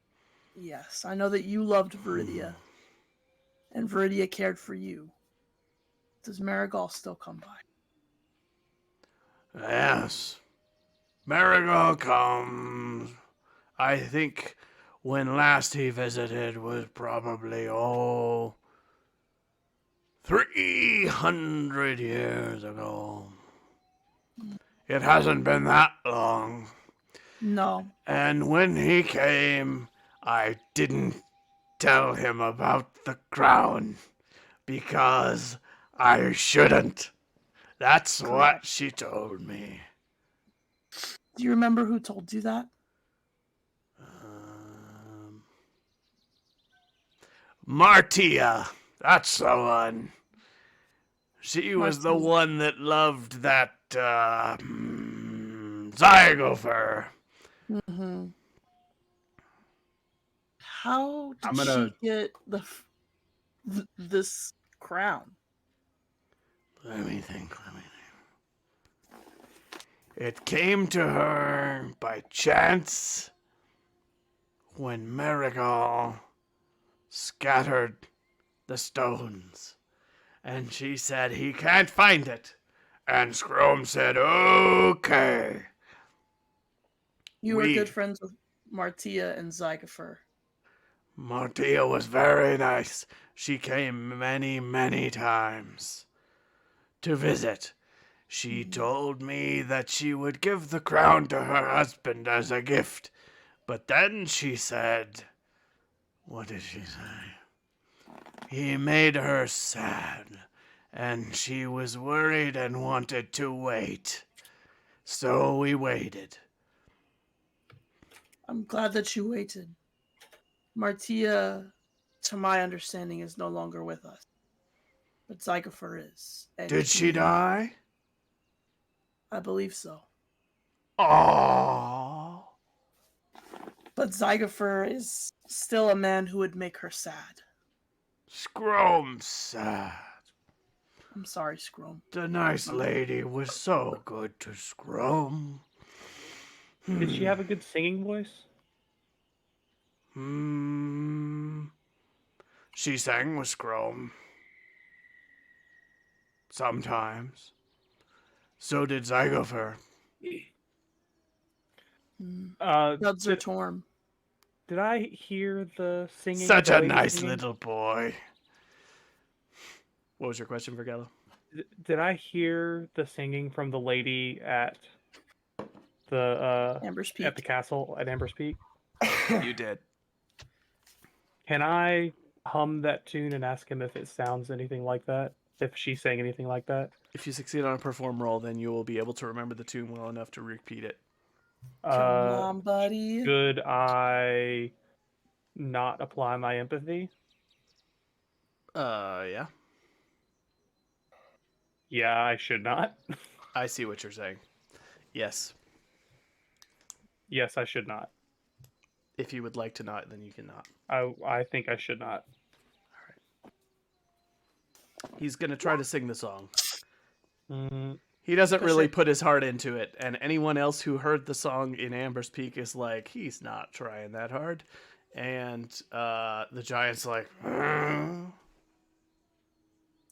S2: Yes, I know that you loved Viridia, and Viridia cared for you. Does Marigal still come by?
S1: Yes. Marigal comes. I think when last he visited was probably 300 years ago. It hasn't been that long.
S2: No.
S1: And when he came, I didn't tell him about the crown because I shouldn't. That's what
S2: Correct.
S1: she told me.
S2: Do you remember who told you that?
S1: Martia, that's the one. She was the
S2: Martia.
S1: one that loved that Zygopher.
S2: Mm-hmm. How did
S5: I'm gonna-
S2: she get this crown?
S1: Let me think. It came to her by chance when Marigal scattered the stones. And she said he can't find it. And Scrome said, okay.
S2: You were
S1: We-
S2: good friends with Martia and Zygofer.
S1: Martia was very nice. She came many, many times to visit. She told me that she would give the crown to her husband as a gift. But then she said, what did she say? He made her sad, and she was worried and wanted to wait. So we waited.
S2: I'm glad that you waited. Martia, to my understanding, is no longer with us. But Zygofer is. And
S1: Did she die?
S2: I believe so.
S1: Aww.
S2: But Zygofer is still a man who would make her sad.
S1: Scrome sad.
S2: I'm sorry, Scrome.
S1: The nice lady was so good to Scrome.
S4: Did she have a good singing voice?
S1: She sang with Scrome. Sometimes. So did Zygofer.
S2: Duds are
S4: Did,
S2: torn.
S4: did I hear the singing?
S1: Such
S4: the
S1: a
S4: lady
S1: nice
S4: singing?
S1: little boy. What was your question, Vergella?
S4: Did I hear the singing from the lady at the
S2: Amber's Peak.
S4: at the castle at Amber's Peak?
S1: You did.
S4: Can I hum that tune and ask him if it sounds anything like that? If she sang anything like that?
S1: If you succeed on a perform roll, then you will be able to remember the tune well enough to repeat it.
S2: Come on, buddy.
S4: Should I not apply my empathy?
S1: Yeah.
S4: Yeah, I should not.
S1: I see what you're saying. Yes.
S4: Yes, I should not.
S1: If you would like to not, then you cannot.
S4: I think I should not.
S1: He's going to try to sing the song.
S4: Mm,
S1: He doesn't
S2: Push
S1: really
S2: it.
S1: put his heart into it, and anyone else who heard the song in Amber's Peak is like, he's not trying that hard. And the giant's like,
S2: Can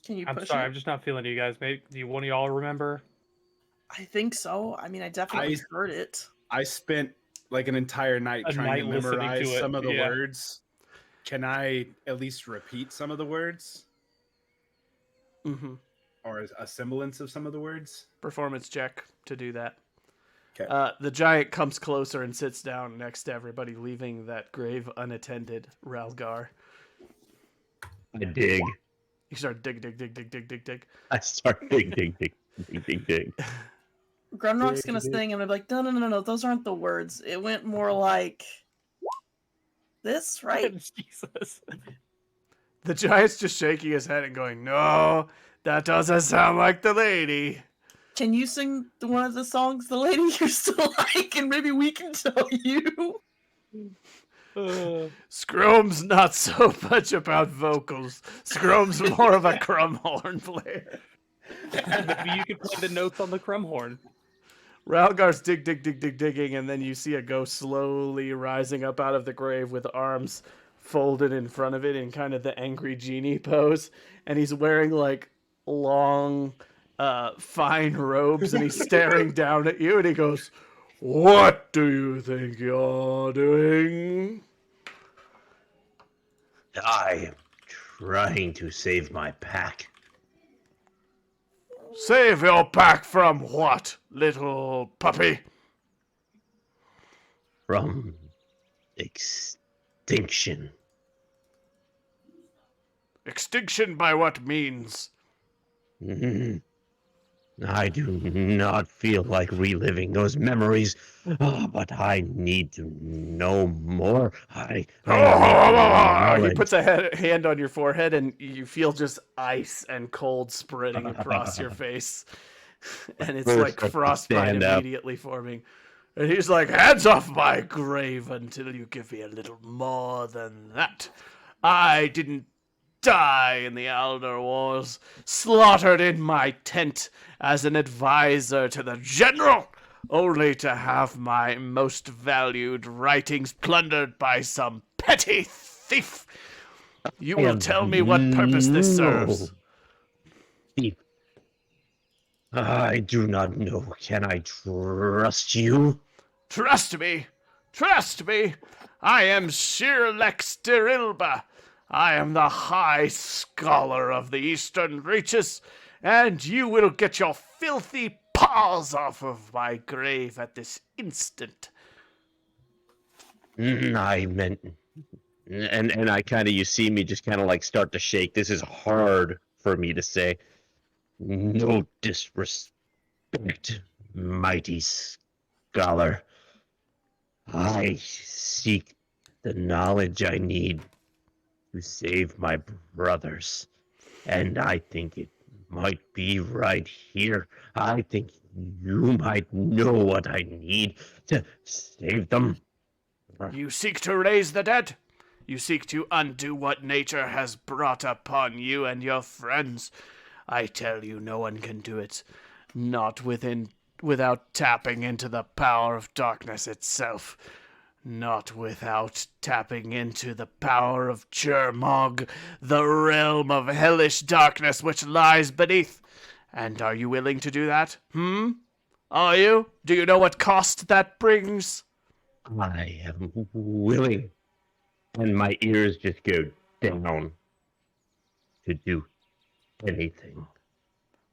S2: you
S4: I'm
S2: push
S4: sorry,
S2: it?
S4: I'm just not feeling you guys. Maybe do you one of y'all remember?
S2: I think so. I mean, I definitely heard it.
S5: I spent like an entire night
S4: A
S5: trying
S4: night
S5: to
S4: listening to
S5: memorize
S4: it,
S5: some of the
S4: yeah.
S5: words. Can I at least repeat some of the words
S1: mm-hmm.
S5: or a semblance of some of the words?
S1: Performance check to do that.
S5: Okay.
S1: The giant comes closer and sits down next to everybody, leaving that grave unattended Ralgar.
S3: I dig.
S1: You start dig.
S3: I start dig.
S2: Grunrock's gonna sing, and I'm like, no, those aren't the words. It went more like this, right?
S4: Jesus.
S1: The giant's just shaking his head and going, no, that doesn't sound like the lady.
S2: Can you sing one of the songs the lady used to like, and maybe we can tell you?
S1: Scrome's not so much about vocals. Scrome's more of a Crumhorn player.
S4: Maybe you could play the notes on the Crumhorn.
S1: Ralgar's digging, and then you see a ghost slowly rising up out of the grave with arms folded in front of it in kind of the angry genie pose, and he's wearing like long, fine robes, and he's staring down at you, and he goes, "What do you think you're doing?"
S3: I am trying to save my pack.
S1: Save your pack from what, little puppy?
S3: From extinction.
S1: Extinction by what means?
S3: I do not feel like reliving those memories, but I need to know more. I need to know
S1: He
S3: knowledge.
S1: puts a hand on your forehead, and you feel just ice and cold spreading across your face. And it's
S3: First,
S1: like
S3: let's
S1: frostbite
S3: stand up.
S1: immediately forming. And he's like, "Hands off my grave until you give me a little more than that. I didn't die in the Elder Wars, slaughtered in my tent as an advisor to the general, only to have my most valued writings plundered by some petty thief. You will tell me what purpose this serves."
S3: Thief. I do not know. Can I trust you?
S1: Trust me! Trust me! I am Shirlex Dirilba. I am the High Scholar of the Eastern Reaches, and you will get your filthy paws off of my grave at this instant.
S3: I meant... And I kind of, you see me just kind of like start to shake. This is hard for me to say. No disrespect, mighty scholar. I seek the knowledge I need to save my brothers, and I think it might be right here. I think you might know what I need to save them.
S1: You seek to raise the dead? You seek to undo what nature has brought upon you and your friends? I tell you, no one can do it, not without tapping into the power of darkness itself. Not without tapping into the power of Chermog, the realm of hellish darkness which lies beneath. And are you willing to do that? Are you? Do you know what cost that brings?
S3: I am willing, and my ears just go down to do anything.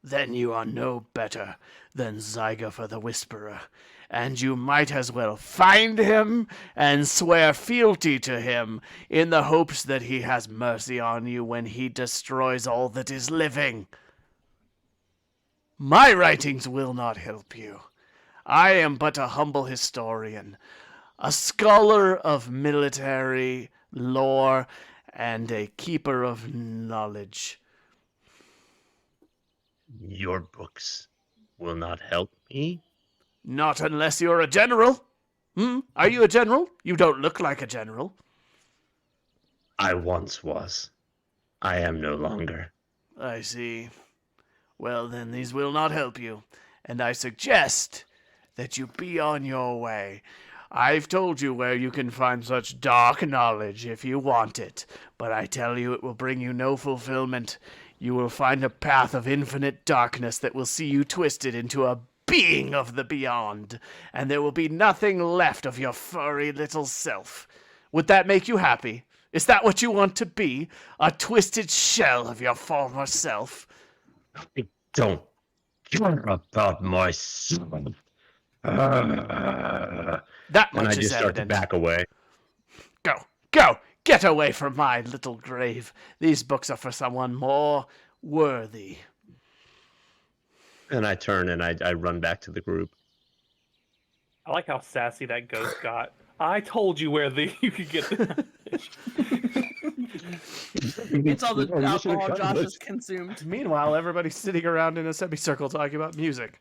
S1: Then you are no better than Zygofer the Whisperer, and you might as well find him and swear fealty to him in the hopes that he has mercy on you when he destroys all that is living. My writings will not help you. I am but a humble historian, a scholar of military lore, and a keeper of knowledge.
S3: Your books will not help me?
S1: Not unless you're a general. Are you a general? You don't look like a general.
S3: I once was. I am no longer.
S1: I see. Well, then these will not help you, and I suggest that you be on your way. I've told you where you can find such dark knowledge if you want it, but I tell you it will bring you no fulfillment. You will find a path of infinite darkness that will see you twisted into a being of the beyond, and there will be nothing left of your furry little self. Would that make you happy? Is that what you want to be? A twisted shell of your former self?
S3: I don't care about myself.
S1: That
S3: And
S1: much
S3: I
S1: is
S3: just start to
S1: evident.
S3: back away.
S1: Go! Get away from my little grave. These books are for someone more worthy.
S3: And I turn and I run back to the group.
S4: I like how sassy that ghost got. I told you where you could get the
S2: It's all the alcohol Josh has consumed.
S1: Meanwhile, everybody's sitting around in a semicircle talking about music.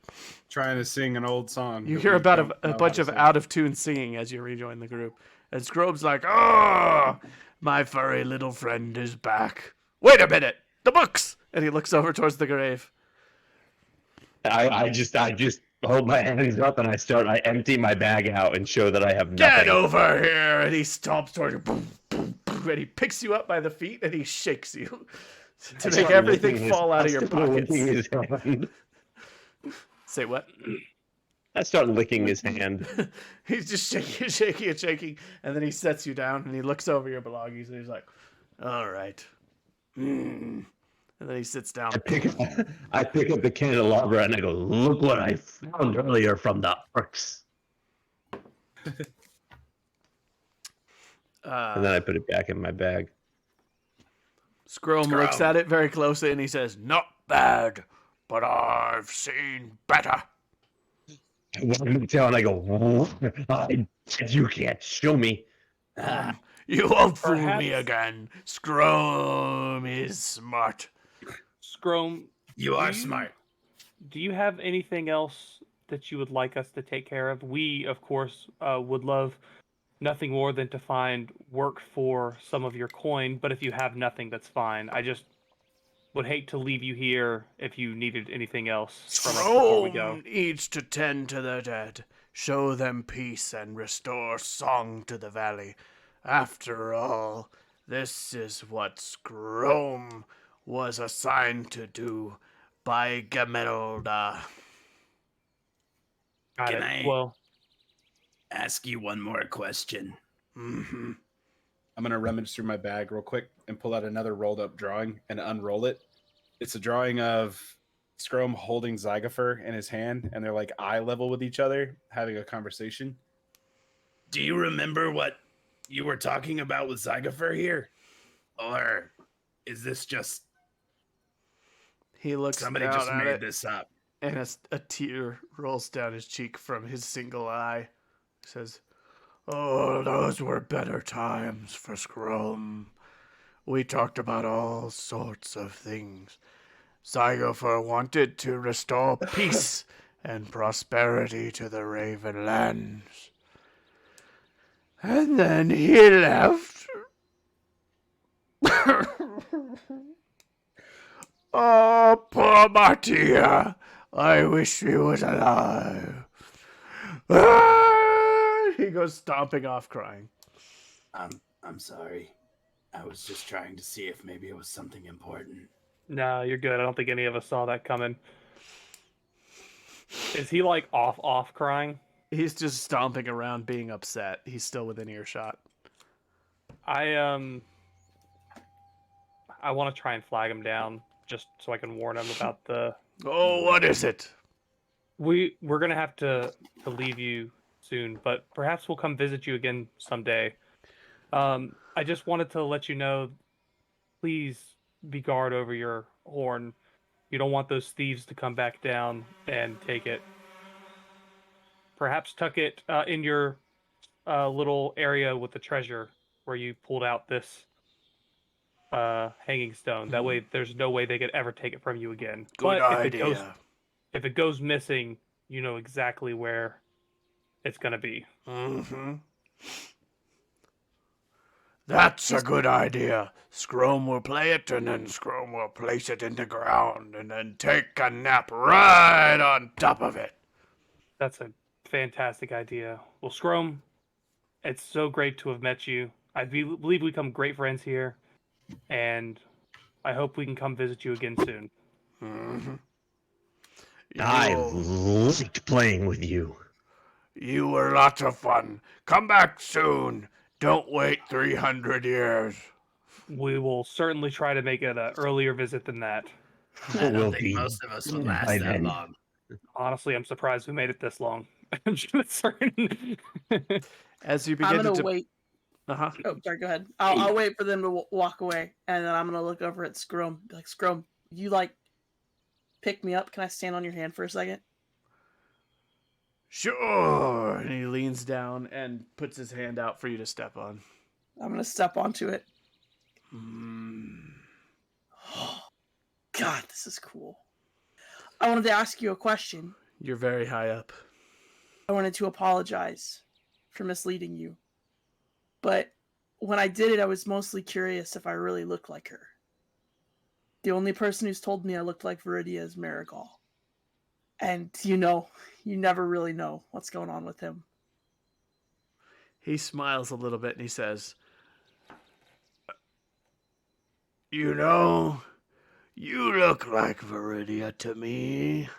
S5: Trying to sing an old song.
S1: You
S5: that
S1: hear
S5: we
S1: about
S5: don't
S1: a
S5: know
S1: bunch
S5: how
S1: of
S5: to sing.
S1: out-of-tune singing as you rejoin the group. And Scrobe's like, "Oh, my furry little friend is back. Wait a minute! The books!" And he looks over towards the grave.
S3: I just hold my hands up and I empty my bag out and show that I have
S1: Get
S3: nothing.
S1: over here! And he stomps toward you. Boom, boom, boom, and he picks you up by the feet and he shakes you to
S3: I
S1: make
S3: start
S1: everything
S3: licking
S1: fall out
S3: I
S1: of your
S3: start
S1: pockets.
S3: licking his hand.
S1: Say what?
S3: I start licking his hand.
S1: He's just shaking, and then he sets you down and he looks over your belongings and he's like, "All right." And then he sits down.
S3: I pick up the candelabra and I go, look what I found earlier from the orcs. And then I put it back in my bag.
S1: Scrome looks at it very closely and he says, "Not bad, but I've seen better."
S3: I walk to the tail and I go, you can't show me.
S1: You won't fool me
S4: Perhaps-
S1: again. Scrome is smart.
S4: Scrome,
S7: You are smart.
S4: do you have anything else that you would like us to take care of? We, of course, would love nothing more than to find work for some of your coin, but if you have nothing, that's fine. I just would hate to leave you here if you needed anything else from us before we go.
S1: Scrome needs to tend to the dead, show them peace, and restore song to the valley. After all, this is what Scrome was assigned to do by Gamelda.
S4: Got
S7: Can
S4: it.
S7: I-
S4: Well,
S7: Ask you one more question.
S1: Mm-hmm.
S5: I'm gonna rummage through my bag real quick and pull out another rolled up drawing and unroll it. It's a drawing of Scrome holding Zygofer in his hand, and they're like eye level with each other, having a conversation.
S7: Do you remember what you were talking about with Zygofer here? Or is this just
S1: He looks
S7: somebody
S1: down
S7: just
S1: at
S7: made
S1: it,
S7: this up?
S1: and a tear rolls down his cheek from his single eye. He says, "Oh, those were better times for Scrome. We talked about all sorts of things. Zygofer wanted to restore peace and prosperity to the Raven Lands. And then he left." Oh, poor Martia. I wish he was alive. Ah! He goes stomping off crying.
S7: I'm sorry. I was just trying to see if maybe it was something important.
S4: no, you're good. I don't think any of us saw that coming. Is he like off crying?
S1: He's just stomping around being upset. He's still within earshot.
S4: I want to try and flag him down just so I can warn him about the.
S1: Oh, what is it?
S4: We're gonna have to leave you soon, but perhaps we'll come visit you again someday. I just wanted to let you know, please be guard over your horn. You don't want those thieves to come back down and take it. Perhaps tuck it in your little area with the treasure where you pulled out this hanging stone. That way, there's no way they could ever take it from you again.
S1: Good
S4: but
S1: idea.
S4: if it goes missing, you know exactly where it's gonna be.
S1: Mm-hmm. That's a good idea. Scrome will play it, and then Scrome will place it in the ground, and then take a nap right on top of it.
S4: That's a fantastic idea. Well, Scrome, it's so great to have met you. I believe we become great friends here, and I hope we can come visit you again soon.
S1: Mm-hmm.
S3: I liked playing with you.
S1: You were lots of fun. Come back soon. Don't wait 300 years.
S4: We will certainly try to make it an earlier visit than that.
S7: I don't
S3: will
S7: think
S3: be
S7: most of us would last
S3: by
S7: that
S3: then.
S7: long.
S4: Honestly, I'm surprised we made it this long. I'm just certain.
S1: As you
S2: I'm
S1: begin
S2: gonna
S1: to...
S2: wait.
S1: Uh-huh.
S2: Oh, sorry. Go ahead. I'll wait for them to walk away, and then I'm gonna look over at Scrum. Be like, Scrum, you like pick me up? Can I stand on your hand for a second?
S1: Sure. And he leans down and puts his hand out for you to step on.
S2: I'm gonna step onto it.
S1: Mm.
S2: God, this is cool. I wanted to ask you a question.
S1: You're very high up.
S2: I wanted to apologize for misleading you. But when I did it, I was mostly curious if I really looked like her. The only person who's told me I looked like Viridia is Marigal. And you never really know what's going on with him.
S1: He smiles a little bit and he says, "You know, you look like Viridia to me.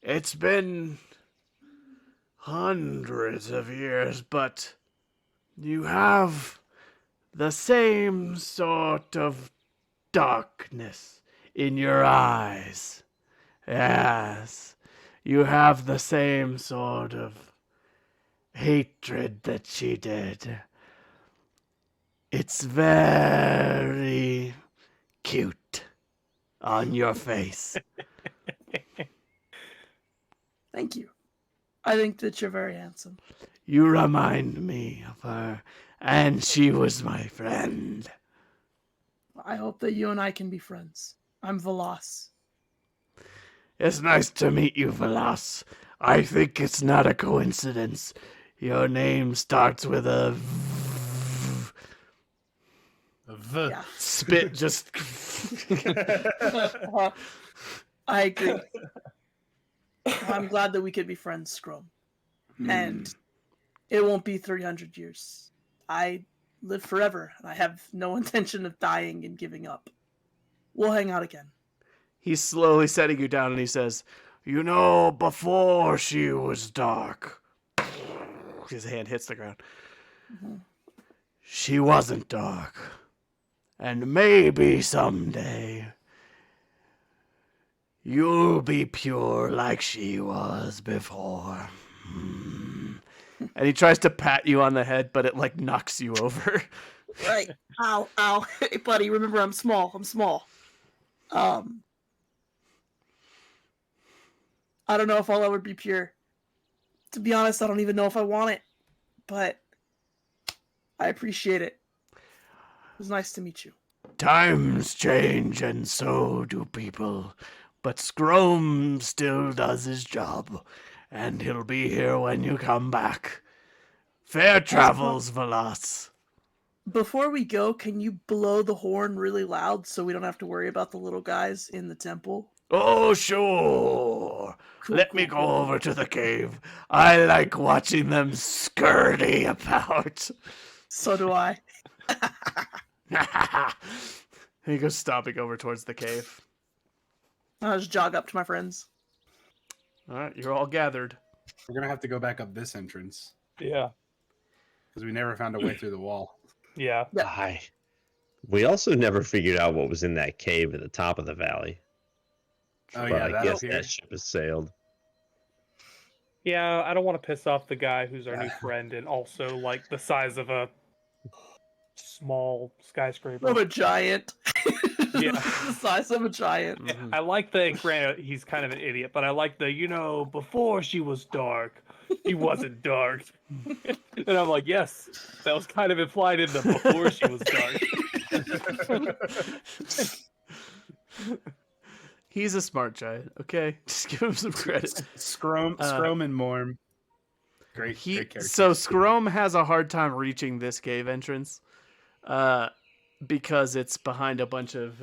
S1: It's been hundreds of years, but you have the same sort of darkness in your eyes. Yes, you have the same sort of hatred that she did. It's very cute on your face."
S2: Thank you. I think that you're very handsome.
S1: You remind me of her, and she was my friend.
S2: I hope that you and I can be friends. I'm Velas.
S1: It's nice to meet you, Velas. I think it's not a coincidence. Your name starts with a V.
S2: Yeah.
S1: Spit just...
S2: I agree. I'm glad that we could be friends, Scrum. And it won't be 300 years. I live forever, and I have no intention of dying and giving up. We'll hang out again.
S1: He's slowly setting you down, and he says, "You know, before she was dark..." His hand hits the ground. "She wasn't dark. And maybe someday you'll be pure like she was before." And he tries to pat you on the head, but it like knocks you over.
S2: Right. Ow, ow. Hey, buddy, remember I'm small. I'm small. I don't know if I'll ever be pure. To be honest, I don't even know if I want it. But I appreciate it. It was nice to meet you.
S1: Times change and so do people. But Scrome still does his job. And he'll be here when you come back. Fair travels, Velas.
S2: Before we go, can you blow the horn really loud so we don't have to worry about the little guys in the temple?
S1: Oh, sure.
S2: Cool,
S1: Let
S2: cool,
S1: me go
S2: cool.
S1: over to the cave. I like watching them scurry about.
S2: So do I.
S1: He goes stomping over towards the cave.
S2: I'll just jog up to my friends.
S1: All right, you're all gathered.
S5: We're gonna have to go back up this entrance
S4: Yeah.
S5: because we never found a way through the wall.
S4: Yeah.
S2: Yeah.
S3: We also never figured out what was in that cave at the top of the valley.
S5: Oh
S3: But
S5: yeah,
S3: I
S5: that
S3: guess
S5: up here.
S3: that ship has sailed.
S4: Yeah, I don't want to piss off the guy who's our new friend and also like the size of a small skyscraper.
S2: I'm a giant.
S4: Yeah.
S2: The size of a giant.
S1: Mhm.
S4: I like the granted he's kind of an idiot, but I like the before she was dark, he wasn't dark. And I'm like, yes, that was kind of implied in the before she was dark.
S1: He's a smart giant, okay? Just give him some credit.
S5: Scrum and Morm. Great character.
S1: So Scrome has a hard time reaching this cave entrance, because it's behind a bunch of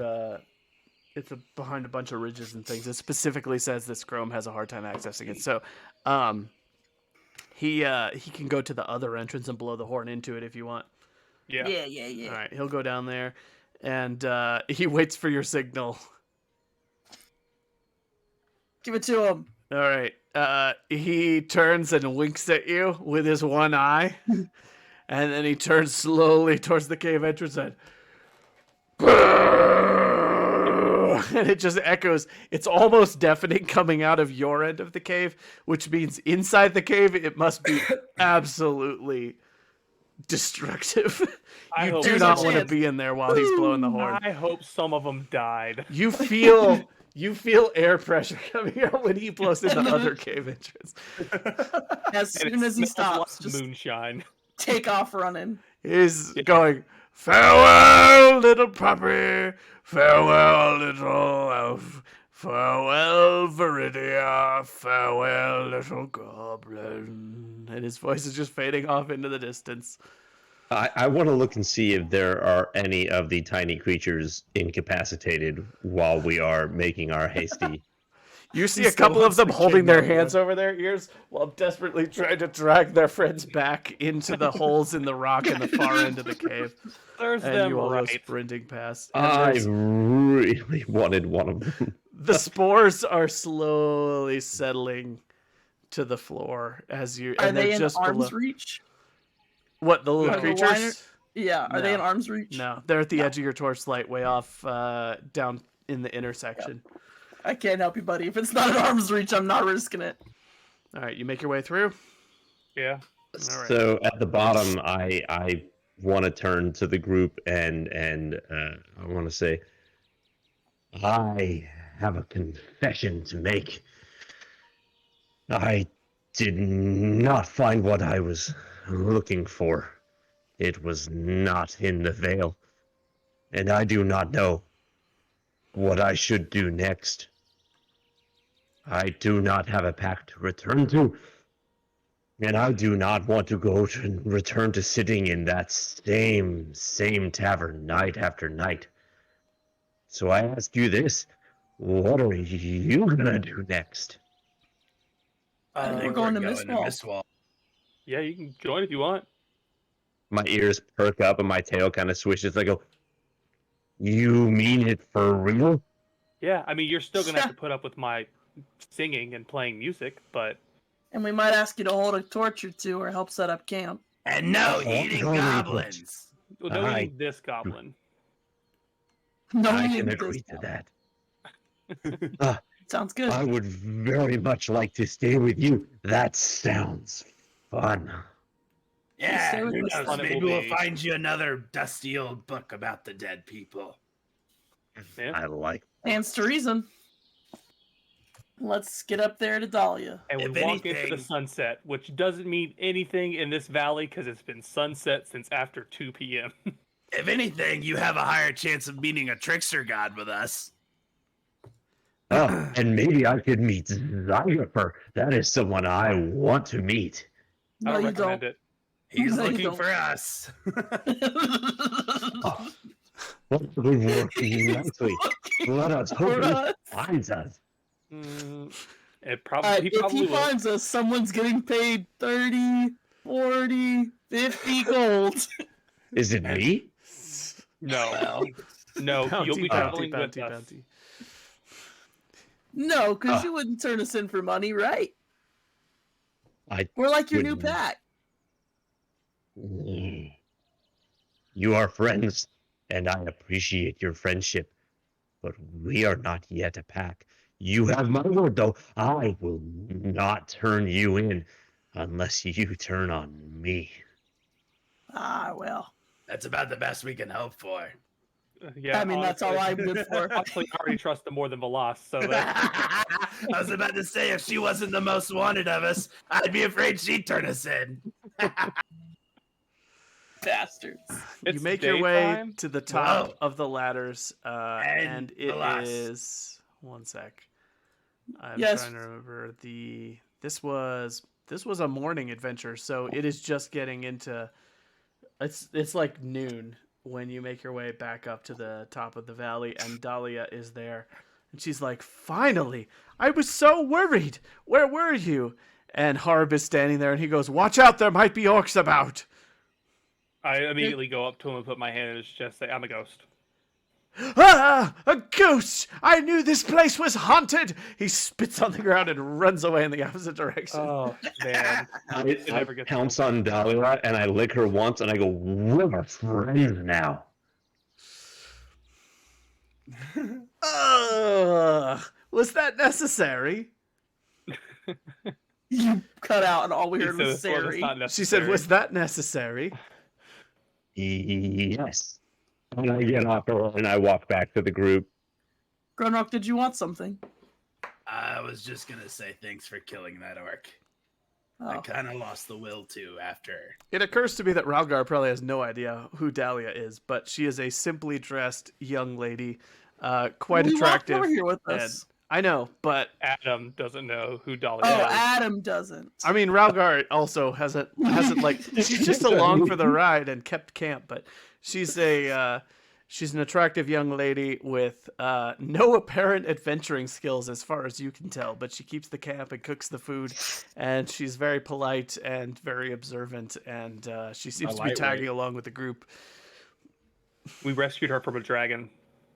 S1: behind a bunch of ridges and things. It specifically says that Scrome has a hard time accessing it. So, he can go to the other entrance and blow the horn into it if you want.
S4: Yeah.
S2: Yeah.
S1: All right, he'll go down there, and he waits for your signal.
S2: Give it to him.
S1: All right. He turns and winks at you with his one eye, and then he turns slowly towards the cave entrance and and it just echoes. It's almost deafening coming out of your end of the cave, which means inside the cave it must be absolutely destructive.
S4: I
S1: You
S4: hope
S1: do
S2: There's
S1: not
S2: a
S1: want to
S2: chance.
S1: be in there while he's blowing the horn.
S4: I hope some of them died.
S1: You feel air pressure coming out when he blows in the other cave entrance.
S2: As
S4: And
S2: soon
S4: it
S2: as he
S4: smells
S2: stops,
S4: like
S2: just
S4: moonshine.
S2: take off running.
S1: He's going, "Farewell, little puppy. Farewell, little elf. Farewell, Viridia. Farewell, little goblin." And his voice is just fading off into the distance.
S3: I want to look and see if there are any of the tiny creatures incapacitated while we are making our hasty.
S1: You see
S5: He
S1: a
S5: still
S1: couple of
S5: wants
S1: them
S5: the
S1: holding
S5: kid
S1: their
S5: Mario.
S1: hands over their ears while desperately trying to drag their friends back into the holes in the rock in the far end of the cave.
S4: There's
S1: And
S4: them
S1: you all go
S4: right.
S1: sprinting past. And
S3: I
S1: there's-
S3: really wanted one of them.
S1: the spores are slowly settling to the floor as you.
S2: Are
S1: And
S2: they
S1: they're
S2: in
S1: just
S2: arm's
S1: below.
S2: reach?
S1: What, the little
S2: Are the
S1: creatures?
S2: liner- Yeah, are they in
S1: No.
S2: arm's reach?
S1: No, they're at the
S2: No.
S1: edge of your torchlight, way off down in the intersection.
S2: I can't help you, buddy. If it's not in arm's reach, I'm not risking it.
S1: All right, you make your way through.
S4: Yeah.
S1: All right.
S3: So at the bottom, I want to turn to the group and I want to say, I have a confession to make. I did not find what I was looking for. It was not in the Vale, and I do not know what I should do next. I do not have a pack to return to, and I do not want to go to return to sitting in that same tavern night after night. So I ask you this, what are you gonna do next?
S2: I think
S7: We're
S2: we're going to
S7: going
S2: Mistwall.
S4: Yeah, you can join if you want.
S3: My ears perk up and my tail kind of swishes. I go, you mean it for real?
S4: Yeah, I mean, you're still gonna have to put up with my singing and playing music, but
S2: And we might ask you to hold a torch or two or help set up camp.
S7: And no
S3: Oh,
S7: eating
S3: very good.
S7: goblins.
S4: well, no,
S3: I-
S4: eating this goblin.
S2: No,
S3: I
S2: we
S3: can
S2: need
S3: agree
S2: this
S3: to
S2: now.
S3: that.
S2: Sounds good.
S3: I would very much like to stay with you. That sounds fun.
S7: Yeah,
S2: stay with
S7: who
S2: us
S7: knows?
S4: then.
S7: Maybe
S4: It will
S7: we'll
S4: be.
S7: find you another dusty old book about the dead people.
S4: Yeah.
S3: I like.
S2: Stands to reason. Let's get up there to Dahlia.
S4: And we
S7: If
S4: walk into
S7: anything-
S4: the sunset, which doesn't mean anything in this valley because it's been sunset since after 2 p.m.
S7: If anything, you have a higher chance of meeting a trickster god with us.
S3: Oh, and maybe I could meet Zyger. That is someone I want to meet.
S4: I
S2: No,
S4: don't
S2: you
S4: recommend
S2: don't.
S4: it.
S7: He's
S2: No, you
S7: looking
S2: don't.
S7: for us.
S3: Oh, that would work nicely. Let us hope
S2: For
S3: he
S2: us.
S3: finds us.
S4: It probably, he
S2: if
S4: probably
S2: he
S4: will.
S2: finds us, someone's getting paid 30, 40, 50 gold.
S3: Is it me?
S4: No, no, you'll
S1: Bounty,
S4: be
S1: bounty,
S4: traveling with
S1: bounty,
S4: us.
S1: bounty.
S2: No, because
S3: Ah.
S2: you wouldn't turn us in for money, right?
S3: I
S2: We're like your new
S3: wouldn't.
S2: pack.
S3: You are friends, and I appreciate your friendship, but we are not yet a pack. You have my word, though. I will not turn you in unless you turn on me.
S2: Ah, well.
S7: That's about the best we can hope for.
S4: Yeah,
S2: I mean, that's all I'm
S4: honestly.
S2: good for.
S4: Honestly, I already trust them more than Velas, so that
S7: I was about to say, if she wasn't the most wanted of us, I'd be afraid she'd turn us in.
S2: Bastards.
S1: You
S4: It's
S1: make your way
S4: daytime?
S1: to the top
S7: Whoa.
S1: of the ladders, and it
S7: alas.
S1: is 1 sec. I'm
S2: Yes.
S1: trying to remember this was a morning adventure, so it is just getting into it's like noon when you make your way back up to the top of the valley, and Dahlia is there, and she's like, "Finally! I was so worried. Where were you?" And Harb is standing there, and he goes, "Watch out! There might be orcs about."
S4: I immediately go up to him and put my hand in his chest, say, "I'm a ghost."
S1: Ah, a ghost! I knew this place was haunted! He spits on the ground and runs away in the opposite direction.
S4: Oh man,
S3: I
S4: never gets
S3: pounce on Dahlia, and I lick her once, and I go, we're friends now.
S1: Was that necessary?
S2: You cut out, and all we
S4: He
S2: heard
S4: said,
S2: was
S4: "Well, that's
S2: Sari.
S4: not
S1: She
S4: necessary."
S1: said, "Was that necessary?"
S3: Yes. And I get off her, and I walk back to the group.
S2: Grunrock, did you want something?
S7: I was just gonna say thanks for killing that orc. I
S2: Oh.
S7: kind of lost the will to after.
S1: It occurs to me that Ralgar probably has no idea who Dahlia is, but she is a simply dressed young lady, quite
S2: We walked
S1: attractive.
S2: over here with
S1: and-
S2: us.
S1: I know, but
S4: Adam doesn't know who Dolly
S2: Oh,
S4: is.
S2: Adam doesn't.
S1: I mean, Ralgar also hasn't like she's just along for the ride and kept camp, but she's a She's an attractive young lady with no apparent adventuring skills as far as you can tell, but she keeps the camp and cooks the food, and she's very polite and very observant, and she seems to be tagging along with the group.
S4: We rescued her from a dragon.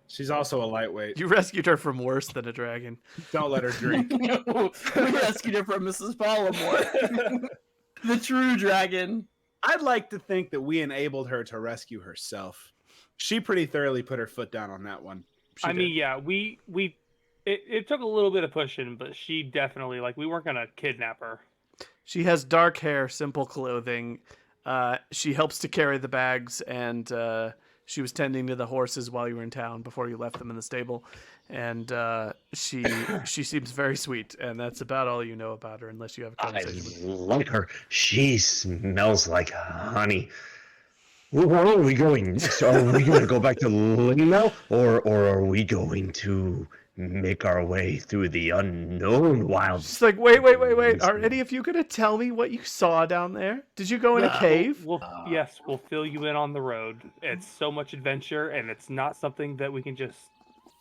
S5: She's also a lightweight.
S1: You rescued her from worse than a dragon.
S5: Don't let her drink.
S2: We rescued her from Mrs. Ballamore. The true dragon.
S5: I'd like to think that we enabled her to rescue herself. She pretty thoroughly put her foot down on that one.
S4: I mean, yeah, it took a little bit of pushing, but she definitely, like, we weren't gonna kidnap her.
S1: She has dark hair, simple clothing. She helps to carry the bags, and she was tending to the horses while you were in town before you left them in the stable. And she seems very sweet, and that's about all you know about her, unless you have a
S3: I
S1: conversation.
S3: like her. She smells like honey. Where are we going next? Are we going to go back to Lingmel, or are we going to make our way through the unknown wild?
S1: She's like, wait. Are any of you going to tell me what you saw down there? Did you go in a cave?
S4: Yes, we'll fill you in on the road. It's so much adventure, and it's not something that we can just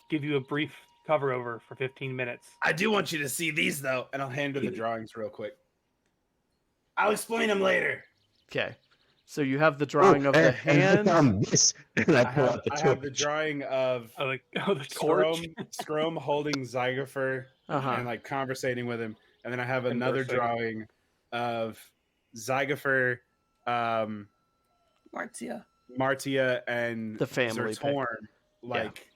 S4: give you a brief cover over for 15 minutes.
S5: I do want you to see these, though, and I'll hand her the drawings real quick. I'll explain them later.
S1: Okay. So you have the drawing of the hand.
S3: And I pull out the
S5: I have the drawing of
S4: The torch.
S5: Scrum holding Zygofer and like conversating with him, and then I have another drawing of Zygofer, Martia, and
S1: The family
S5: Torn, like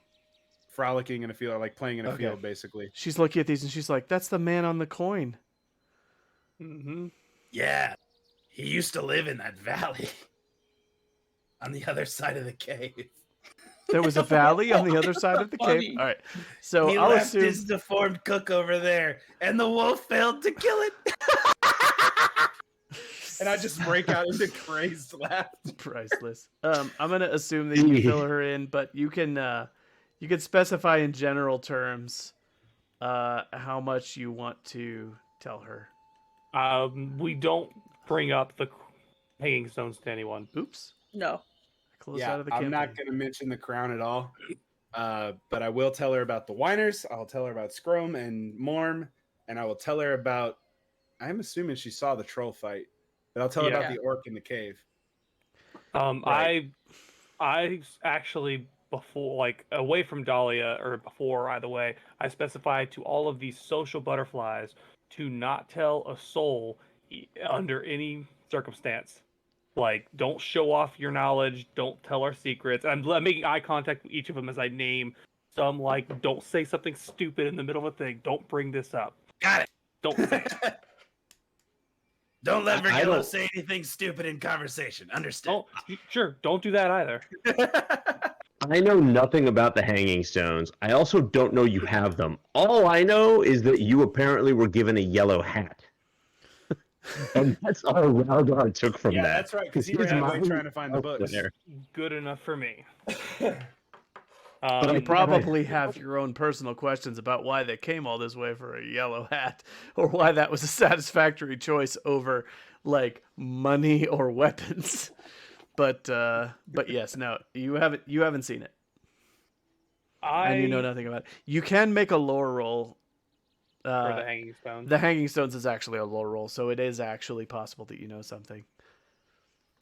S5: frolicking in a field, like playing in a field, basically.
S1: She's looking at these and she's like, "That's the man on the coin."
S4: Mm-hmm.
S7: Yeah, he used to live in that valley on the other side of the cave.
S1: There was a valley on the other side of the cave. All right, so
S7: He
S1: I'll
S7: left
S1: assume
S7: his deformed cook over there, and the wolf failed to kill it.
S5: And I just break out into crazed laugh.
S1: priceless. I'm gonna assume that you fill her in, but you can specify in general terms how much you want to tell her.
S4: We don't bring up the hanging stones to anyone.
S1: Oops.
S2: No.
S1: Close out of the campaign.
S5: I'm not going to mention the crown at all, but I will tell her about the whiners. I'll tell her about Scrum and Morm, and I will tell her about. I'm assuming she saw the troll fight, but I'll tell her about the orc in the cave.
S4: Right. I actually before, like, away from Dahlia, or before either way, I specified to all of these social butterflies to not tell a soul under any circumstance. Like, don't show off your knowledge, don't tell our secrets. I'm making eye contact with each of them as I name some, like, don't say something stupid in the middle of a thing. Don't bring this up.
S7: Got it.
S4: Don't say it.
S7: Don't let Virgilio say anything stupid in conversation. Understood.
S4: Don't do that either.
S3: I know nothing about the hanging stones. I also don't know you have them. All I know is that you apparently were given a yellow hat. And that's all Ralgar took from that.
S5: Yeah, that's right, because he ran away trying to find the books.
S4: Good enough for me.
S1: You probably have your own personal questions about why they came all this way for a yellow hat, or why that was a satisfactory choice over, like, money or weapons. But yes, no, you haven't seen it, and you know nothing about it. You can make a lore roll.
S4: For the hanging stones.
S1: The hanging stones is actually a lore roll, so it is actually possible that you know something.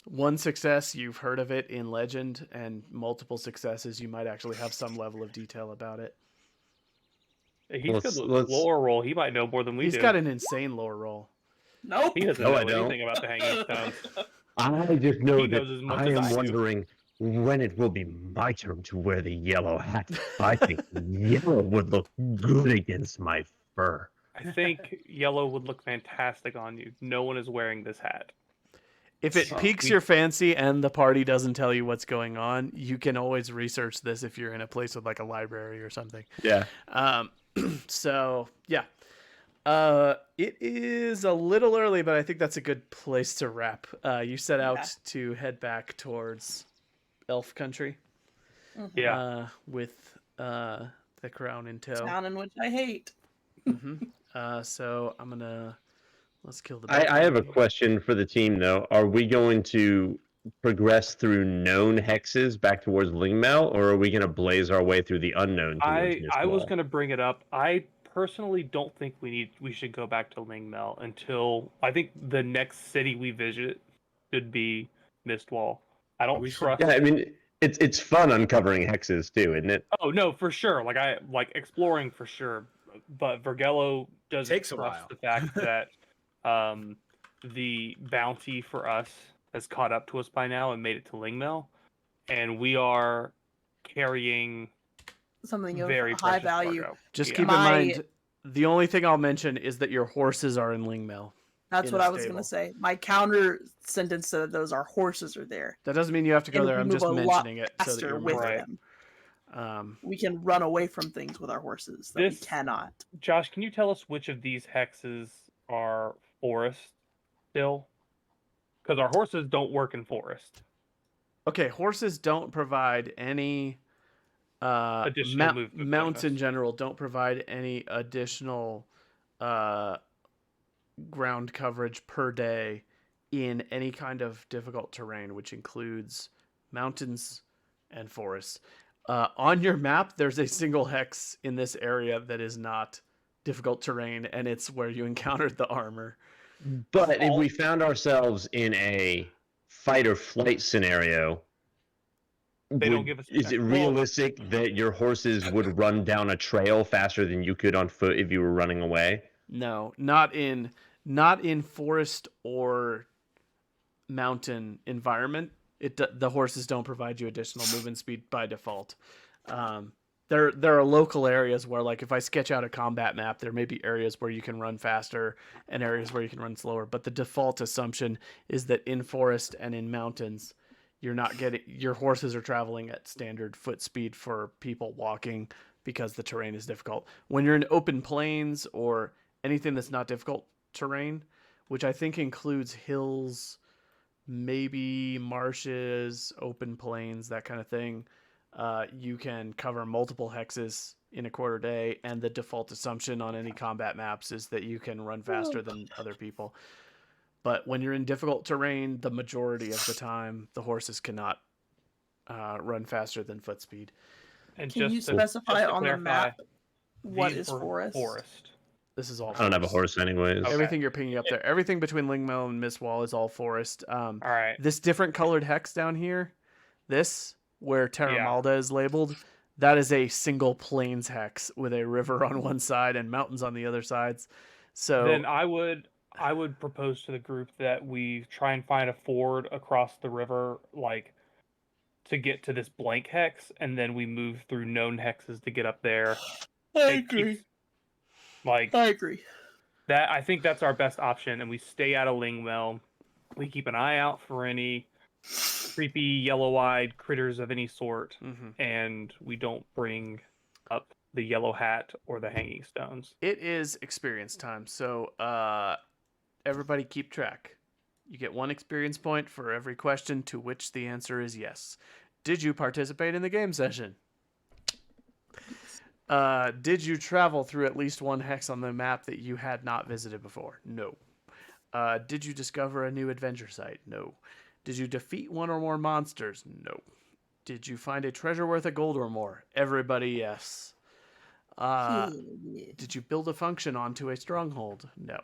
S1: One success, you've heard of it in legend, and multiple successes, you might actually have some level of detail about it.
S4: He's got a lore roll. He might know more than we do.
S1: He's got an insane lore roll.
S2: Nope.
S4: He doesn't know anything about the hanging stones.
S3: I just know that I am
S4: do.
S3: wondering when it will be my turn to wear the yellow hat. I think yellow would look good against my fur.
S4: I think yellow would look fantastic on you. No one is wearing this hat.
S1: If it piques your fancy and the party doesn't tell you what's going on, you can always research this if you're in a place with, like, a library or something.
S3: Yeah.
S1: So, yeah. It is a little early, but I think that's a good place to wrap. You set out to head back towards Elf Country.
S4: Yeah.
S1: With the crown in tow.
S2: Town in which I hate.
S1: So let's kill the.
S3: I have a question for the team though. Are we going to progress through known hexes back towards Lingmel, or are we going to blaze our way through the unknown towards
S4: I was
S3: Mistwall?
S4: gonna bring it up. I personally don't think we should go back to Lingmel until I think the next city we visit should be Mistwall. I don't
S5: We should-
S4: trust.
S3: Yeah, I mean, it's fun uncovering hexes too, isn't it?
S4: Oh no, for sure. Like I like exploring for sure, but Vergello doesn't
S5: Takes a
S4: trust
S5: while.
S4: the fact that the bounty for us has caught up to us by now and made it to Lingmel, and we are carrying
S2: Something of
S4: very
S2: high
S4: precious
S2: value.
S4: cargo.
S1: Just
S4: Yeah.
S1: keep
S2: My-
S1: in mind, the only thing I'll mention is that your horses are in Lingmel.
S2: That's
S1: in
S2: what
S1: a
S2: I was gonna
S1: stable.
S2: say. My counter sentence said those our horses are there.
S1: That doesn't mean you have to go
S2: And
S1: there.
S2: we
S1: I'm
S2: move
S1: just
S2: a lot
S1: mentioning it so that
S2: faster
S1: you're
S2: with
S1: aware.
S4: Right.
S2: them. We can run away from things with our horses that
S4: This-
S2: we cannot.
S4: Josh, can you tell us which of these hexes are forest still? Because our horses don't work in forest.
S1: Okay, horses don't provide any
S4: Additional movement
S1: mounts in
S4: bonus.
S1: general don't provide any additional ground coverage per day in any kind of difficult terrain, which includes mountains and forests. On your map, there's a single hex in this area that is not difficult terrain, and it's where you encountered the armor.
S3: But if we found ourselves in a fight or flight scenario,
S4: They don't give us
S3: is it
S4: protection.
S3: realistic that your horses would run down a trail faster than you could on foot if you were running away?
S1: No, not in forest or mountain environment. The horses don't provide you additional movement speed by default. There are local areas where, like, if I sketch out a combat map, there may be areas where you can run faster and areas where you can run slower. But the default assumption is that in forest and in mountains, your horses are traveling at standard foot speed for people walking because the terrain is difficult. When you're in open plains or anything that's not difficult terrain, which I think includes hills, maybe marshes, open plains, that kind of thing, you can cover multiple hexes in a quarter day, and the default assumption on any combat maps is that you can run faster than other people. But when you're in difficult terrain, the majority of the time, the horses cannot run faster than foot speed.
S4: And
S2: Can you
S4: just to
S2: specify on the
S4: clarify,
S2: map what
S4: these
S2: is
S4: were
S2: forest?
S1: This is all
S3: I don't have a
S1: forest.
S3: horse anyways.
S4: Okay.
S1: Everything you're picking up there, everything between Lingmel and Mistwall is all forest.
S4: All right.
S1: This different colored hex down here, this, where Terra
S4: Yeah.
S1: Malda is labeled, that is a single plains hex with a river on one side and mountains on the other sides. So
S4: Then I would propose to the group that we try and find a ford across the river, like to get to this blank hex, and then we move through known hexes to get up there.
S2: I
S4: It
S2: agree.
S4: keeps- Like
S2: I agree.
S4: that, I think that's our best option, and we stay out of Lingmel. We keep an eye out for any creepy yellow-eyed critters of any sort, and we don't bring up the yellow hat or the hanging stones.
S1: it is experience time. So everybody keep track. You get 1 experience point for every question to which the answer is yes. Did you participate in the game session? Did you travel through at least 1 hex on the map that you had not visited before? No. Did you discover a new adventure site? No. Did you defeat 1 or more monsters? No. Did you find a treasure worth a gold or more? Everybody, yes. Did you build a function onto a stronghold? No.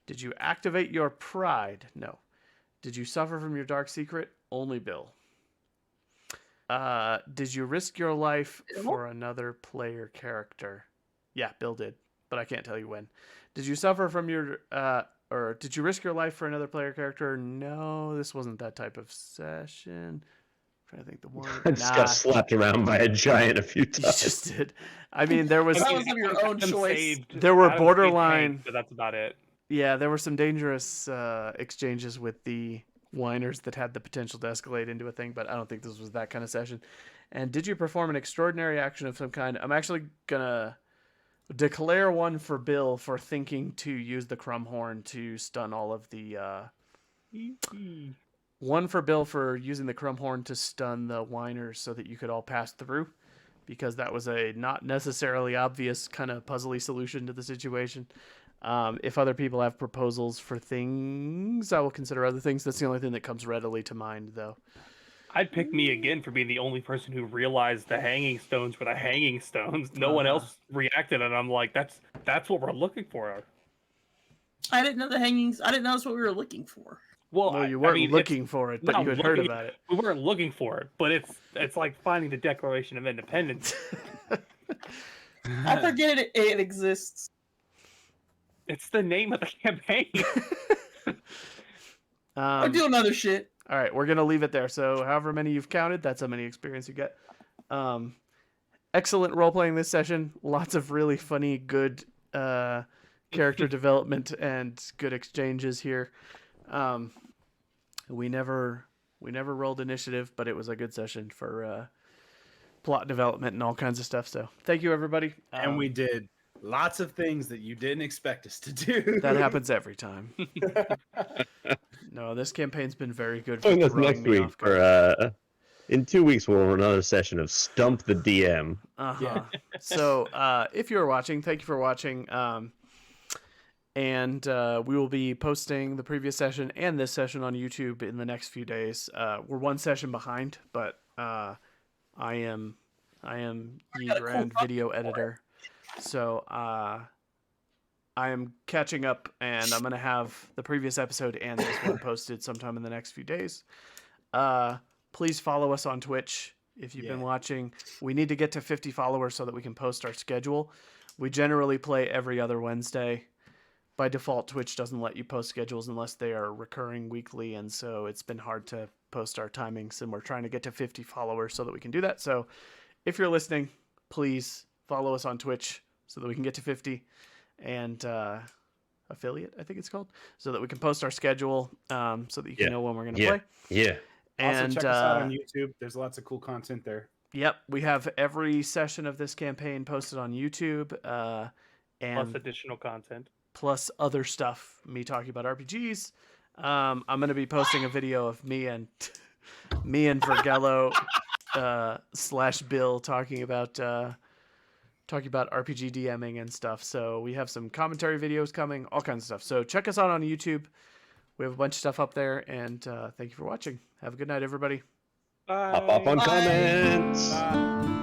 S1: Did you activate your pride? No. Did you suffer from your dark secret? Only Bill. Did you risk your life for another player character? Yeah, Bill did, but I can't tell you when. Did you suffer from your or did you risk your life for another player character? No, this wasn't that type of session. I'm trying to think the one.
S3: I just got slapped around by a giant a few
S1: You
S3: times.
S1: just did. I mean, there was
S2: That was of your own
S4: Adam
S2: choice.
S4: saved-
S1: There were
S4: Adam saved
S1: borderline-
S4: Hank, but that's about it.
S1: yeah, there were some dangerous exchanges with the whiners that had the potential to escalate into a thing, but I don't think this was that kind of session. And did you perform an extraordinary action of some kind? I'm actually gonna declare one for Bill for thinking to use the Crumhorn to stun all of the one for Bill for using the Crumhorn to stun the whiners so that you could all pass through, because that was a not necessarily obvious kind of puzzly solution to the situation. If other people have proposals for things, I will consider other things. That's the only thing that comes readily to mind, though.
S4: I'd pick me again for being the only person who realized the hanging stones were the hanging stones. No one else reacted, and I'm like, that's what we're looking for.
S2: I didn't know the hangings. I didn't know that's what we were looking for.
S1: Well, you weren't looking for it, but you had heard about it.
S4: We weren't looking for it, but it's like finding the Declaration of Independence.
S2: I forget it exists.
S4: It's the name of the campaign.
S2: I'm doing other shit.
S1: All right, we're going to leave it there. So however many you've counted, that's how many experience you get. Excellent role-playing this session. Lots of really funny, good character development and good exchanges here. We never rolled initiative, but it was a good session for plot development and all kinds of stuff. So thank you, everybody.
S5: And we did lots of things that you didn't expect us to do.
S1: That happens every time. No, this campaign's been very good.
S3: Join us next week for in 2 weeks we'll have another session of Stump the DM.
S1: Yeah. So if you're watching, thank you for watching. And we will be posting the previous session and this session on YouTube in the next few days. We're one session behind, but I am Ye Grand video editor, so I am catching up, and I'm gonna have the previous episode and this one posted sometime in the next few days. Please follow us on Twitch if you've been watching. We need to get to 50 followers so that we can post our schedule. We generally play every other Wednesday. By default, Twitch doesn't let you post schedules unless they are recurring weekly, and so it's been hard to post our timings, and we're trying to get to 50 followers so that we can do that. So if you're listening, please follow us on Twitch so that we can get to 50, and affiliate, I think it's called, so that we can post our schedule so that you can know when we're going to play.
S3: Yeah.
S5: Also, check us out on YouTube. There's lots of cool content there.
S1: Yep, we have every session of this campaign posted on YouTube. And
S4: plus additional content.
S1: Plus other stuff, me talking about RPGs. I'm going to be posting a video of me and Vergello / Bill talking about RPG DMing and stuff. So we have some commentary videos coming, all kinds of stuff. So check us out on YouTube. We have a bunch of stuff up there, and thank you for watching. Have a good night, everybody.
S4: Bye.
S3: Pop up on comments.
S5: Bye.